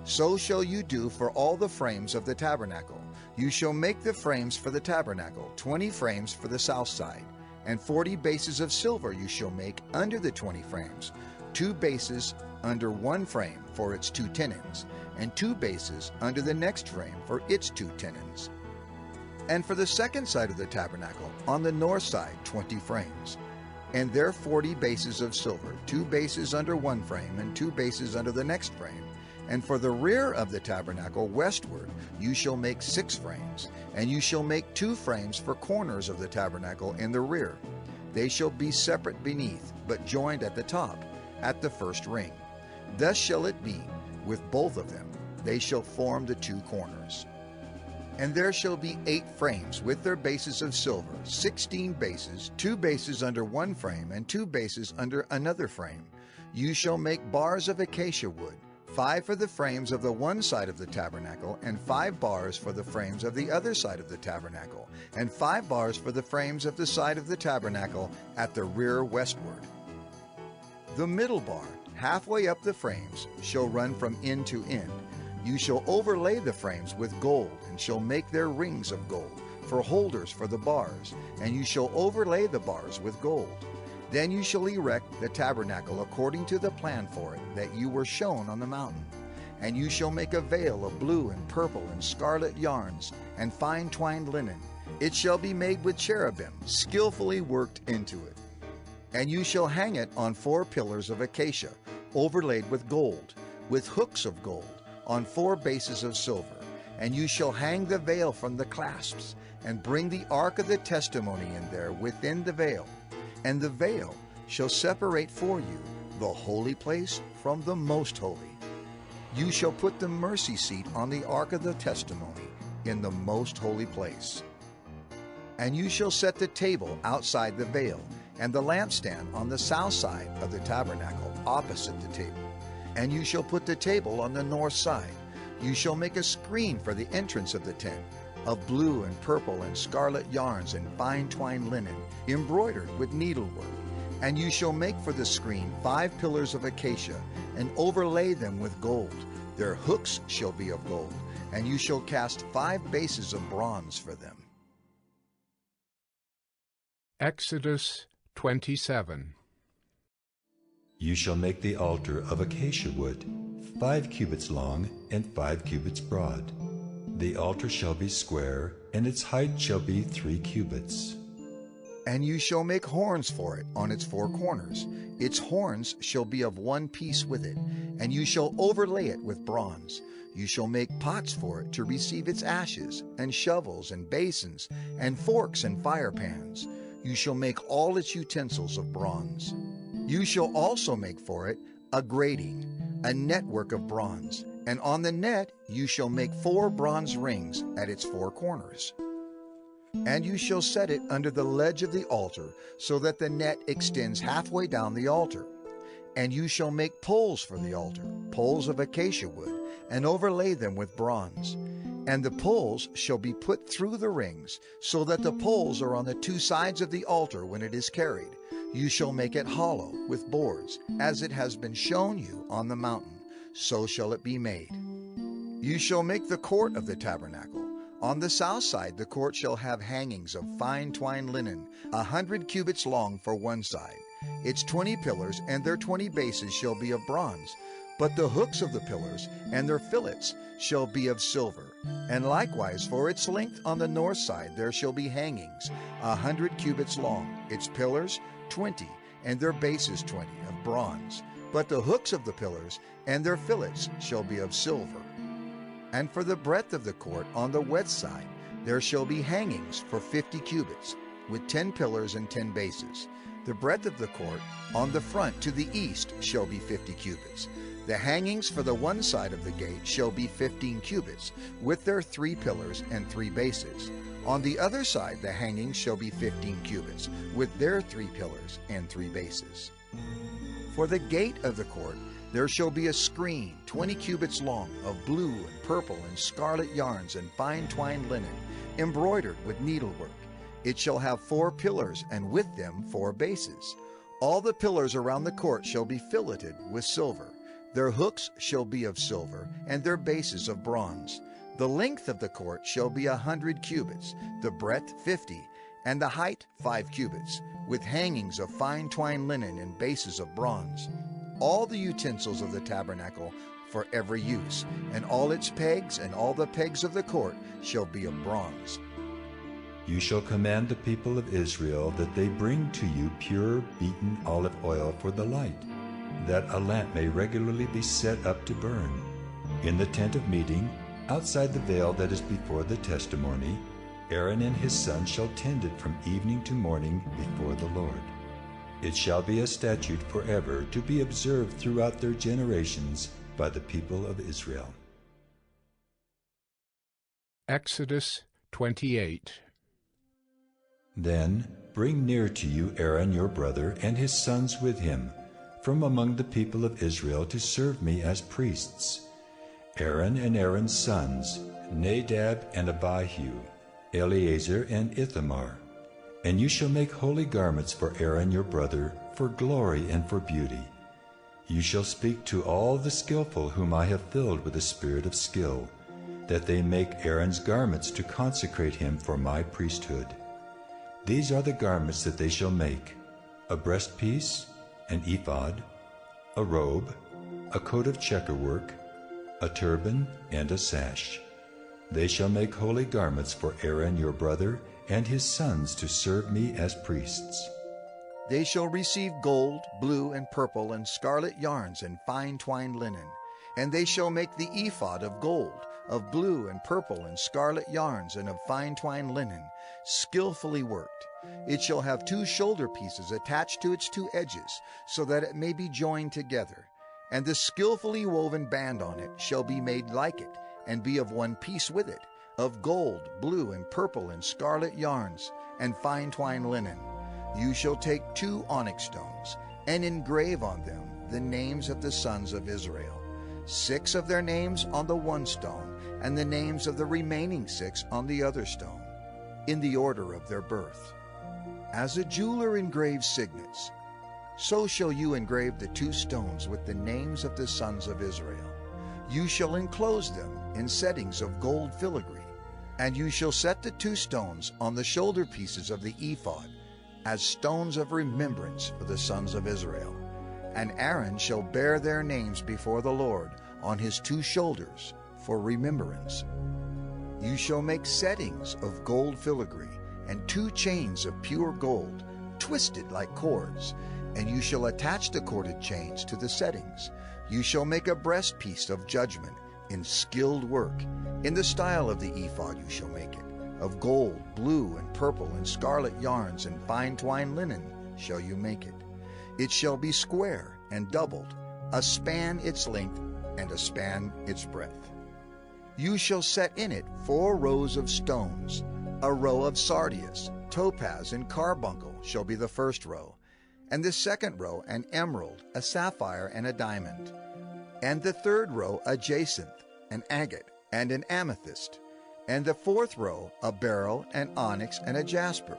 So shall you do for all the frames of the tabernacle. You shall make the frames for the tabernacle, 20 frames for the south side, and 40 bases of silver you shall make under the 20 frames, 2 bases under one frame for its 2 tenons, and 2 bases under the next frame for its 2 tenons. And for the second side of the tabernacle, on the north side, 20 frames, and there 40 bases of silver, 2 bases under one frame and 2 bases under the next frame. And for the rear of the tabernacle westward you shall make 6 frames, and you shall make 2 frames for corners of the tabernacle in the rear. They shall be separate beneath, but joined at the top, at the first ring. Thus shall it be with both of them. They shall form the 2 corners. And there shall be 8 frames with their bases of silver, 16 bases, 2 bases under one frame, and 2 bases under another frame. You shall make bars of acacia wood, 5 for the frames of the one side of the tabernacle, and 5 bars for the frames of the other side of the tabernacle, and 5 bars for the frames of the side of the tabernacle at the rear westward. The middle bar, halfway up the frames, shall run from end to end. You shall overlay the frames with gold, and shall make their rings of gold, for holders for the bars, and you shall overlay the bars with gold. Then you shall erect the tabernacle according to the plan for it that you were shown on the mountain. And you shall make a veil of blue and purple and scarlet yarns, and fine twined linen. It shall be made with cherubim, skillfully worked into it. And you shall hang it on 4 pillars of acacia, overlaid with gold, with hooks of gold, on 4 bases of silver. And you shall hang the veil from the clasps, and bring the ark of the testimony in there within the veil. And the veil shall separate for you the holy place from the most holy. You shall put the mercy seat on the ark of the testimony in the most holy place. And you shall set the table outside the veil, and the lampstand on the south side of the tabernacle opposite the table. And you shall put the table on the north side. You shall make a screen for the entrance of the tent, of blue and purple and scarlet yarns and fine twined linen, embroidered with needlework. And you shall make for the screen 5 pillars of acacia, and overlay them with gold. Their hooks shall be of gold, and you shall cast 5 bases of bronze for them. Exodus 27. You shall make the altar of acacia wood, 5 cubits long and 5 cubits broad. The altar shall be square, and its height shall be 3 cubits. And you shall make horns for it on its 4 corners. Its horns shall be of one piece with it, and you shall overlay it with bronze. You shall make pots for it to receive its ashes, and shovels and basins, and forks and fire pans. You shall make all its utensils of bronze. You shall also make for it a grating, a network of bronze, and on the net you shall make 4 bronze rings at its 4 corners. And you shall set it under the ledge of the altar, so that the net extends halfway down the altar. And you shall make poles for the altar, poles of acacia wood, and overlay them with bronze. And the poles shall be put through the rings, so that the poles are on the 2 sides of the altar when it is carried. You shall make it hollow with boards, as it has been shown you on the mountain, so shall it be made. You shall make the court of the tabernacle. On the south side the court shall have hangings of fine twined linen, 100 cubits long for one side. Its 20 pillars and their 20 bases shall be of bronze, but the hooks of the pillars and their fillets shall be of silver. And likewise for its length on the north side there shall be hangings, 100 cubits long, its pillars 20, and their bases 20, of bronze. But the hooks of the pillars and their fillets shall be of silver. And for the breadth of the court on the west side there shall be hangings for 50 cubits, with 10 pillars and 10 bases. The breadth of the court on the front to the east shall be 50 cubits. The hangings for the one side of the gate shall be 15 cubits, with their 3 pillars and 3 bases. On the other side the hangings shall be 15 cubits, with their 3 pillars and 3 bases. For the gate of the court there shall be a screen 20 cubits long, of blue and purple and scarlet yarns and fine twined linen, embroidered with needlework. It shall have 4 pillars, and with them 4 bases. All the pillars around the court shall be filleted with silver. Their hooks shall be of silver, and their bases of bronze. The length of the court shall be 100 cubits, the breadth 50, and the height 5 cubits, with hangings of fine twined linen and bases of bronze. All the utensils of the tabernacle for every use, and all its pegs and all the pegs of the court shall be of bronze. You shall command the people of Israel that they bring to you pure beaten olive oil for the light, that a lamp may regularly be set up to burn. In the tent of meeting, outside the veil that is before the testimony, Aaron and his sons shall tend it from evening to morning before the Lord. It shall be a statute forever, to be observed throughout their generations by the people of Israel. Exodus 28. Then bring near to you Aaron your brother and his sons with him, from among the people of Israel to serve me as priests. Aaron and Aaron's sons, Nadab and Abihu, Eleazar and Ithamar. And you shall make holy garments for Aaron your brother, for glory and for beauty. You shall speak to all the skillful whom I have filled with the spirit of skill, that they make Aaron's garments to consecrate him for my priesthood. These are the garments that they shall make: a breastpiece, an ephod, a robe, a coat of checkerwork, a turban, and a sash. They shall make holy garments for Aaron your brother and his sons to serve me as priests. They shall receive gold, blue, and purple, and scarlet yarns, and fine twined linen. And they shall make the ephod of gold, of blue and purple and scarlet yarns, and of fine twined linen, skillfully worked. It shall have 2 shoulder pieces attached to its 2 edges, so that it may be joined together. And the skillfully woven band on it shall be made like it, and be of one piece with it, of gold, blue, and purple, and scarlet yarns, and fine twined linen. You shall take 2 onyx stones, and engrave on them the names of the sons of Israel, 6 of their names on the one stone, and the names of the remaining 6 on the other stone, in the order of their birth. As a jeweler engraves signets, so shall you engrave the 2 stones with the names of the sons of Israel. You shall enclose them in settings of gold filigree, and you shall set the 2 stones on the shoulder pieces of the ephod, as stones of remembrance for the sons of Israel. And Aaron shall bear their names before the Lord on his 2 shoulders for remembrance. You shall make settings of gold filigree, and 2 chains of pure gold, twisted like cords, and you shall attach the corded chains to the settings. You shall make a breastpiece of judgment in skilled work. In the style of the ephod you shall make it. Of gold, blue, and purple, and scarlet yarns, and fine twined linen shall you make it. It shall be square and doubled, a span its length, and a span its breadth. You shall set in it 4 rows of stones. A row of sardius, topaz, and carbuncle shall be the first row, and the second row an emerald, a sapphire, and a diamond, and the third row a jacinth, an agate, and an amethyst, and the 4th row a beryl, an onyx, and a jasper.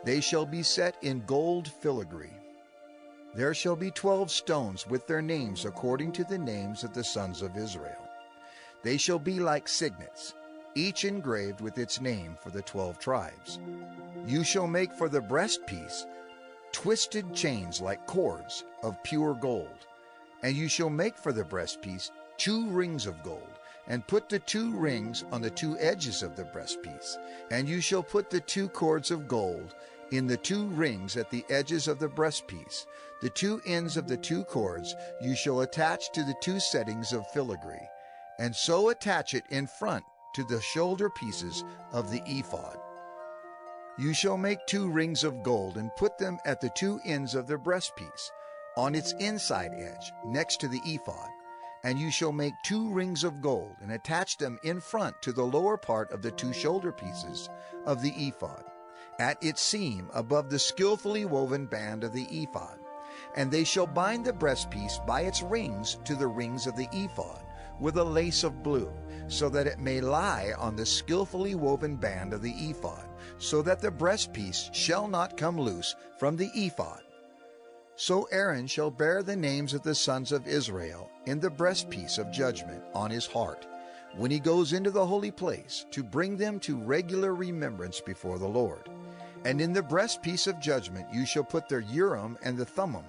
They shall be set in gold filigree. There shall be 12 stones with their names according to the names of the sons of Israel. They shall be like signets, each engraved with its name for the 12 tribes. You shall make for the breastpiece twisted chains like cords of pure gold. And you shall make for the breastpiece 2 rings of gold, and put the 2 rings on the 2 edges of the breastpiece. And you shall put the 2 cords of gold in the 2 rings at the edges of the breastpiece. The 2 ends of the 2 cords you shall attach to the 2 settings of filigree, and so attach it in front to the shoulder pieces of the ephod. You shall make 2 rings of gold, and put them at the 2 ends of the breastpiece, on its inside edge, next to the ephod. And you shall make 2 rings of gold, and attach them in front to the lower part of the 2 shoulder pieces of the ephod, at its seam above the skillfully woven band of the ephod. And they shall bind the breastpiece by its rings to the rings of the ephod, with a lace of blue, so that it may lie on the skillfully woven band of the ephod, so that the breastpiece shall not come loose from the ephod. So Aaron shall bear the names of the sons of Israel in the breastpiece of judgment on his heart, when he goes into the holy place, to bring them to regular remembrance before the Lord. And in the breastpiece of judgment you shall put the Urim and the Thummim,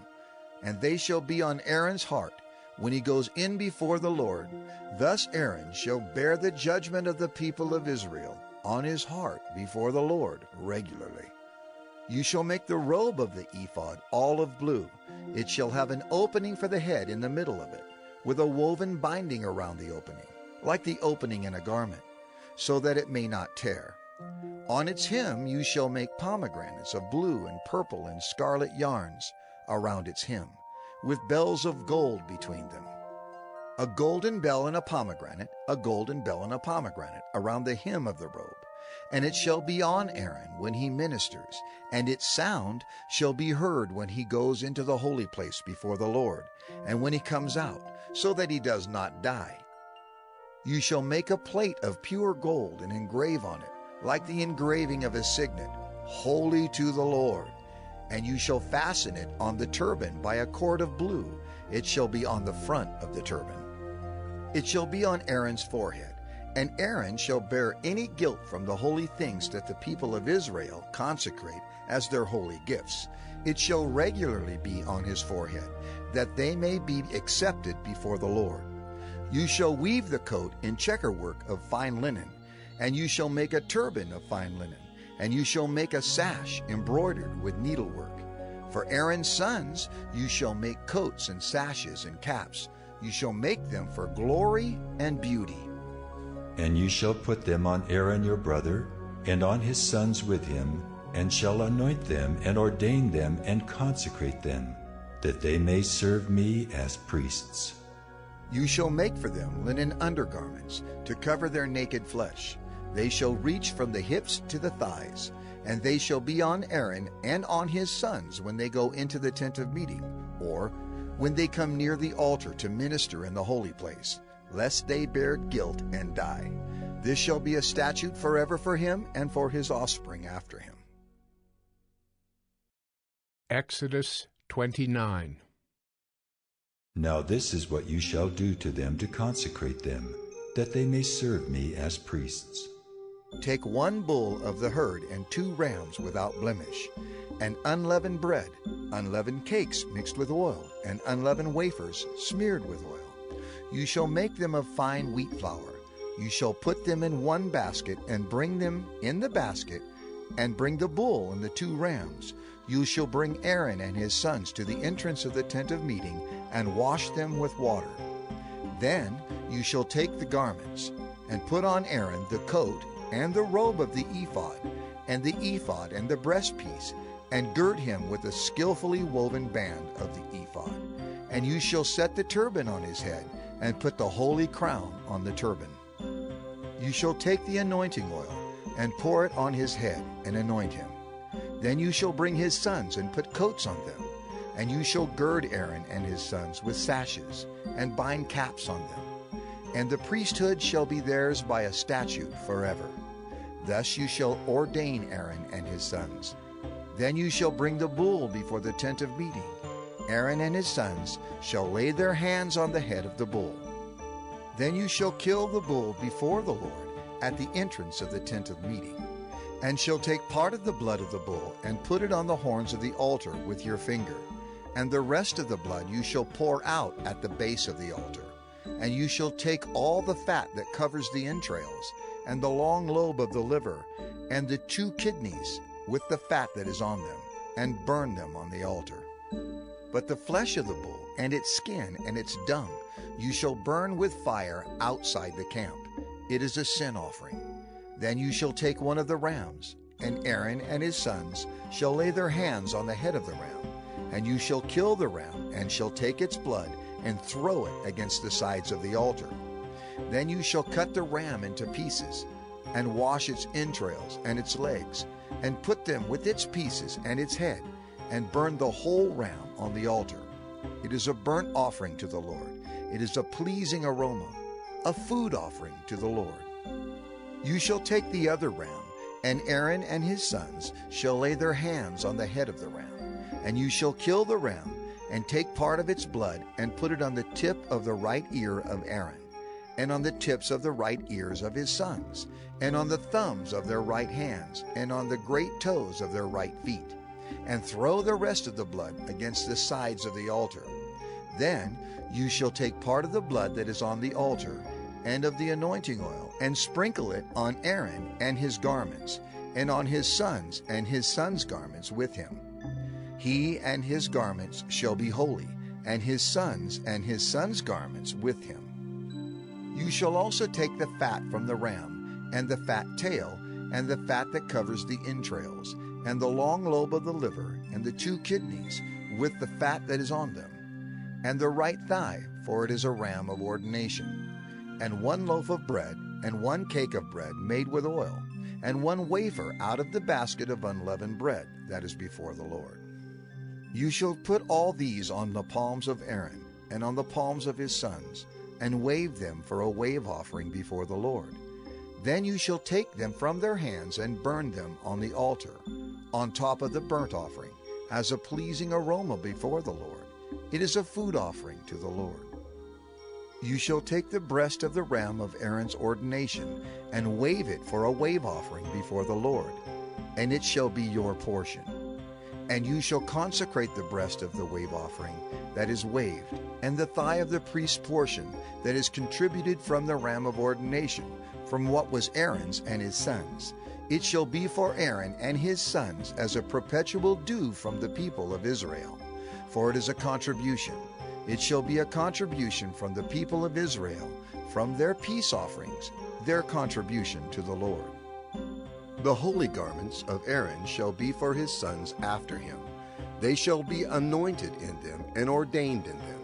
and they shall be on Aaron's heart when he goes in before the Lord. Thus Aaron shall bear the judgment of the people of Israel on his heart before the Lord regularly. You shall make the robe of the ephod olive blue. It shall have an opening for the head in the middle of it, with a woven binding around the opening, like the opening in a garment, so that it may not tear. On its hem you shall make pomegranates of blue and purple and scarlet yarns around its hem, with bells of gold between them. a golden bell and a pomegranate, a golden bell and a pomegranate around the hem of the robe. And it shall be on Aaron when he ministers, and its sound shall be heard when he goes into the holy place before the Lord, and when he comes out, so that he does not die. You shall make a plate of pure gold and engrave on it, like the engraving of a signet, holy to the Lord. And you shall fasten it on the turban by a cord of blue. It shall be on the front of the turban. It shall be on Aaron's forehead. And Aaron shall bear any guilt from the holy things that the people of Israel consecrate as their holy gifts. It shall regularly be on his forehead, that they may be accepted before the Lord. You shall weave the coat in checkerwork of fine linen, and you shall make a turban of fine linen, and you shall make a sash embroidered with needlework. For Aaron's sons you shall make coats and sashes and caps. You shall make them for glory and beauty. And you shall put them on Aaron your brother, and on his sons with him, and shall anoint them, and ordain them, and consecrate them, that they may serve me as priests. You shall make for them linen undergarments, to cover their naked flesh. They shall reach from the hips to the thighs, and they shall be on Aaron and on his sons when they go into the tent of meeting, or when they come near the altar to minister in the holy place, lest they bear guilt and die. This shall be a statute forever for him and for his offspring after him. Exodus 29. Now this is what you shall do to them to consecrate them, that they may serve me as priests. Take 1 bull of the herd and 2 rams without blemish, and unleavened bread, unleavened cakes mixed with oil, and unleavened wafers smeared with oil. You shall make them of fine wheat flour. You shall put them in 1 basket, and bring them in the basket, and bring the bull and the 2 rams. You shall bring Aaron and his sons to the entrance of the tent of meeting, and wash them with water. Then you shall take the garments, and put on Aaron the coat, and the robe of the ephod, and the ephod and the breastpiece, and gird him with a skillfully woven band of the ephod. And you shall set the turban on his head, and put the holy crown on the turban. You shall take the anointing oil, and pour it on his head, and anoint him. Then you shall bring his sons, and put coats on them. And you shall gird Aaron and his sons with sashes, and bind caps on them. And the priesthood shall be theirs by a statute forever. Thus you shall ordain Aaron and his sons. Then you shall bring the bull before the tent of meeting. Aaron and his sons shall lay their hands on the head of the bull. Then you shall kill the bull before the Lord at the entrance of the tent of meeting, and shall take part of the blood of the bull and put it on the horns of the altar with your finger. And the rest of the blood you shall pour out at the base of the altar. And you shall take all the fat that covers the entrails, and the long lobe of the liver, and the 2 kidneys with the fat that is on them, and burn them on the altar. But the flesh of the bull, and its skin, and its dung, you shall burn with fire outside the camp. It is a sin offering. Then you shall take 1 of the rams, and Aaron and his sons shall lay their hands on the head of the ram. And you shall kill the ram, and shall take its blood, and throw it against the sides of the altar. Then you shall cut the ram into pieces, and wash its entrails and its legs, and put them with its pieces and its head, and burn the whole ram on the altar. It is a burnt offering to the Lord. It is a pleasing aroma, a food offering to the Lord. You shall take the other ram, and Aaron and his sons shall lay their hands on the head of the ram. And you shall kill the ram, and take part of its blood, and put it on the tip of the right ear of Aaron, and on the tips of the right ears of his sons, and on the thumbs of their right hands, and on the great toes of their right feet, and throw the rest of the blood against the sides of the altar. Then you shall take part of the blood that is on the altar, and of the anointing oil, and sprinkle it on Aaron and his garments, and on his sons and his sons' garments with him. He and his garments shall be holy, and his sons and his sons' garments with him. You shall also take the fat from the ram, and the fat tail, and the fat that covers the entrails, and the long lobe of the liver, and the 2 kidneys, with the fat that is on them. and the right thigh, for it is a ram of ordination, and 1 loaf of bread, and 1 cake of bread made with oil, and 1 wafer out of the basket of unleavened bread that is before the Lord. You shall put all these on the palms of Aaron, and on the palms of his sons, and wave them for a wave offering before the Lord. Then you shall take them from their hands and burn them on the altar, on top of the burnt offering, as a pleasing aroma before the Lord. It is a food offering to the Lord. You shall take the breast of the ram of Aaron's ordination, and wave it for a wave offering before the Lord, and it shall be your portion. And you shall consecrate the breast of the wave offering that is waved, and the thigh of the priest's portion that is contributed from the ram of ordination, from what was Aaron's and his sons. It shall be for Aaron and his sons as a perpetual due from the people of Israel, for it is a contribution. It shall be a contribution from the people of Israel, from their peace offerings, their contribution to the Lord. The holy garments of Aaron shall be for his sons after him. They shall be anointed in them and ordained in them.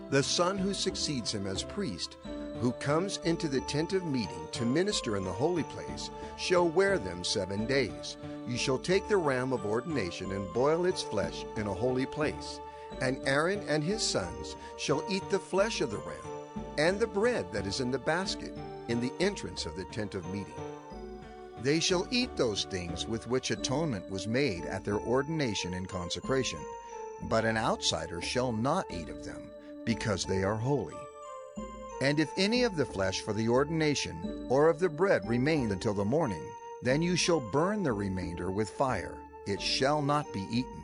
The son who succeeds him as priest, who comes into the tent of meeting to minister in the holy place, shall wear them 7 days. You shall take the ram of ordination and boil its flesh in a holy place. And Aaron and his sons shall eat the flesh of the ram, and the bread that is in the basket, in the entrance of the tent of meeting. They shall eat those things with which atonement was made at their ordination and consecration, but an outsider shall not eat of them, because they are holy. And if any of the flesh for the ordination or of the bread remain until the morning, then you shall burn the remainder with fire. It shall not be eaten,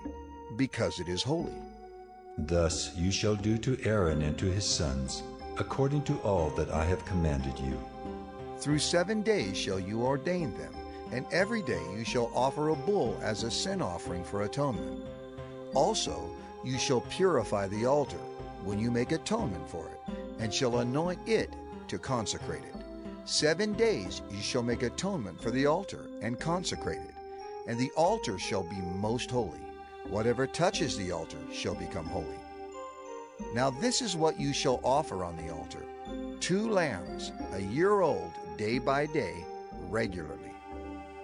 because it is holy. Thus you shall do to Aaron and to his sons, according to all that I have commanded you. Through 7 days shall you ordain them, and every day you shall offer a bull as a sin offering for atonement. Also you shall purify the altar when you make atonement for it, and shall anoint it to consecrate it. 7 days you shall make atonement for the altar and consecrate it, and the altar shall be most holy. Whatever touches the altar shall become holy. Now this is what you shall offer on the altar: 2 lambs, a year old, day by day, regularly.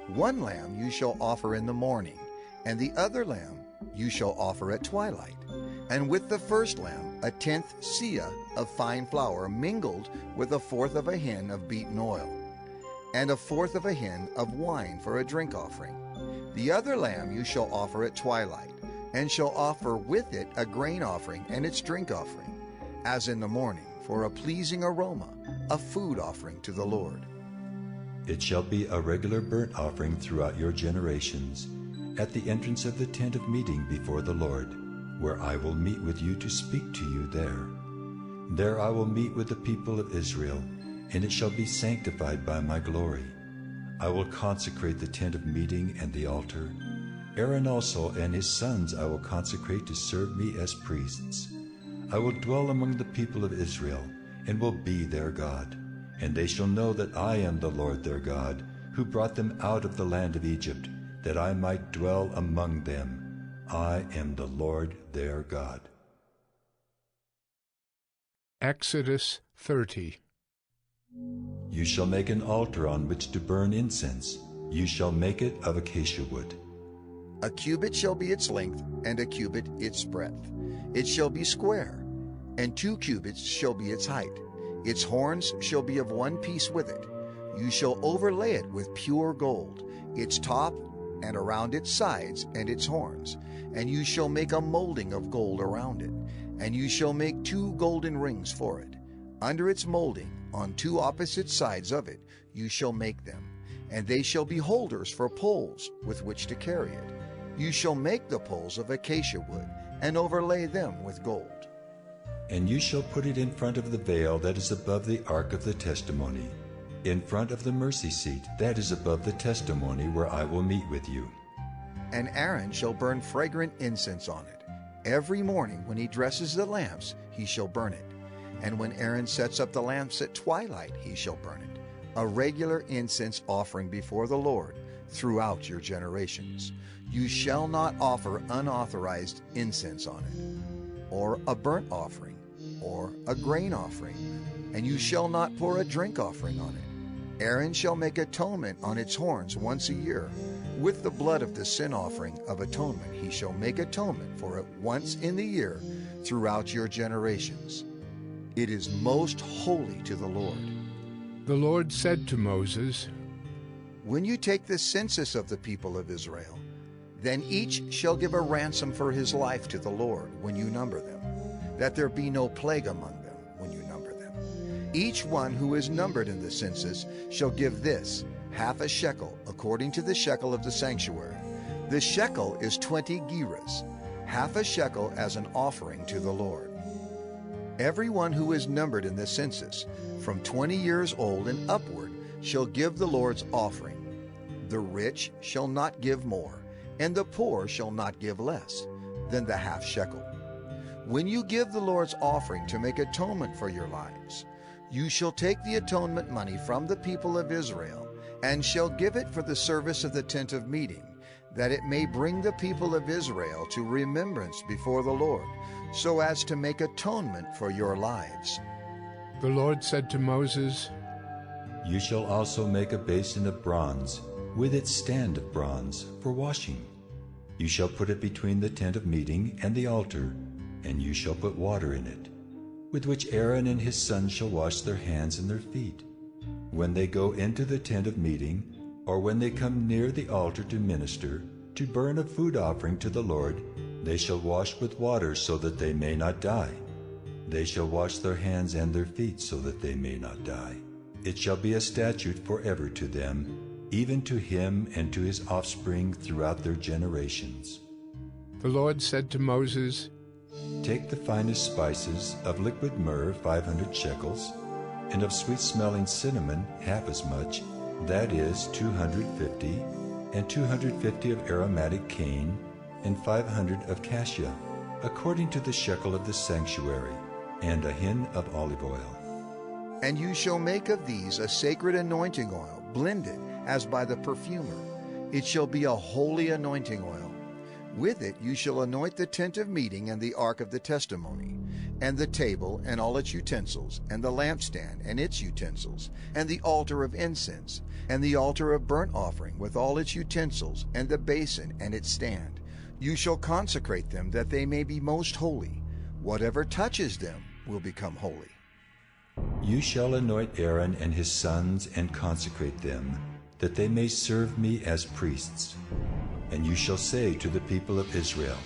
1 lamb you shall offer in the morning, and the other lamb you shall offer at twilight. And with the first lamb, a 10th seah of fine flour mingled with 1/4 of a hin of beaten oil, and 1/4 of a hin of wine for a drink offering. The other lamb you shall offer at twilight, and shall offer with it a grain offering and its drink offering, as in the morning, for a pleasing aroma, a food offering to the Lord. It shall be a regular burnt offering throughout your generations, at the entrance of the tent of meeting before the Lord, where I will meet with you to speak to you there. There I will meet with the people of Israel, and it shall be sanctified by my glory. I will consecrate the tent of meeting and the altar. Aaron also and his sons I will consecrate to serve me as priests. I will dwell among the people of Israel, and will be their God. And they shall know that I am the Lord their God, who brought them out of the land of Egypt, that I might dwell among them. I am the Lord their God. Exodus 30. You shall make an altar on which to burn incense. You shall make it of acacia wood. A cubit shall be its length, and a cubit its breadth. It shall be square, and 2 cubits shall be its height. Its horns shall be of 1 piece with it. You shall overlay it with pure gold, its top and around its sides and its horns. And you shall make a molding of gold around it, and you shall make 2 golden rings for it. Under its molding, on 2 opposite sides of it, you shall make them, and they shall be holders for poles with which to carry it. You shall make the poles of acacia wood, and overlay them with gold. And you shall put it in front of the veil that is above the ark of the testimony, in front of the mercy seat that is above the testimony, where I will meet with you. And Aaron shall burn fragrant incense on it. Every morning when he dresses the lamps, he shall burn it. And when Aaron sets up the lamps at twilight, he shall burn it. A regular incense offering before the Lord throughout your generations. You shall not offer unauthorized incense on it, or a burnt offering, or a grain offering, and you shall not pour a drink offering on it. Aaron shall make atonement on its horns once a year. With the blood of the sin offering of atonement he shall make atonement for it once in the year throughout your generations. It is most holy to the Lord. The Lord said to Moses, When you take the census of the people of Israel, then each shall give a ransom for his life to the Lord when you number them, that there be no plague among them when you number them. Each one who is numbered in the census shall give this, half a shekel, according to the shekel of the sanctuary. The shekel is 20 gerahs, half a shekel as an offering to the Lord. Everyone who is numbered in the census, from 20 years old and upward, shall give the Lord's offering. The rich shall not give more, and the poor shall not give less than the half shekel. When you give the Lord's offering to make atonement for your lives, you shall take the atonement money from the people of Israel, and shall give it for the service of the tent of meeting, that it may bring the people of Israel to remembrance before the Lord, so as to make atonement for your lives. The Lord said to Moses, You shall also make a basin of bronze, with its stand of bronze, for washing. You shall put it between the tent of meeting and the altar, and you shall put water in it, with which Aaron and his sons shall wash their hands and their feet. When they go into the tent of meeting, or when they come near the altar to minister, to burn a food offering to the Lord, they shall wash with water so that they may not die. They shall wash their hands and their feet so that they may not die. It shall be a statute forever to them, even to him and to his offspring throughout their generations. The Lord said to Moses, Take the finest spices of liquid myrrh 500 shekels, and of sweet-smelling cinnamon half as much, that is 250, and 250 of aromatic cane, and 500 of cassia, according to the shekel of the sanctuary, and a hin of olive oil. And you shall make of these a sacred anointing oil, blended as by the perfumer. It shall be a holy anointing oil. With it you shall anoint the tent of meeting and the ark of the testimony, and the table and all its utensils, and the lampstand and its utensils, and the altar of incense, and the altar of burnt offering with all its utensils, and the basin and its stand. You shall consecrate them that they may be most holy. Whatever touches them will become holy. You shall anoint Aaron and his sons and consecrate them, that they may serve me as priests. And you shall say to the people of Israel,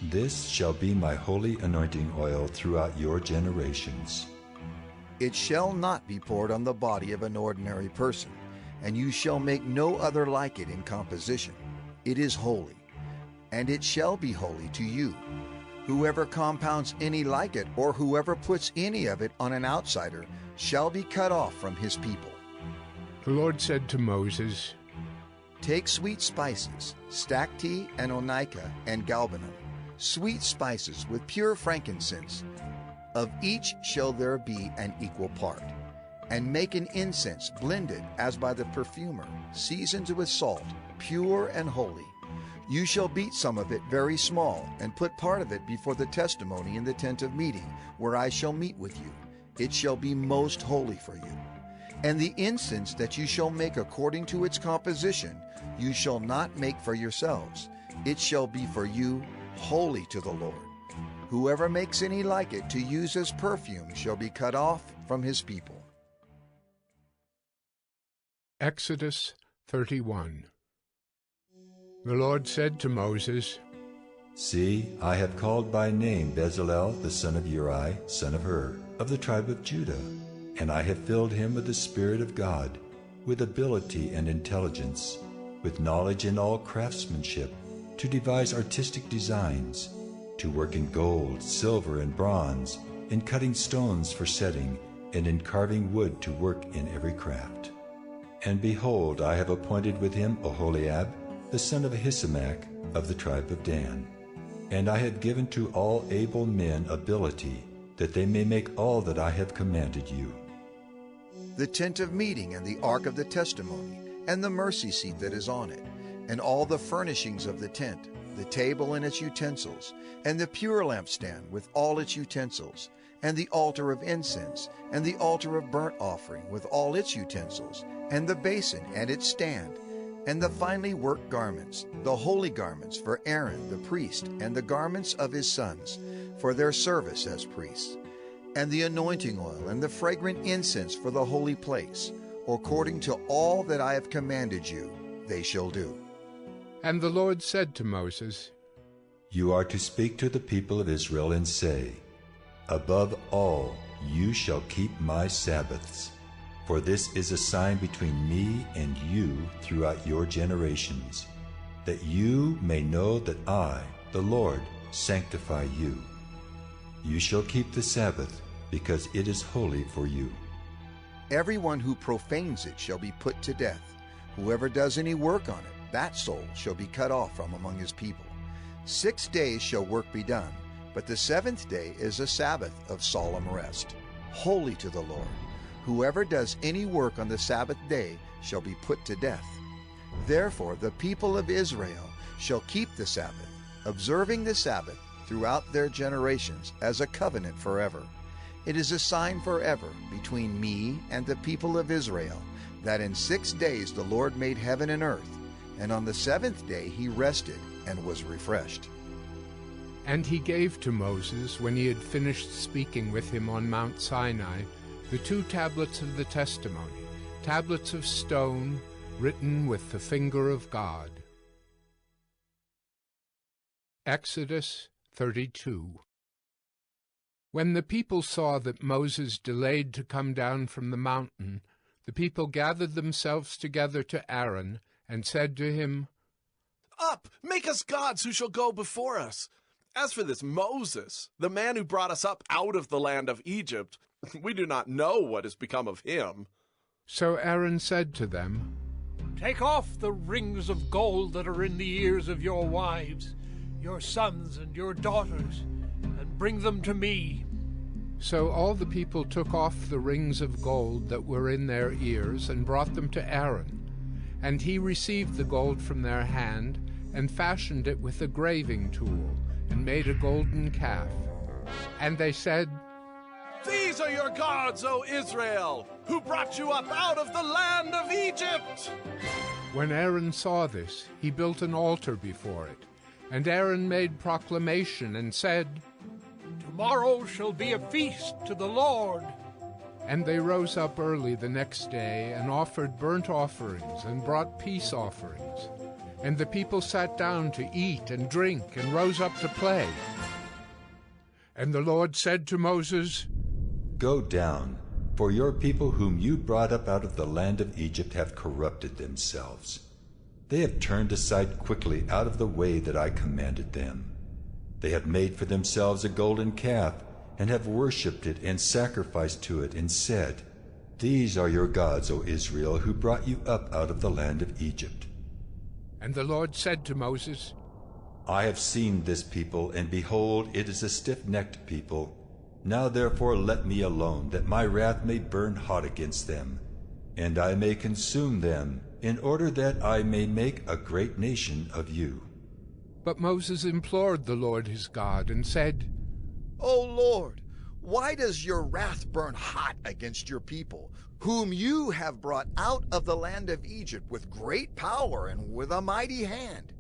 This shall be my holy anointing oil throughout your generations. It shall not be poured on the body of an ordinary person, and you shall make no other like it in composition. It is holy, and it shall be holy to you. Whoever compounds any like it, or whoever puts any of it on an outsider, shall be cut off from his people. The Lord said to Moses, Take sweet spices, stacte and onycha and galbanum, sweet spices with pure frankincense. Of each shall there be an equal part. And make an incense blended as by the perfumer, seasoned with salt, pure and holy. You shall beat some of it very small, and put part of it before the testimony in the tent of meeting, where I shall meet with you. It shall be most holy for you. And the incense that you shall make according to its composition, you shall not make for yourselves. It shall be for you holy to the Lord. Whoever makes any like it to use as perfume shall be cut off from his people. Exodus 31. The Lord said to Moses, See, I have called by name Bezalel the son of Uri, son of Hur, of the tribe of Judah, and I have filled him with the Spirit of God, with ability and intelligence, with knowledge in all craftsmanship, to devise artistic designs, to work in gold, silver, and bronze, in cutting stones for setting, and in carving wood to work in every craft. And behold, I have appointed with him Oholiab, the son of Ahisamach, of the tribe of Dan. And I have given to all able men ability, that they may make all that I have commanded you. The tent of meeting and the ark of the testimony, and the mercy seat that is on it, and all the furnishings of the tent, the table and its utensils, and the pure lampstand with all its utensils, and the altar of incense, and the altar of burnt offering with all its utensils, and the basin and its stand, and the finely worked garments, the holy garments for Aaron the priest, and the garments of his sons, for their service as priests, and the anointing oil and the fragrant incense for the holy place, according to all that I have commanded you, they shall do. And the Lord said to Moses, You are to speak to the people of Israel and say, Above all, you shall keep my Sabbaths, for this is a sign between me and you throughout your generations, that you may know that I, the Lord, sanctify you. You shall keep the Sabbath, because it is holy for you. Everyone who profanes it shall be put to death. Whoever does any work on it, that soul shall be cut off from among his people. 6 days shall work be done, but the seventh day is a Sabbath of solemn rest, holy to the Lord. Whoever does any work on the Sabbath day shall be put to death. Therefore the people of Israel shall keep the Sabbath, observing the Sabbath throughout their generations as a covenant forever. It is a sign forever between me and the people of Israel, that in 6 days the Lord made heaven and earth, and on the seventh day he rested and was refreshed. And he gave to Moses, when he had finished speaking with him on Mount Sinai, the 2 tablets of the testimony, tablets of stone, written with the finger of God. Exodus 32. When the people saw that Moses delayed to come down from the mountain, the people gathered themselves together to Aaron and said to him, Up, make us gods who shall go before us. As for this Moses, the man who brought us up out of the land of Egypt, we do not know what has become of him. So Aaron said to them, Take off the rings of gold that are in the ears of your wives, your sons and your daughters, and bring them to me. So all the people took off the rings of gold that were in their ears and brought them to Aaron. And he received the gold from their hand and fashioned it with a graving tool and made a golden calf. And they said, These are your gods, O Israel, who brought you up out of the land of Egypt. When Aaron saw this, he built an altar before it. And Aaron made proclamation and said, Tomorrow shall be a feast to the Lord. And they rose up early the next day and offered burnt offerings and brought peace offerings. And the people sat down to eat and drink and rose up to play. And the Lord said to Moses, Go down, for your people whom you brought up out of the land of Egypt have corrupted themselves. They have turned aside quickly out of the way that I commanded them. They have made for themselves a golden calf, and have worshipped it and sacrificed to it, and said, These are your gods, O Israel, who brought you up out of the land of Egypt. And the Lord said to Moses, I have seen this people, and behold, it is a stiff-necked people. Now therefore let me alone, that my wrath may burn hot against them, and I may consume them, in order that I may make a great nation of you. But Moses implored the Lord his God and said, O Lord, why does your wrath burn hot against your people, whom you have brought out of the land of Egypt with great power and with a mighty hand?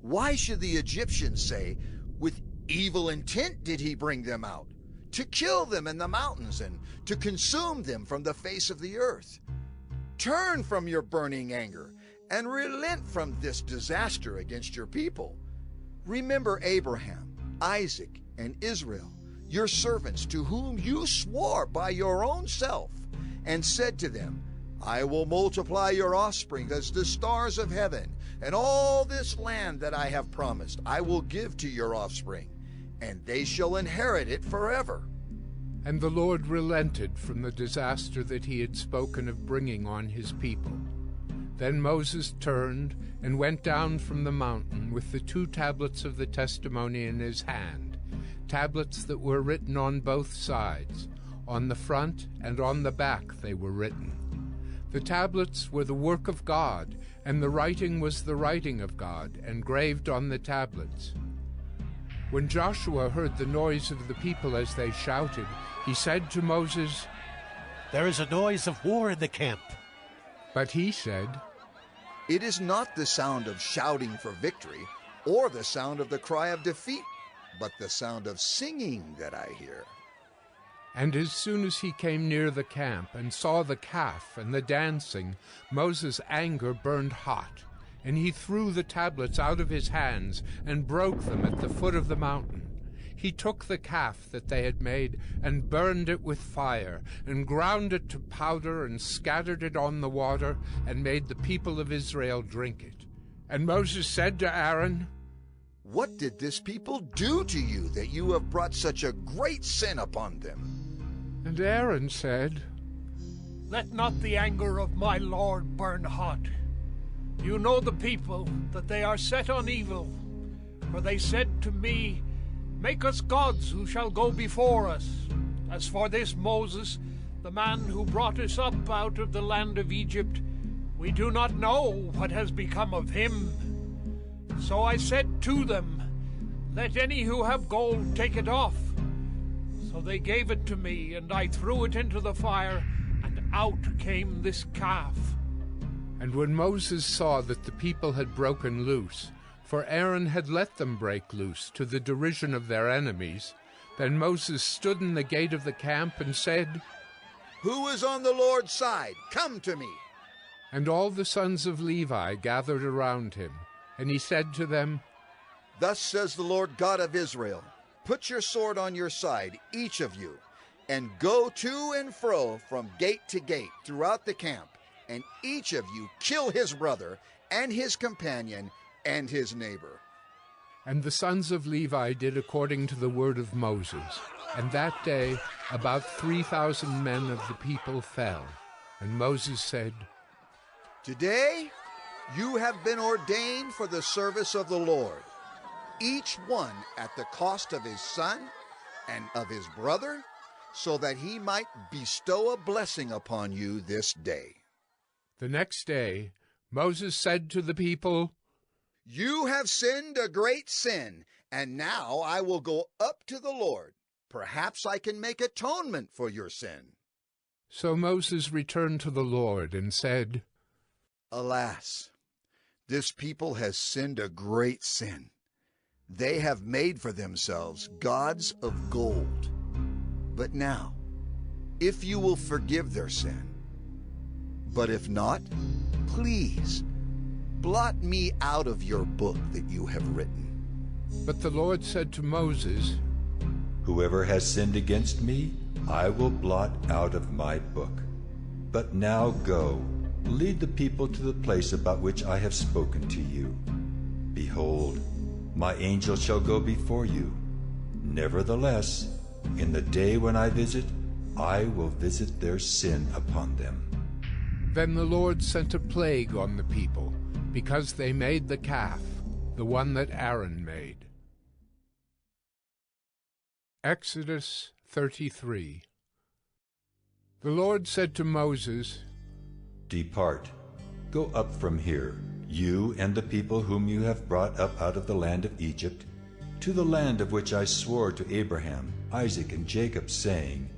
Why should the Egyptians say, With evil intent did he bring them out, to kill them in the mountains and to consume them from the face of the earth? Turn from your burning anger and relent from this disaster against your people. Remember Abraham, Isaac, and Israel, your servants, to whom you swore by your own self, and said to them, I will multiply your offspring as the stars of heaven, and all this land that I have promised I will give to your offspring, and they shall inherit it forever. And the Lord relented from the disaster that he had spoken of bringing on his people. Then Moses turned and went down from the mountain with the 2 tablets of the testimony in his hand, tablets that were written on both sides. On the front and on the back they were written. The tablets were the work of God, and the writing was the writing of God, engraved on the tablets. When Joshua heard the noise of the people as they shouted, he said to Moses, "There is a noise of war in the camp." But he said, "It is not the sound of shouting for victory, or the sound of the cry of defeat, but the sound of singing that I hear." And as soon as he came near the camp and saw the calf and the dancing, Moses' anger burned hot, and he threw the tablets out of his hands and broke them at the foot of the mountain. He took the calf that they had made and burned it with fire, and ground it to powder and scattered it on the water, and made the people of Israel drink it. And Moses said to Aaron, "What did this people do to you that you have brought such a great sin upon them?" And Aaron said, "Let not the anger of my Lord burn hot. You know the people, that they are set on evil. For they said to me, 'Make us gods who shall go before us.' As for this Moses, the man who brought us up out of the land of Egypt, we do not know what has become of him. So I said to them, 'Let any who have gold take it off.' So they gave it to me, and I threw it into the fire, and out came this calf." And when Moses saw that the people had broken loose, for Aaron had let them break loose to the derision of their enemies, then Moses stood in the gate of the camp and said, "Who is on the Lord's side? Come to me." And all the sons of Levi gathered around him, and he said to them, "Thus says the Lord God of Israel, put your sword on your side, each of you, and go to and fro from gate to gate throughout the camp, and each of you kill his brother and his companion and his neighbor." And the sons of Levi did according to the word of Moses. And that day about 3,000 men of the people fell. And Moses said, "Today you have been ordained for the service of the Lord, each one at the cost of his son and of his brother, so that he might bestow a blessing upon you this day." The next day Moses said to the people, "You have sinned a great sin, and now I will go up to the Lord. Perhaps I can make atonement for your sin." So Moses returned to the Lord and said, "Alas, this people has sinned a great sin. They have made for themselves gods of gold. But now, if you will forgive their sin, but if not, please blot me out of your book that you have written." But the Lord said to Moses, "Whoever has sinned against me, I will blot out of my book. But now go, lead the people to the place about which I have spoken to you. Behold, my angel shall go before you. Nevertheless, in the day when I visit, I will visit their sin upon them." Then the Lord sent a plague on the people, because they made the calf, the one that Aaron made. Exodus 33. The Lord said to Moses, "Depart, go up from here, you and the people whom you have brought up out of the land of Egypt, to the land of which I swore to Abraham, Isaac, and Jacob, saying,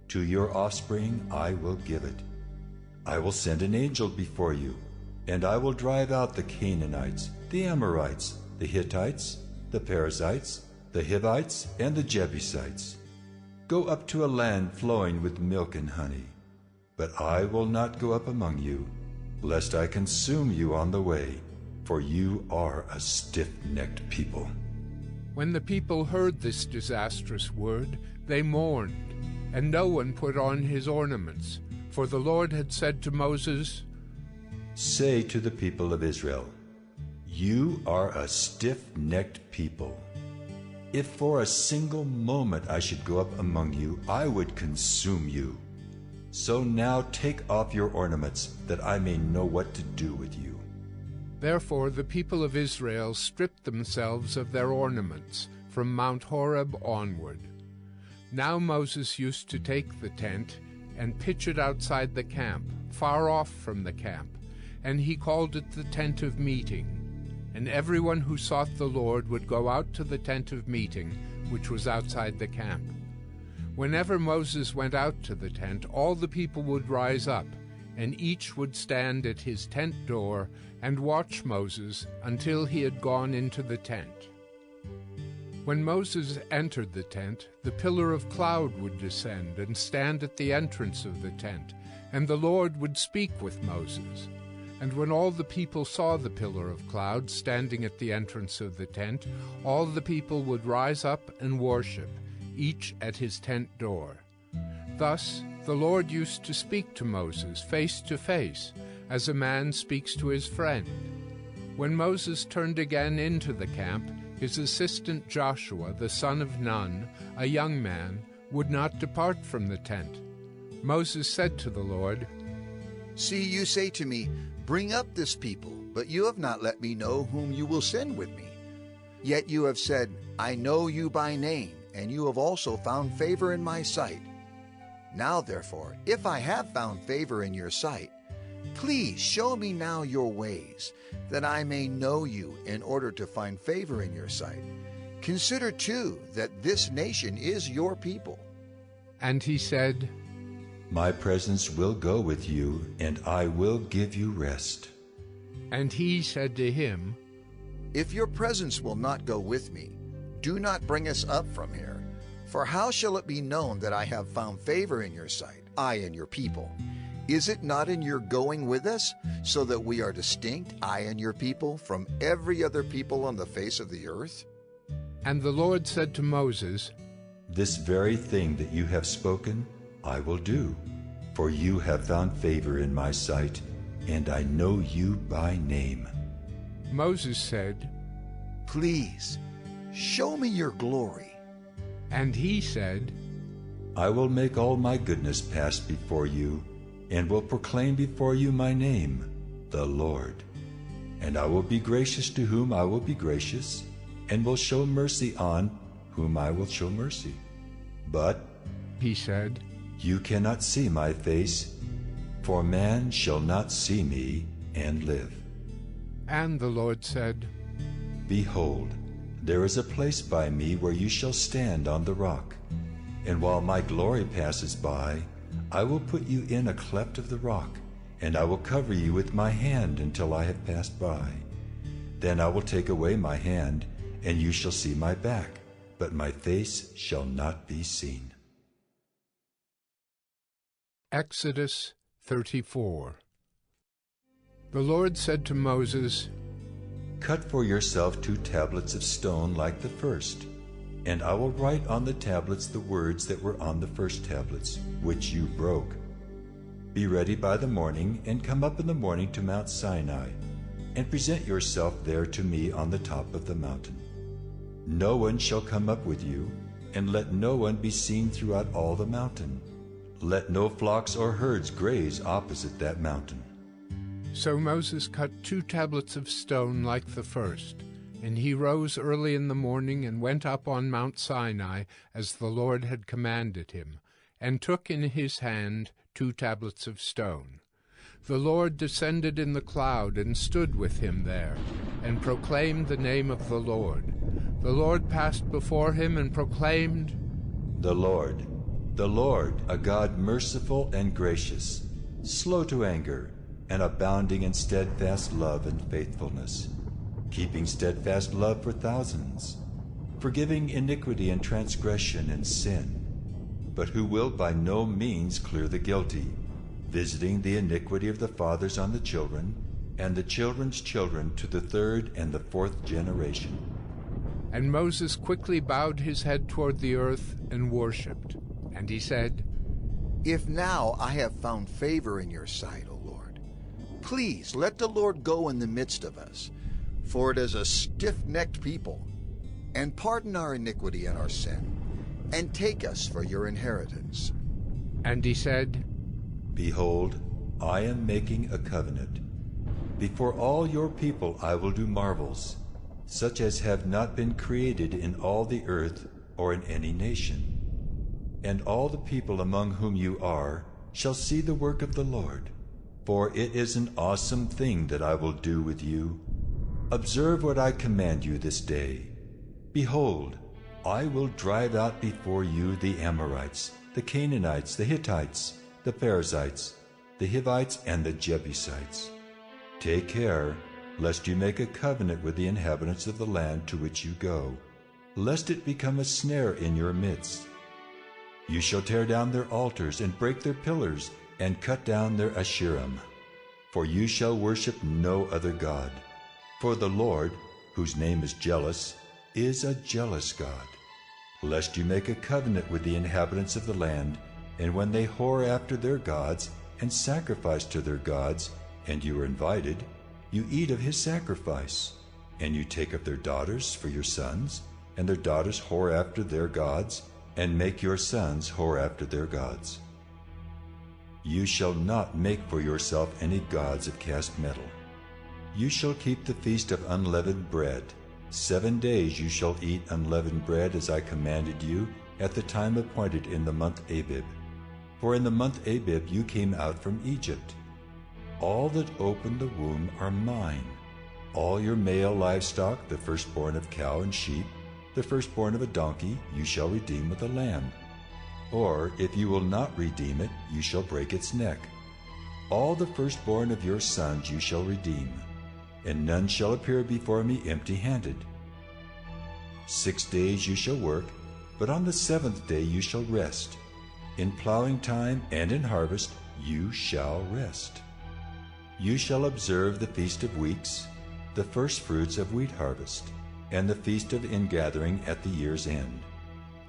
'To your offspring I will give it.' I will send an angel before you, and I will drive out the Canaanites, the Amorites, the Hittites, the Perizzites, the Hivites, and the Jebusites. Go up to a land flowing with milk and honey. But I will not go up among you, lest I consume you on the way, for you are a stiff-necked people." When the people heard this disastrous word, they mourned, and no one put on his ornaments, for the Lord had said to Moses, "Say to the people of Israel, 'You are a stiff-necked people. If for a single moment I should go up among you, I would consume you. So now take off your ornaments, that I may know what to do with you.'" Therefore the people of Israel stripped themselves of their ornaments from Mount Horeb onward. Now Moses used to take the tent and pitch it outside the camp, far off from the camp, and he called it the tent of meeting. and everyone who sought the Lord would go out to the tent of meeting, which was outside the camp. Whenever Moses went out to the tent, all the people would rise up, and each would stand at his tent door and watch Moses until he had gone into the tent. When Moses entered the tent, the pillar of cloud would descend and stand at the entrance of the tent, and the Lord would speak with Moses. And when all the people saw the pillar of cloud standing at the entrance of the tent, all the people would rise up and worship, each at his tent door. Thus the Lord used to speak to Moses face to face, as a man speaks to his friend. When Moses turned again into the camp, his assistant Joshua, the son of Nun, a young man, would not depart from the tent. Moses said to the Lord, "See, you say to me, 'Bring up this people,' but you have not let me know whom you will send with me. Yet you have said, 'I know you by name,' and you have also found favor in my sight. Now, therefore, if I have found favor in your sight, please show me now your ways, that I may know you in order to find favor in your sight. Consider, too, that this nation is your people." And he said, "My presence will go with you, and I will give you rest." And he said to him, "If your presence will not go with me, do not bring us up from here. For how shall it be known that I have found favor in your sight, I and your people? Is it not in your going with us, so that we are distinct, I and your people, from every other people on the face of the earth?" And the Lord said to Moses, "This very thing that you have spoken, I will do, for you have found favor in my sight, and I know you by name." Moses said, "Please, show me your glory." And he said, "I will make all my goodness pass before you, and will proclaim before you my name, the Lord. And I will be gracious to whom I will be gracious, and will show mercy on whom I will show mercy. But," he said, "you cannot see my face, for man shall not see me and live." And the Lord said, "Behold, there is a place by me where you shall stand on the rock, and while my glory passes by, I will put you in a cleft of the rock, and I will cover you with my hand until I have passed by. Then I will take away my hand, and you shall see my back, but my face shall not be seen." Exodus 34. The Lord said to Moses, "Cut for yourself 2 tablets of stone like the first, and I will write on the tablets the words that were on the first tablets, which you broke. Be ready by the morning, and come up in the morning to Mount Sinai, and present yourself there to me on the top of the mountain. No one shall come up with you, and let no one be seen throughout all the mountain. Let no flocks or herds graze opposite that mountain." So Moses cut 2 tablets of stone like the first, and he rose early in the morning and went up on Mount Sinai, as the Lord had commanded him, and took in his hand 2 tablets of stone. The Lord descended in the cloud and stood with him there, and proclaimed the name of the Lord. The Lord passed before him and proclaimed, The Lord, a God merciful and gracious, slow to anger, and abounding in steadfast love and faithfulness, keeping steadfast love for thousands, forgiving iniquity and transgression and sin, but who will by no means clear the guilty, visiting the iniquity of the fathers on the children, and the children's children to the 3rd and the 4th generation. And Moses quickly bowed his head toward the earth and worshipped. And he said, "If now I have found favor in your sight, O Lord, please let the Lord go in the midst of us, for it is a stiff-necked people, and pardon our iniquity and our sin, and take us for your inheritance." And he said, Behold, I am making a covenant. Before all your people I will do marvels, such as have not been created in all the earth or in any nation. And all the people among whom you are shall see the work of the Lord, for it is an awesome thing that I will do with you. Observe what I command you this day. Behold, I will drive out before you the Amorites, the Canaanites, the Hittites, the Perizzites, the Hivites, and the Jebusites. Take care, lest you make a covenant with the inhabitants of the land to which you go, lest it become a snare in your midst. You shall tear down their altars and break their pillars and cut down their Asherim. For you shall worship no other God. For the Lord, whose name is jealous, is a jealous God. Lest you make a covenant with the inhabitants of the land, and when they whore after their gods and sacrifice to their gods, and you are invited, you eat of his sacrifice, and you take up their daughters for your sons, and their daughters whore after their gods, and make your sons whore after their gods. You shall not make for yourself any gods of cast metal. You shall keep the feast of unleavened bread. 7 days you shall eat unleavened bread as I commanded you at the time appointed in the month Abib. For in the month Abib you came out from Egypt. All that open the womb are mine. All your male livestock, the firstborn of cow and sheep, the firstborn of a donkey, you shall redeem with a lamb. Or if you will not redeem it, you shall break its neck. All the firstborn of your sons you shall redeem, and none shall appear before me empty-handed. 6 days you shall work, but on the 7th day you shall rest. In plowing time and in harvest you shall rest. You shall observe the Feast of Weeks, the firstfruits of wheat harvest, and the Feast of Ingathering at the year's end.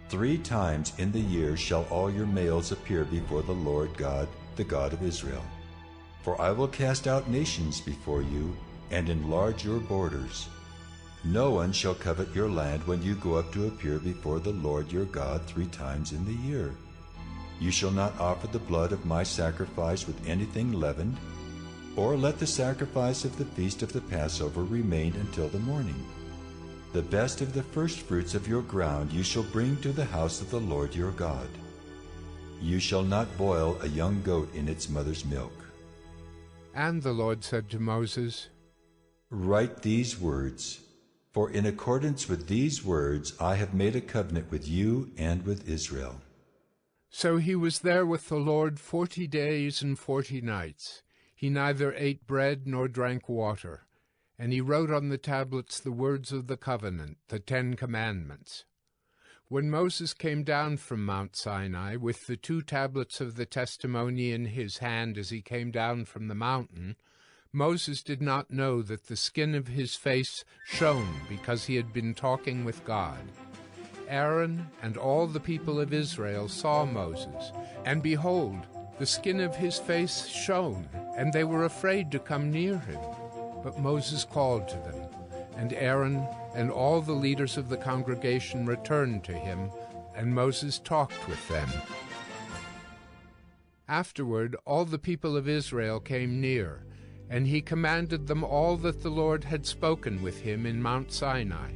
3 times in the year shall all your males appear before the Lord God, the God of Israel. For I will cast out nations before you, and enlarge your borders. No one shall covet your land when you go up to appear before the Lord your God 3 times in the year. You shall not offer the blood of my sacrifice with anything leavened, or let the sacrifice of the feast of the Passover remain until the morning. The best of the firstfruits of your ground you shall bring to the house of the Lord your God. You shall not boil a young goat in its mother's milk. And the Lord said to Moses, Write these words, for in accordance with these words I have made a covenant with you and with Israel. So he was there with the Lord 40 days and 40 nights. He neither ate bread nor drank water. And he wrote on the tablets the words of the covenant, the 10 Commandments. When Moses came down from Mount Sinai with the 2 tablets of the testimony in his hand as he came down from the mountain, Moses did not know that the skin of his face shone because he had been talking with God. Aaron and all the people of Israel saw Moses, and behold, the skin of his face shone, and they were afraid to come near him. But Moses called to them, and Aaron and all the leaders of the congregation returned to him, and Moses talked with them. Afterward, all the people of Israel came near, and he commanded them all that the Lord had spoken with him in Mount Sinai.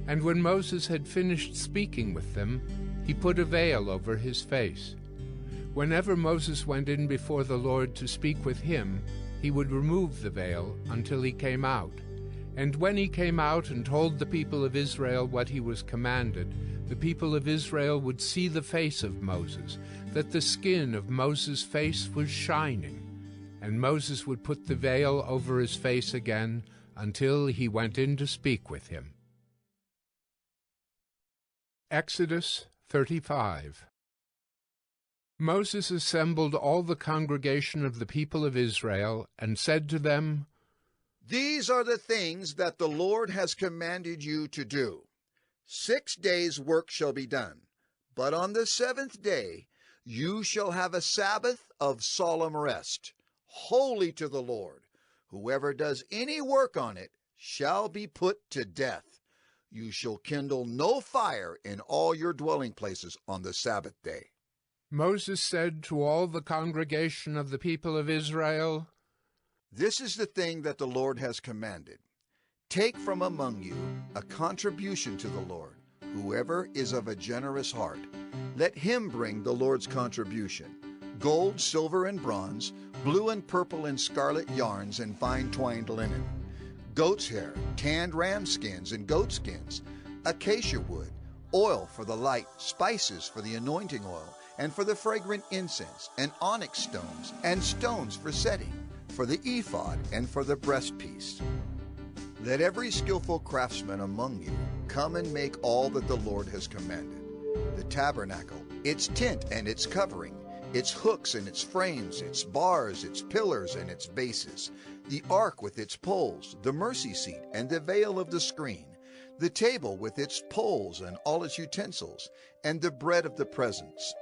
And when Moses had finished speaking with them, he put a veil over his face. Whenever Moses went in before the Lord to speak with him, he would remove the veil until he came out. And when he came out and told the people of Israel what he was commanded, the people of Israel would see the face of Moses, that the skin of Moses' face was shining. And Moses would put the veil over his face again until he went in to speak with him. Exodus 35. Moses assembled all the congregation of the people of Israel and said to them, These are the things that the Lord has commanded you to do. 6 days' work shall be done, but on the 7th day you shall have a Sabbath of solemn rest, holy to the Lord. Whoever does any work on it shall be put to death. You shall kindle no fire in all your dwelling places on the Sabbath day. Moses said to all the congregation of the people of Israel, This is the thing that the Lord has commanded. Take from among you a contribution to the Lord. Whoever is of a generous heart, let him bring the Lord's contribution: gold, silver, and bronze, blue and purple and scarlet yarns, and fine twined linen, goat's hair, tanned ram skins and goat skins, acacia wood, oil for the light, spices for the anointing oil, and for the fragrant incense, and onyx stones, and stones for setting, for the ephod, and for the breastpiece. Let every skillful craftsman among you come and make all that the Lord has commanded: the tabernacle, its tent and its covering, its hooks and its frames, its bars, its pillars and its bases, the ark with its poles, the mercy seat and the veil of the screen, the table with its poles and all its utensils, and the bread of the presence.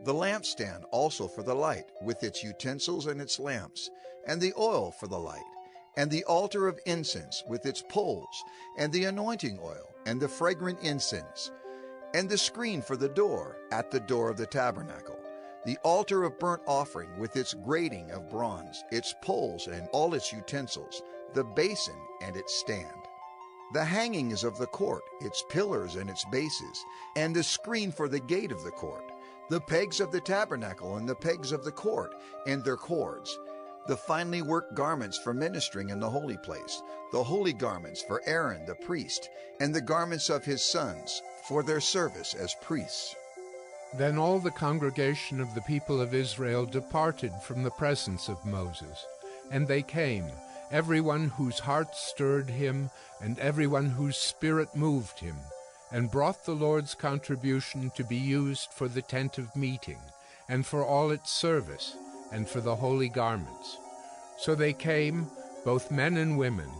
The lampstand also for the light, with its utensils and its lamps, and the oil for the light, and the altar of incense with its poles, and the anointing oil, and the fragrant incense, and the screen for the door, at the door of the tabernacle, the altar of burnt offering with its grating of bronze, its poles and all its utensils, the basin and its stand, the hangings of the court, its pillars and its bases, and the screen for the gate of the court, the pegs of the tabernacle and the pegs of the court and their cords, the finely worked garments for ministering in the holy place, the holy garments for Aaron the priest, and the garments of his sons for their service as priests. Then all the congregation of the people of Israel departed from the presence of Moses, and they came, everyone whose heart stirred him, and everyone whose spirit moved him, and brought the Lord's contribution to be used for the tent of meeting, and for all its service, and for the holy garments. So they came, both men and women.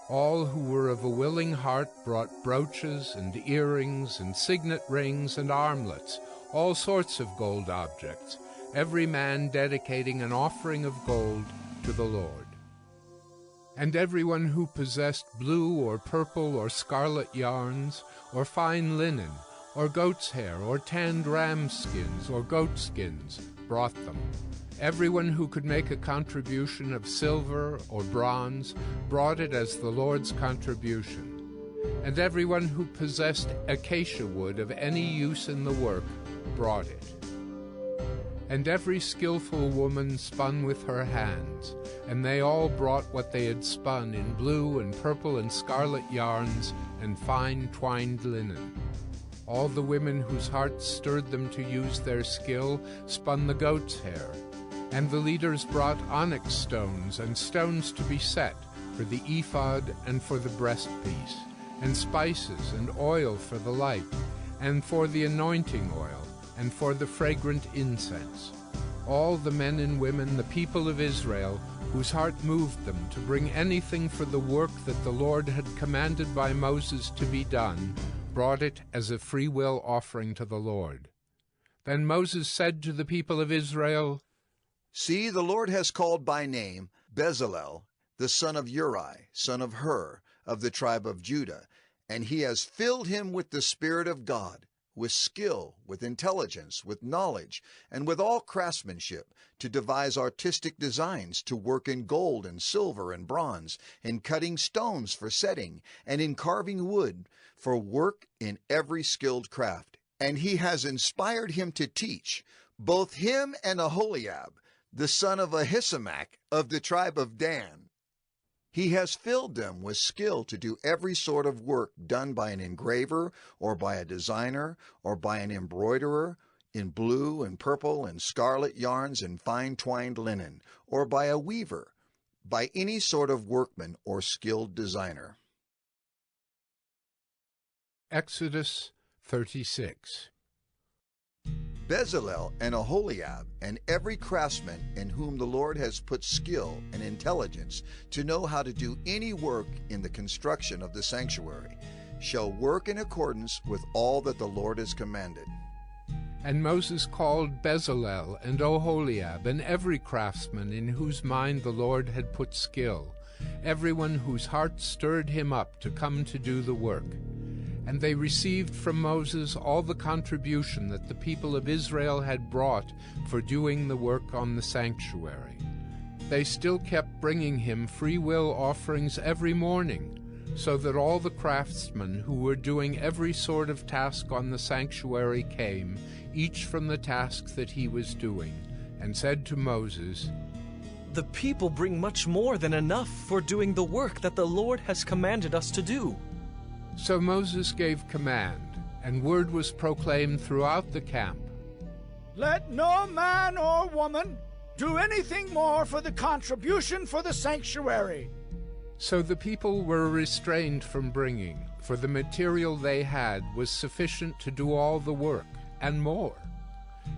All who were of a willing heart brought brooches and earrings and signet rings and armlets, all sorts of gold objects, every man dedicating an offering of gold to the Lord. And everyone who possessed blue or purple or scarlet yarns, or fine linen, or goat's hair, or tanned ram skins, or goat skins, brought them. Everyone who could make a contribution of silver or bronze brought it as the Lord's contribution. And everyone who possessed acacia wood of any use in the work brought it. And every skillful woman spun with her hands, and they all brought what they had spun in blue and purple and scarlet yarns and fine twined linen. All the women whose hearts stirred them to use their skill spun the goat's hair. And the leaders brought onyx stones and stones to be set for the ephod and for the breastpiece, and spices and oil for the light, and for the anointing oil, and for the fragrant incense. All the men and women, the people of Israel, whose heart moved them to bring anything for the work that the Lord had commanded by Moses to be done, brought it as a freewill offering to the Lord. Then Moses said to the people of Israel, See, the Lord has called by name Bezalel, the son of Uri, son of Hur, of the tribe of Judah, and he has filled him with the Spirit of God, with skill, with intelligence, with knowledge, and with all craftsmanship, to devise artistic designs, to work in gold and silver and bronze, in cutting stones for setting, and in carving wood, for work in every skilled craft. And he has inspired him to teach, both him and Aholiab, the son of Ahisamach of the tribe of Dan. He has filled them with skill to do every sort of work done by an engraver, or by a designer, or by an embroiderer, in blue and purple and scarlet yarns and fine twined linen, or by a weaver, by any sort of workman or skilled designer. Exodus 36. Bezalel and Aholiab, and every craftsman in whom the Lord has put skill and intelligence to know how to do any work in the construction of the sanctuary, shall work in accordance with all that the Lord has commanded. And Moses called Bezalel and Aholiab, and every craftsman in whose mind the Lord had put skill, everyone whose heart stirred him up to come to do the work. And they received from Moses all the contribution that the people of Israel had brought for doing the work on the sanctuary. They still kept bringing him free-will offerings every morning, so that all the craftsmen who were doing every sort of task on the sanctuary came, each from the task that he was doing, and said to Moses, The people bring much more than enough for doing the work that the Lord has commanded us to do. So Moses gave command, and word was proclaimed throughout the camp. Let no man or woman do anything more for the contribution for the sanctuary. So the people were restrained from bringing, for the material they had was sufficient to do all the work, and more.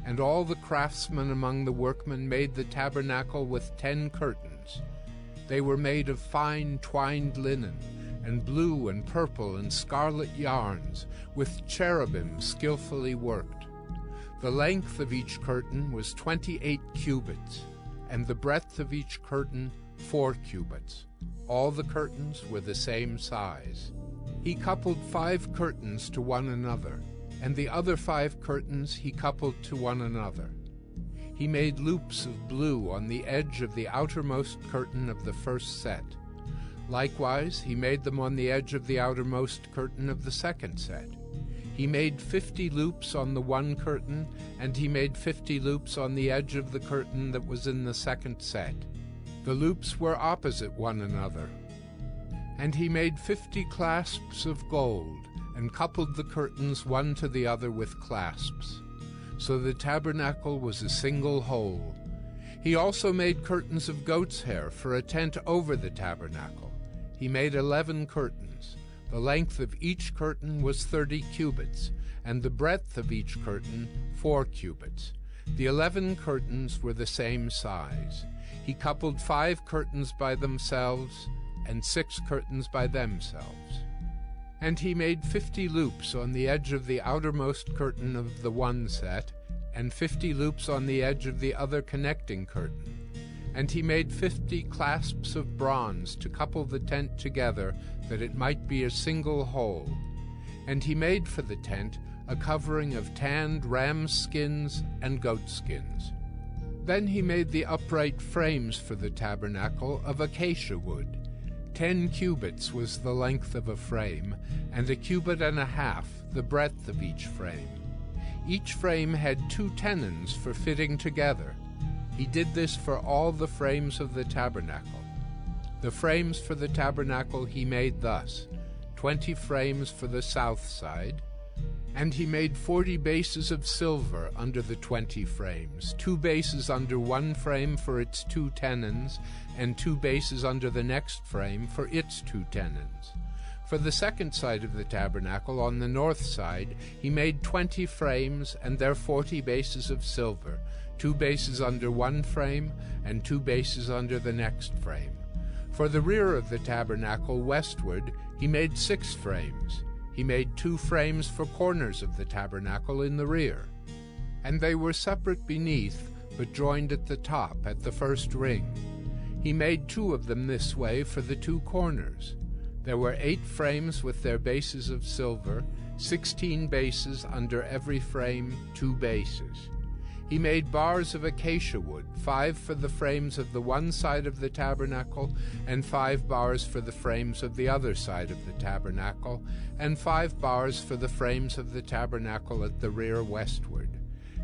And all the craftsmen among the workmen made the tabernacle with 10 curtains. They were made of fine twined linen, and blue and purple and scarlet yarns, with cherubim skillfully worked. The length of each curtain was 28 cubits, and the breadth of each curtain 4 cubits. All the curtains were the same size. He coupled 5 curtains to one another, and the other 5 curtains he coupled to one another. He made loops of blue on the edge of the outermost curtain of the first set. Likewise, he made them on the edge of the outermost curtain of the second set. He made 50 loops on the one curtain, and he made 50 loops on the edge of the curtain that was in the second set. The loops were opposite one another. And he made 50 clasps of gold, and coupled the curtains one to the other with clasps. So the tabernacle was a single whole. He also made curtains of goat's hair for a tent over the tabernacle. He made 11 curtains. The length of each curtain was 30 cubits, and the breadth of each curtain 4 cubits. The 11 curtains were the same size. He coupled 5 curtains by themselves, and 6 curtains by themselves. And he made 50 loops on the edge of the outermost curtain of the one set, and 50 loops on the edge of the other connecting curtain. And he made 50 clasps of bronze to couple the tent together, that it might be a single whole. And he made for the tent a covering of tanned ram's skins and goat skins. Then he made the upright frames for the tabernacle of acacia wood. 10 cubits was the length of a frame, and 1.5 cubits the breadth of each frame. Each frame had 2 tenons for fitting together. He did this for all the frames of the tabernacle. The frames for the tabernacle he made thus: 20 frames for the south side, and he made 40 bases of silver under the 20 frames, 2 bases under one frame for its 2 tenons, and 2 bases under the next frame for its 2 tenons. For the second side of the tabernacle, on the north side, he made 20 frames and their 40 bases of silver, 2 bases under one frame, and 2 bases under the next frame. For the rear of the tabernacle westward, he made 6 frames. He made 2 frames for corners of the tabernacle in the rear. And they were separate beneath, but joined at the top, at the first ring. He made 2 of them this way for the 2 corners. There were 8 frames with their bases of silver, 16 bases under every frame, 2 bases. He made bars of acacia wood, 5 for the frames of the one side of the tabernacle, and 5 bars for the frames of the other side of the tabernacle, and 5 bars for the frames of the tabernacle at the rear westward.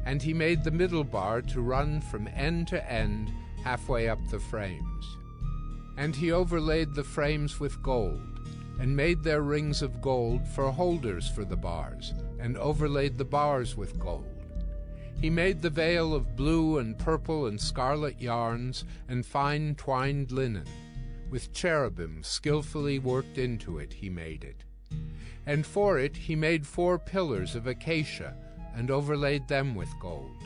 And he made the middle bar to run from end to end, halfway up the frames. And he overlaid the frames with gold, and made their rings of gold for holders for the bars, and overlaid the bars with gold. He made the veil of blue and purple and scarlet yarns and fine twined linen. With cherubim skillfully worked into it he made it. And for it he made 4 pillars of acacia, and overlaid them with gold.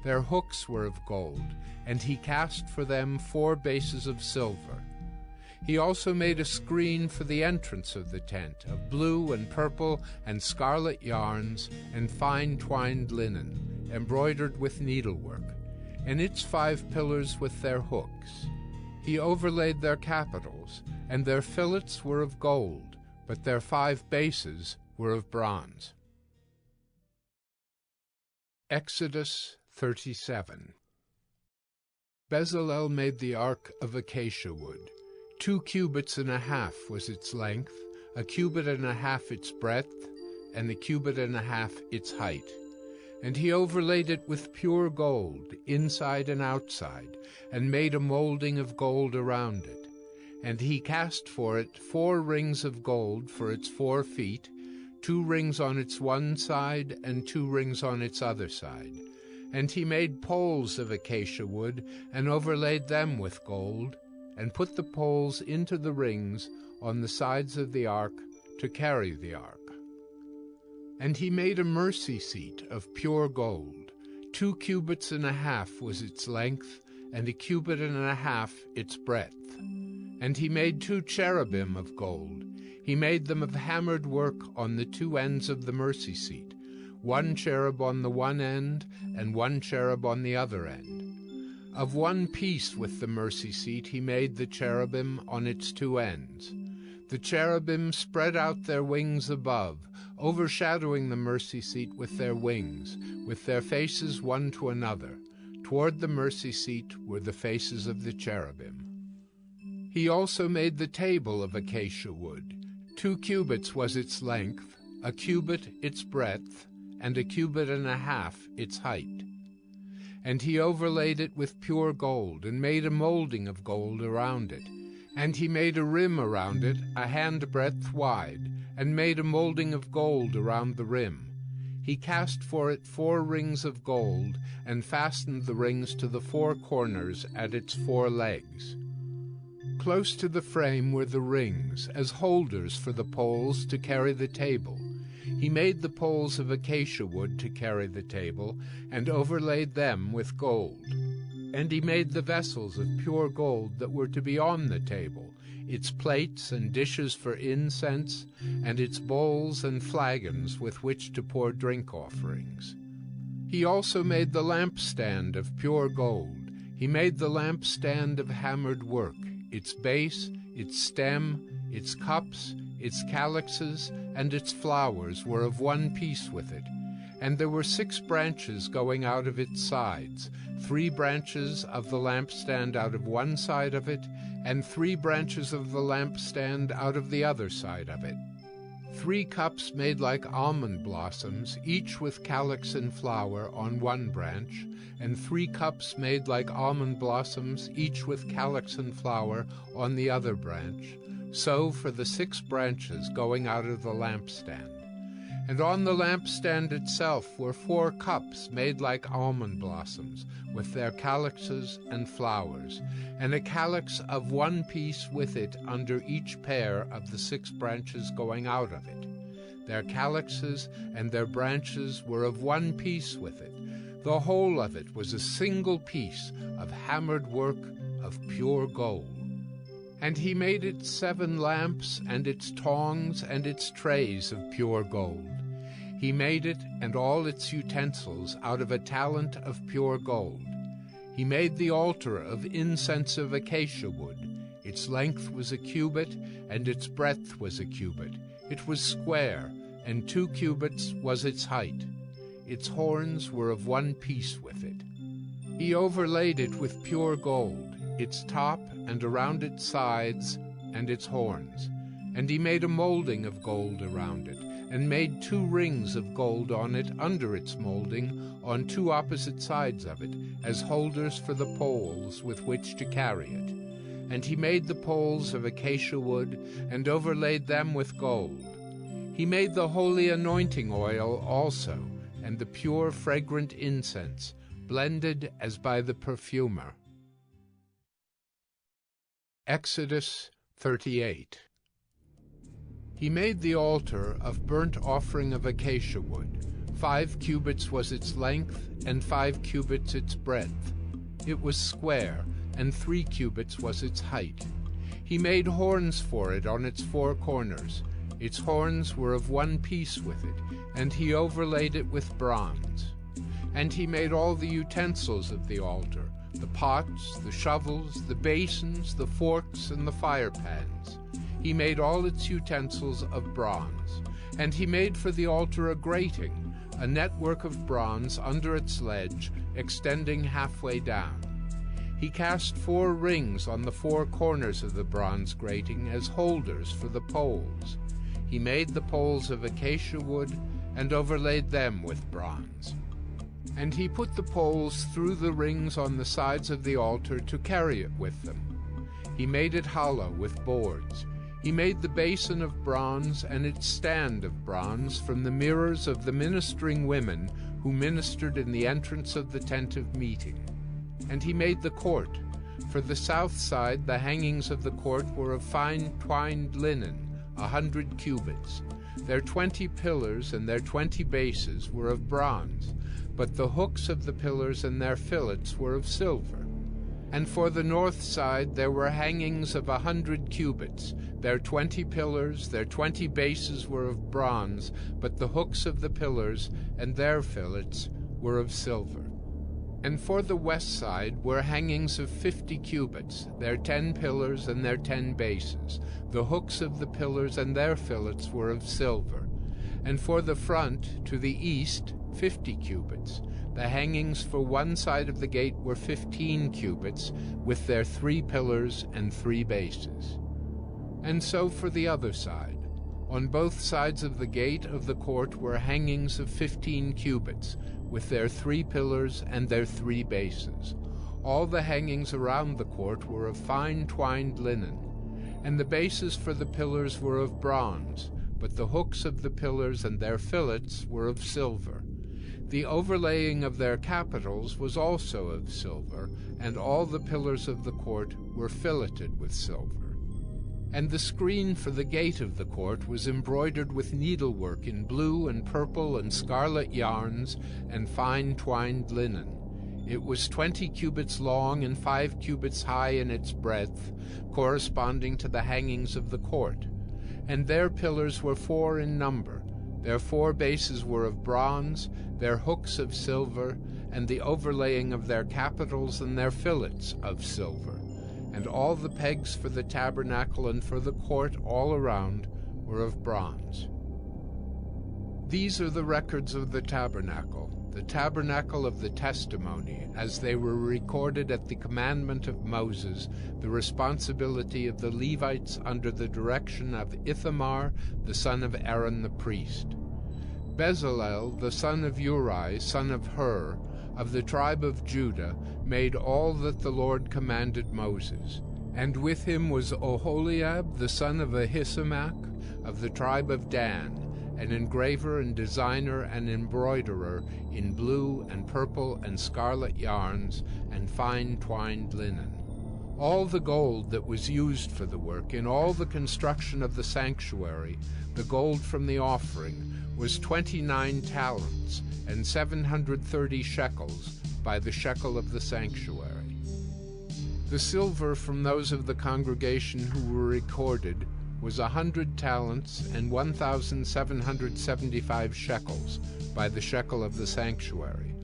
Their hooks were of gold, and he cast for them 4 bases of silver. He also made a screen for the entrance of the tent, of blue and purple and scarlet yarns and fine twined linen, embroidered with needlework, and its 5 pillars with their hooks. He overlaid their capitals, and their fillets were of gold, but their 5 bases were of bronze. Exodus 37. Bezalel made the ark of acacia wood. 2.5 cubits was its length, 1.5 cubits its breadth, and 1.5 cubits its height. And he overlaid it with pure gold, inside and outside, and made a molding of gold around it. And he cast for it 4 rings of gold for its 4 feet, 2 rings on its one side, and 2 rings on its other side. And he made poles of acacia wood, and overlaid them with gold, and put the poles into the rings on the sides of the ark to carry the ark. And he made a mercy seat of pure gold. 2 cubits and a half was its length, and 1.5 cubits its breadth. And he made 2 cherubim of gold. He made them of hammered work on the 2 ends of the mercy seat, 1 cherub on the one end, and 1 cherub on the other end. Of one piece with the mercy seat he made the cherubim on its 2 ends. The cherubim spread out their wings above, overshadowing the mercy seat with their wings, with their faces one to another. Toward the mercy seat were the faces of the cherubim. He also made the table of acacia wood. 2 cubits was its length, 1 cubit its breadth, and 1.5 cubits its height. And he overlaid it with pure gold, and made a molding of gold around it. And he made a rim around it, 1 handbreadth wide, and made a molding of gold around the rim. He cast for it 4 rings of gold, and fastened the rings to the 4 corners at its 4 legs. Close to the frame were the rings, as holders for the poles to carry the table. He made the poles of acacia wood to carry the table, and overlaid them with gold. And he made the vessels of pure gold that were to be on the table, its plates and dishes for incense, and its bowls and flagons with which to pour drink offerings. He also made the lampstand of pure gold. He made the lampstand of hammered work, its base, its stem, its cups, its calyxes, and its flowers were of one piece with it. And there were 6 branches going out of its sides, 3 branches of the lampstand out of one side of it, and 3 branches of the lampstand out of the other side of it. 3 cups made like almond blossoms, each with calyx and flower on one branch, and 3 cups made like almond blossoms, each with calyx and flower on the other branch, so for the 6 branches going out of the lampstand. And on the lampstand itself were 4 cups made like almond blossoms, with their calyxes and flowers, and a calyx of one piece with it under each pair of the 6 branches going out of it. Their calyxes and their branches were of one piece with it. The whole of it was a single piece of hammered work of pure gold. And he made it 7 lamps, and its tongs, and its trays of pure gold. He made it and all its utensils out of a talent of pure gold. He made the altar of incense of acacia wood. Its length was 1 cubit, and its breadth was 1 cubit. It was square, and 2 cubits was its height. Its horns were of one piece with it. He overlaid it with pure gold, its top and around its sides, and its horns. And he made a molding of gold around it, and made 2 rings of gold on it under its molding, on 2 opposite sides of it, as holders for the poles with which to carry it. And he made the poles of acacia wood, and overlaid them with gold. He made the holy anointing oil also, and the pure fragrant incense, blended as by the perfumer. Exodus 38. He made the altar of burnt offering of acacia wood. 5 cubits was its length, and 5 cubits its breadth. It was square, and 3 cubits was its height. He made horns for it on its 4 corners. Its horns were of one piece with it, and he overlaid it with bronze. And he made all the utensils of the altar, the pots, the shovels, the basins, the forks, and the fire pans. He made all its utensils of bronze. And he made for the altar a grating, a network of bronze under its ledge, extending halfway down. He cast 4 rings on the 4 corners of the bronze grating as holders for the poles. He made the poles of acacia wood, and overlaid them with bronze. And he put the poles through the rings on the sides of the altar to carry it with them. He made it hollow with boards. He made the basin of bronze and its stand of bronze from the mirrors of the ministering women who ministered in the entrance of the tent of meeting. And he made the court. For the south side the hangings of the court were of fine twined linen, 100 cubits. Their 20 pillars and their 20 bases were of bronze, but the hooks of the pillars and their fillets were of silver. And for the north side there were hangings of 100 cubits. Their 20 pillars, their 20 bases were of bronze, but the hooks of the pillars and their fillets were of silver. And for the west side were hangings of 50 cubits, their 10 pillars and their 10 bases. The hooks of the pillars and their fillets were of silver. And for the front, to the east, 50 cubits. The hangings for one side of the gate were 15 cubits, with their 3 pillars and 3 bases. And so for the other side. On both sides of the gate of the court were hangings of 15 cubits, with their 3 pillars and their 3 bases. All the hangings around the court were of fine twined linen, and the bases for the pillars were of bronze, but the hooks of the pillars and their fillets were of silver. The overlaying of their capitals was also of silver, and all the pillars of the court were filleted with silver. And the screen for the gate of the court was embroidered with needlework in blue and purple and scarlet yarns and fine twined linen. It was 20 cubits long and 5 cubits high in its breadth, corresponding to the hangings of the court. And their pillars were 4 in number. Their 4 bases were of bronze, their hooks of silver, and the overlaying of their capitals and their fillets of silver. And all the pegs for the tabernacle and for the court all around were of bronze. These are the records of the tabernacle of the testimony, as they were recorded at the commandment of Moses, the responsibility of the Levites under the direction of Ithamar, the son of Aaron the priest. Bezalel, the son of Uri, son of Hur, of the tribe of Judah, made all that the Lord commanded Moses. And with him was Oholiab, the son of Ahisamach, of the tribe of Dan, an engraver and designer and embroiderer in blue and purple and scarlet yarns and fine twined linen. All the gold that was used for the work in all the construction of the sanctuary, the gold from the offering, was 29 talents and 730 shekels by the shekel of the sanctuary. The silver from those of the congregation who were recorded was 100 talents and 1,775 shekels by the shekel of the sanctuary.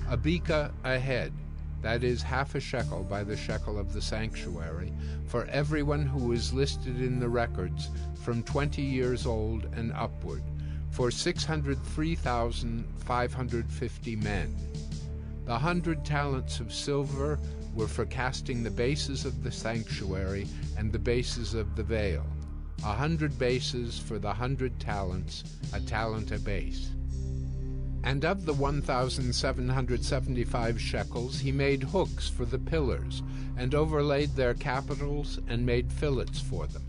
A beka a head, that is, half a shekel by the shekel of the sanctuary, for everyone who was listed in the records from 20 years old and upward, for 603,550 men. The 100 talents of silver were for casting the bases of the sanctuary and the bases of the veil. 100 bases for the 100 talents, a talent a base. And of the 1,775 shekels he made hooks for the pillars, and overlaid their capitals, and made fillets for them.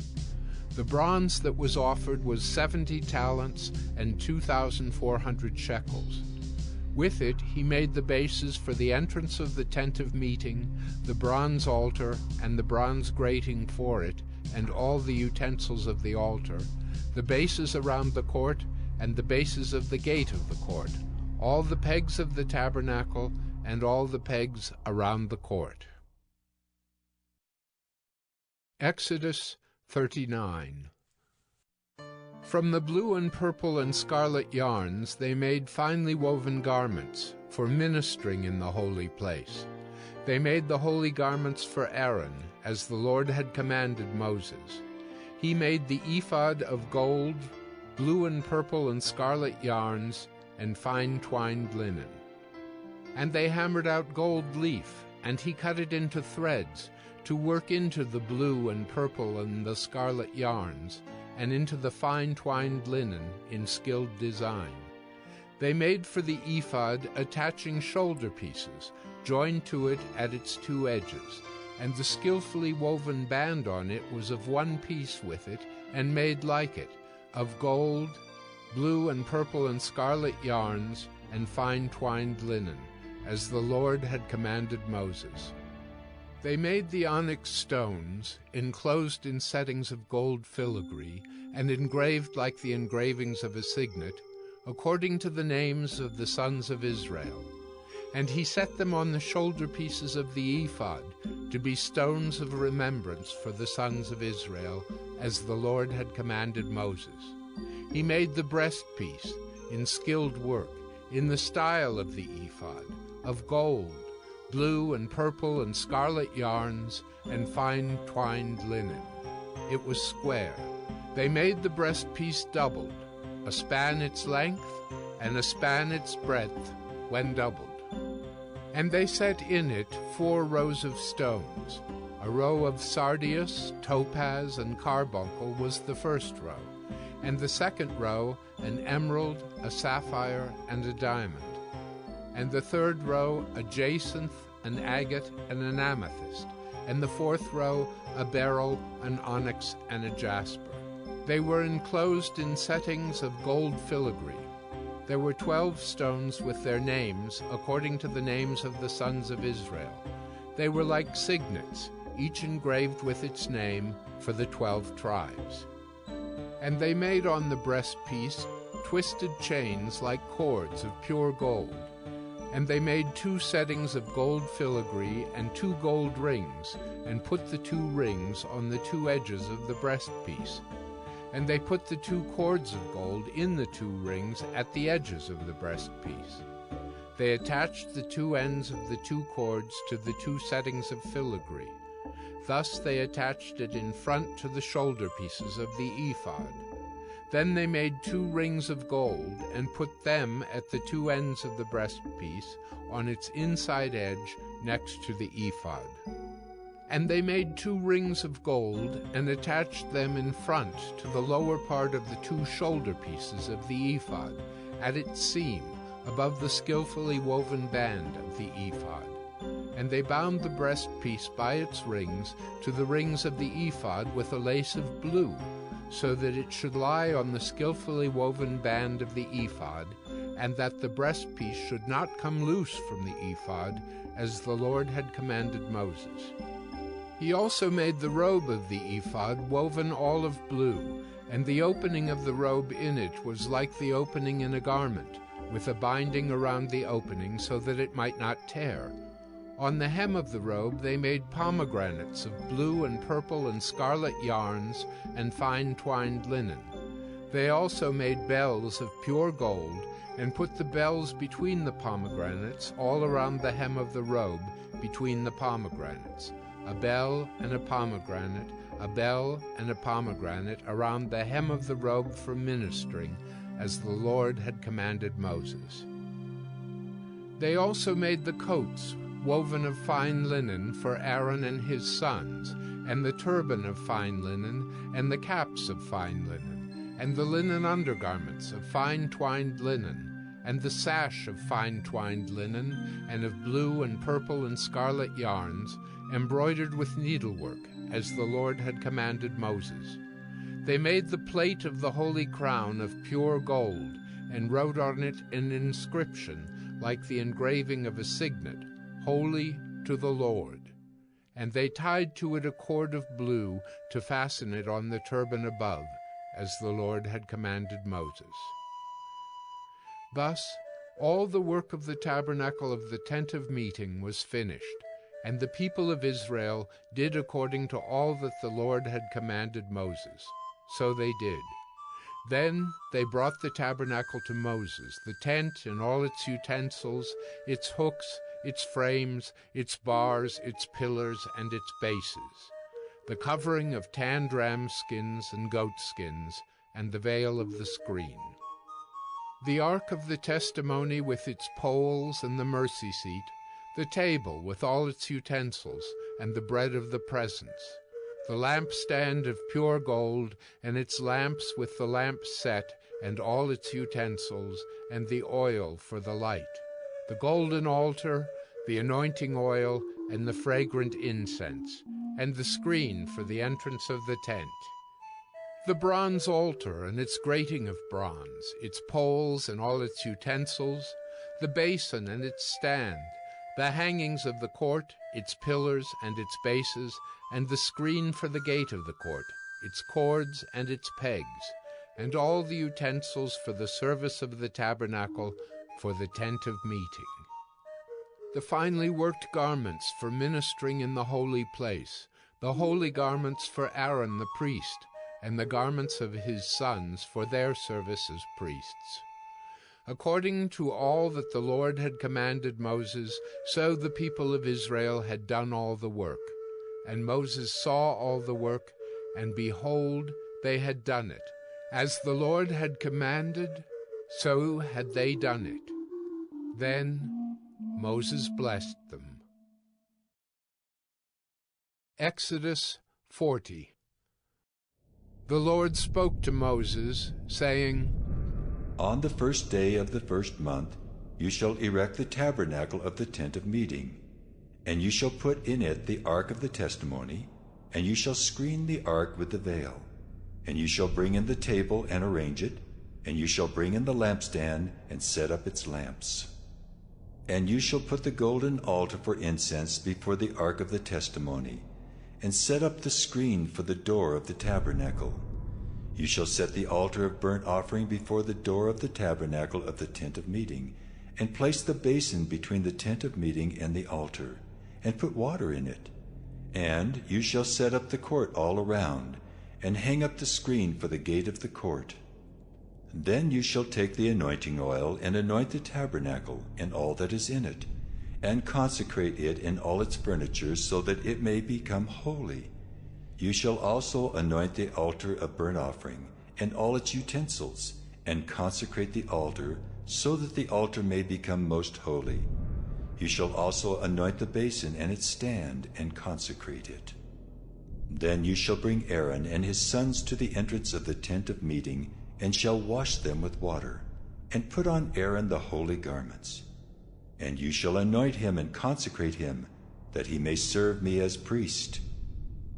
The bronze that was offered was 70 talents and 2,400 shekels. With it he made the bases for the entrance of the tent of meeting, the bronze altar, and the bronze grating for it, and all the utensils of the altar, the bases around the court, and the bases of the gate of the court, all the pegs of the tabernacle, and all the pegs around the court. Exodus 39. From the blue and purple and scarlet yarns they made finely woven garments for ministering in the holy place. They made the holy garments for Aaron, as the Lord had commanded Moses. He made the ephod of gold, blue and purple and scarlet yarns, and fine twined linen. And they hammered out gold leaf, and he cut it into threads, to work into the blue and purple and the scarlet yarns, and into the fine twined linen in skilled design. They made for the ephod attaching shoulder pieces, joined to it at its two edges, and the skillfully woven band on it was of one piece with it, and made like it, of gold, blue and purple and scarlet yarns, and fine twined linen, as the Lord had commanded Moses. They made the onyx stones, enclosed in settings of gold filigree, and engraved like the engravings of a signet, according to the names of the sons of Israel. And he set them on the shoulder pieces of the ephod, to be stones of remembrance for the sons of Israel, as the Lord had commanded Moses. He made the breastpiece, in skilled work, in the style of the ephod, of gold, blue and purple and scarlet yarns, and fine twined linen. It was square. They made the breastpiece doubled, a span its length, and a span its breadth, when doubled. And they set in it 4 rows of stones. A row of sardius, topaz, and carbuncle was the first row, and the second row an emerald, a sapphire, and a diamond. And the third row a jacinth, an agate, and an amethyst, and the fourth row a beryl, an onyx, and a jasper. They were enclosed in settings of gold filigree. There were 12 stones with their names, according to the names of the sons of Israel. They were like signets, each engraved with its name, for the 12 tribes. And they made on the breastpiece twisted chains like cords of pure gold. And they made 2 settings of gold filigree and 2 gold rings, and put the 2 rings on the 2 edges of the breastpiece. And they put the 2 cords of gold in the 2 rings at the edges of the breastpiece. They attached the 2 ends of the 2 cords to the 2 settings of filigree. Thus they attached it in front to the shoulder pieces of the ephod. Then they made 2 rings of gold, and put them at the 2 ends of the breastpiece, on its inside edge, next to the ephod. And they made 2 rings of gold, and attached them in front to the lower part of the 2 shoulder pieces of the ephod, at its seam, above the skillfully woven band of the ephod. And they bound the breastpiece by its rings to the rings of the ephod with a lace of blue, so that it should lie on the skillfully woven band of the ephod, and that the breastpiece should not come loose from the ephod, as the Lord had commanded Moses. He also made the robe of the ephod woven all of blue, and the opening of the robe in it was like the opening in a garment, with a binding around the opening so that it might not tear. On the hem of the robe they made pomegranates of blue and purple and scarlet yarns and fine twined linen. They also made bells of pure gold, and put the bells between the pomegranates all around the hem of the robe between the pomegranates, a bell and a pomegranate, a bell and a pomegranate around the hem of the robe for ministering, as the Lord had commanded Moses. They also made the coats, woven of fine linen, for Aaron and his sons, and the turban of fine linen, and the caps of fine linen, and the linen undergarments of fine twined linen, and the sash of fine twined linen, and of blue and purple and scarlet yarns, embroidered with needlework, as the Lord had commanded Moses. They made the plate of the holy crown of pure gold, and wrote on it an inscription, like the engraving of a signet, Holy to the Lord. And they tied to it a cord of blue to fasten it on the turban above, as the Lord had commanded Moses. Thus all the work of the tabernacle of the tent of meeting was finished, and the people of Israel did according to all that the Lord had commanded Moses. So they did. Then they brought the tabernacle to Moses, the tent and all its utensils, its hooks, its frames, its bars, its pillars, and its bases, the covering of tanned ram skins and goat skins, and the veil of the screen, the ark of the testimony with its poles and the mercy seat, the table with all its utensils, and the bread of the presence, the lampstand of pure gold, and its lamps with the lamp set, and all its utensils, and the oil for the light, the golden altar, the anointing oil, and the fragrant incense, and the screen for the entrance of the tent. The bronze altar and its grating of bronze, its poles and all its utensils, the basin and its stand, the hangings of the court, its pillars and its bases, and the screen for the gate of the court, its cords and its pegs, and all the utensils for the service of the tabernacle, for the tent of meeting. The finely worked garments for ministering in the holy place, the holy garments for Aaron the priest, and the garments of his sons for their service as priests. According to all that the Lord had commanded Moses, so the people of Israel had done all the work. And Moses saw all the work, and behold, they had done it. As the Lord had commanded, so had they done it. Then Moses blessed them. Exodus 40. The Lord spoke to Moses, saying, On the first day of the first month you shall erect the tabernacle of the tent of meeting, and you shall put in it the ark of the testimony, and you shall screen the ark with the veil. And you shall bring in the table and arrange it, and you shall bring in the lampstand and set up its lamps. And you shall put the golden altar for incense before the ark of the testimony, and set up the screen for the door of the tabernacle. You shall set the altar of burnt offering before the door of the tabernacle of the tent of meeting, and place the basin between the tent of meeting and the altar, and put water in it. And you shall set up the court all around, and hang up the screen for the gate of the court. Then you shall take the anointing oil and anoint the tabernacle and all that is in it, and consecrate it in all its furniture, so that it may become holy. You shall also anoint the altar of burnt offering and all its utensils, and consecrate the altar, so that the altar may become most holy. You shall also anoint the basin and its stand, and consecrate it. Then you shall bring Aaron and his sons to the entrance of the tent of meeting, and shall wash them with water, and put on Aaron the holy garments. And you shall anoint him and consecrate him, that he may serve me as priest.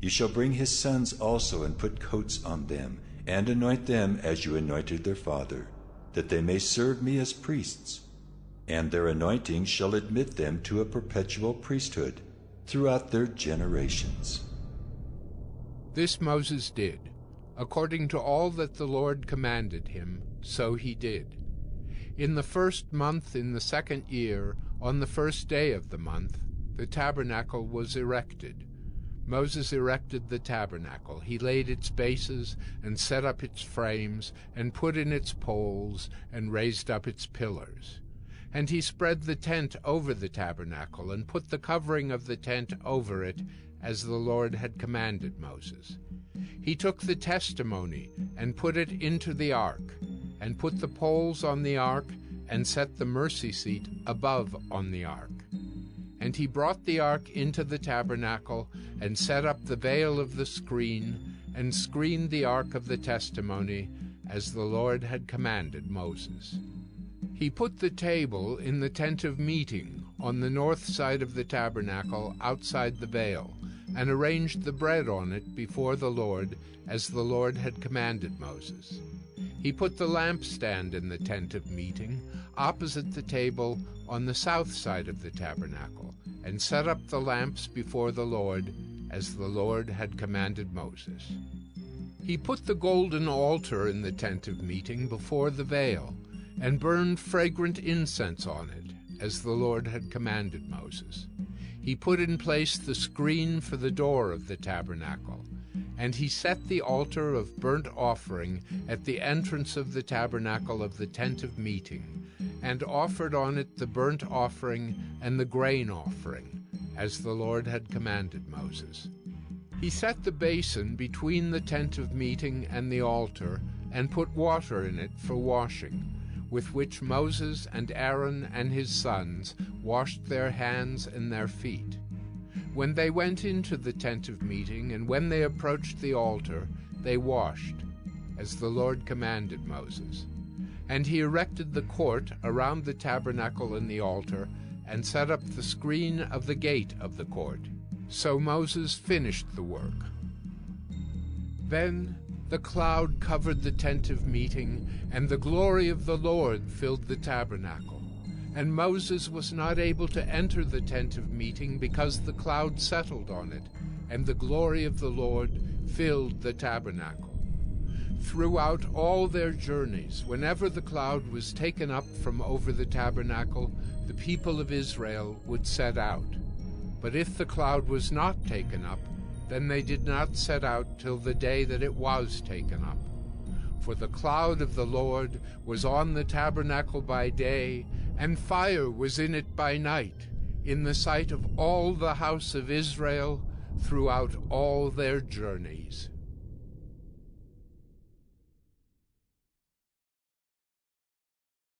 You shall bring his sons also, and put coats on them, and anoint them as you anointed their father, that they may serve me as priests. And their anointing shall admit them to a perpetual priesthood throughout their generations. This Moses did. According to all that the Lord commanded him, so he did. In the first month, in the second year, on the first day of the month, the tabernacle was erected. Moses erected the tabernacle. He laid its bases, and set up its frames, and put in its poles, and raised up its pillars. And he spread the tent over the tabernacle, and put the covering of the tent over it, as the Lord had commanded Moses. He took the testimony, and put it into the ark, and put the poles on the ark, and set the mercy seat above on the ark. And he brought the ark into the tabernacle, and set up the veil of the screen, and screened the ark of the testimony, as the Lord had commanded Moses. He put the table in the tent of meeting, on the north side of the tabernacle, outside the veil, and arranged the bread on it before the Lord, as the Lord had commanded Moses. He put the lampstand in the tent of meeting, opposite the table, on the south side of the tabernacle, and set up the lamps before the Lord, as the Lord had commanded Moses. He put the golden altar in the tent of meeting before the veil, and burned fragrant incense on it, as the Lord had commanded Moses. He put in place the screen for the door of the tabernacle, and he set the altar of burnt offering at the entrance of the tabernacle of the tent of meeting, and offered on it the burnt offering and the grain offering, as the Lord had commanded Moses. He set the basin between the tent of meeting and the altar, and put water in it for washing, with which Moses and Aaron and his sons washed their hands and their feet. When they went into the tent of meeting, and when they approached the altar, they washed, as the Lord commanded Moses. And he erected the court around the tabernacle and the altar, and set up the screen of the gate of the court. So Moses finished the work. Then the cloud covered the tent of meeting, and the glory of the Lord filled the tabernacle. And Moses was not able to enter the tent of meeting because the cloud settled on it, and the glory of the Lord filled the tabernacle. Throughout all their journeys, whenever the cloud was taken up from over the tabernacle, the people of Israel would set out. But if the cloud was not taken up, then they did not set out till the day that it was taken up. For the cloud of the Lord was on the tabernacle by day, and fire was in it by night, in the sight of all the house of Israel throughout all their journeys.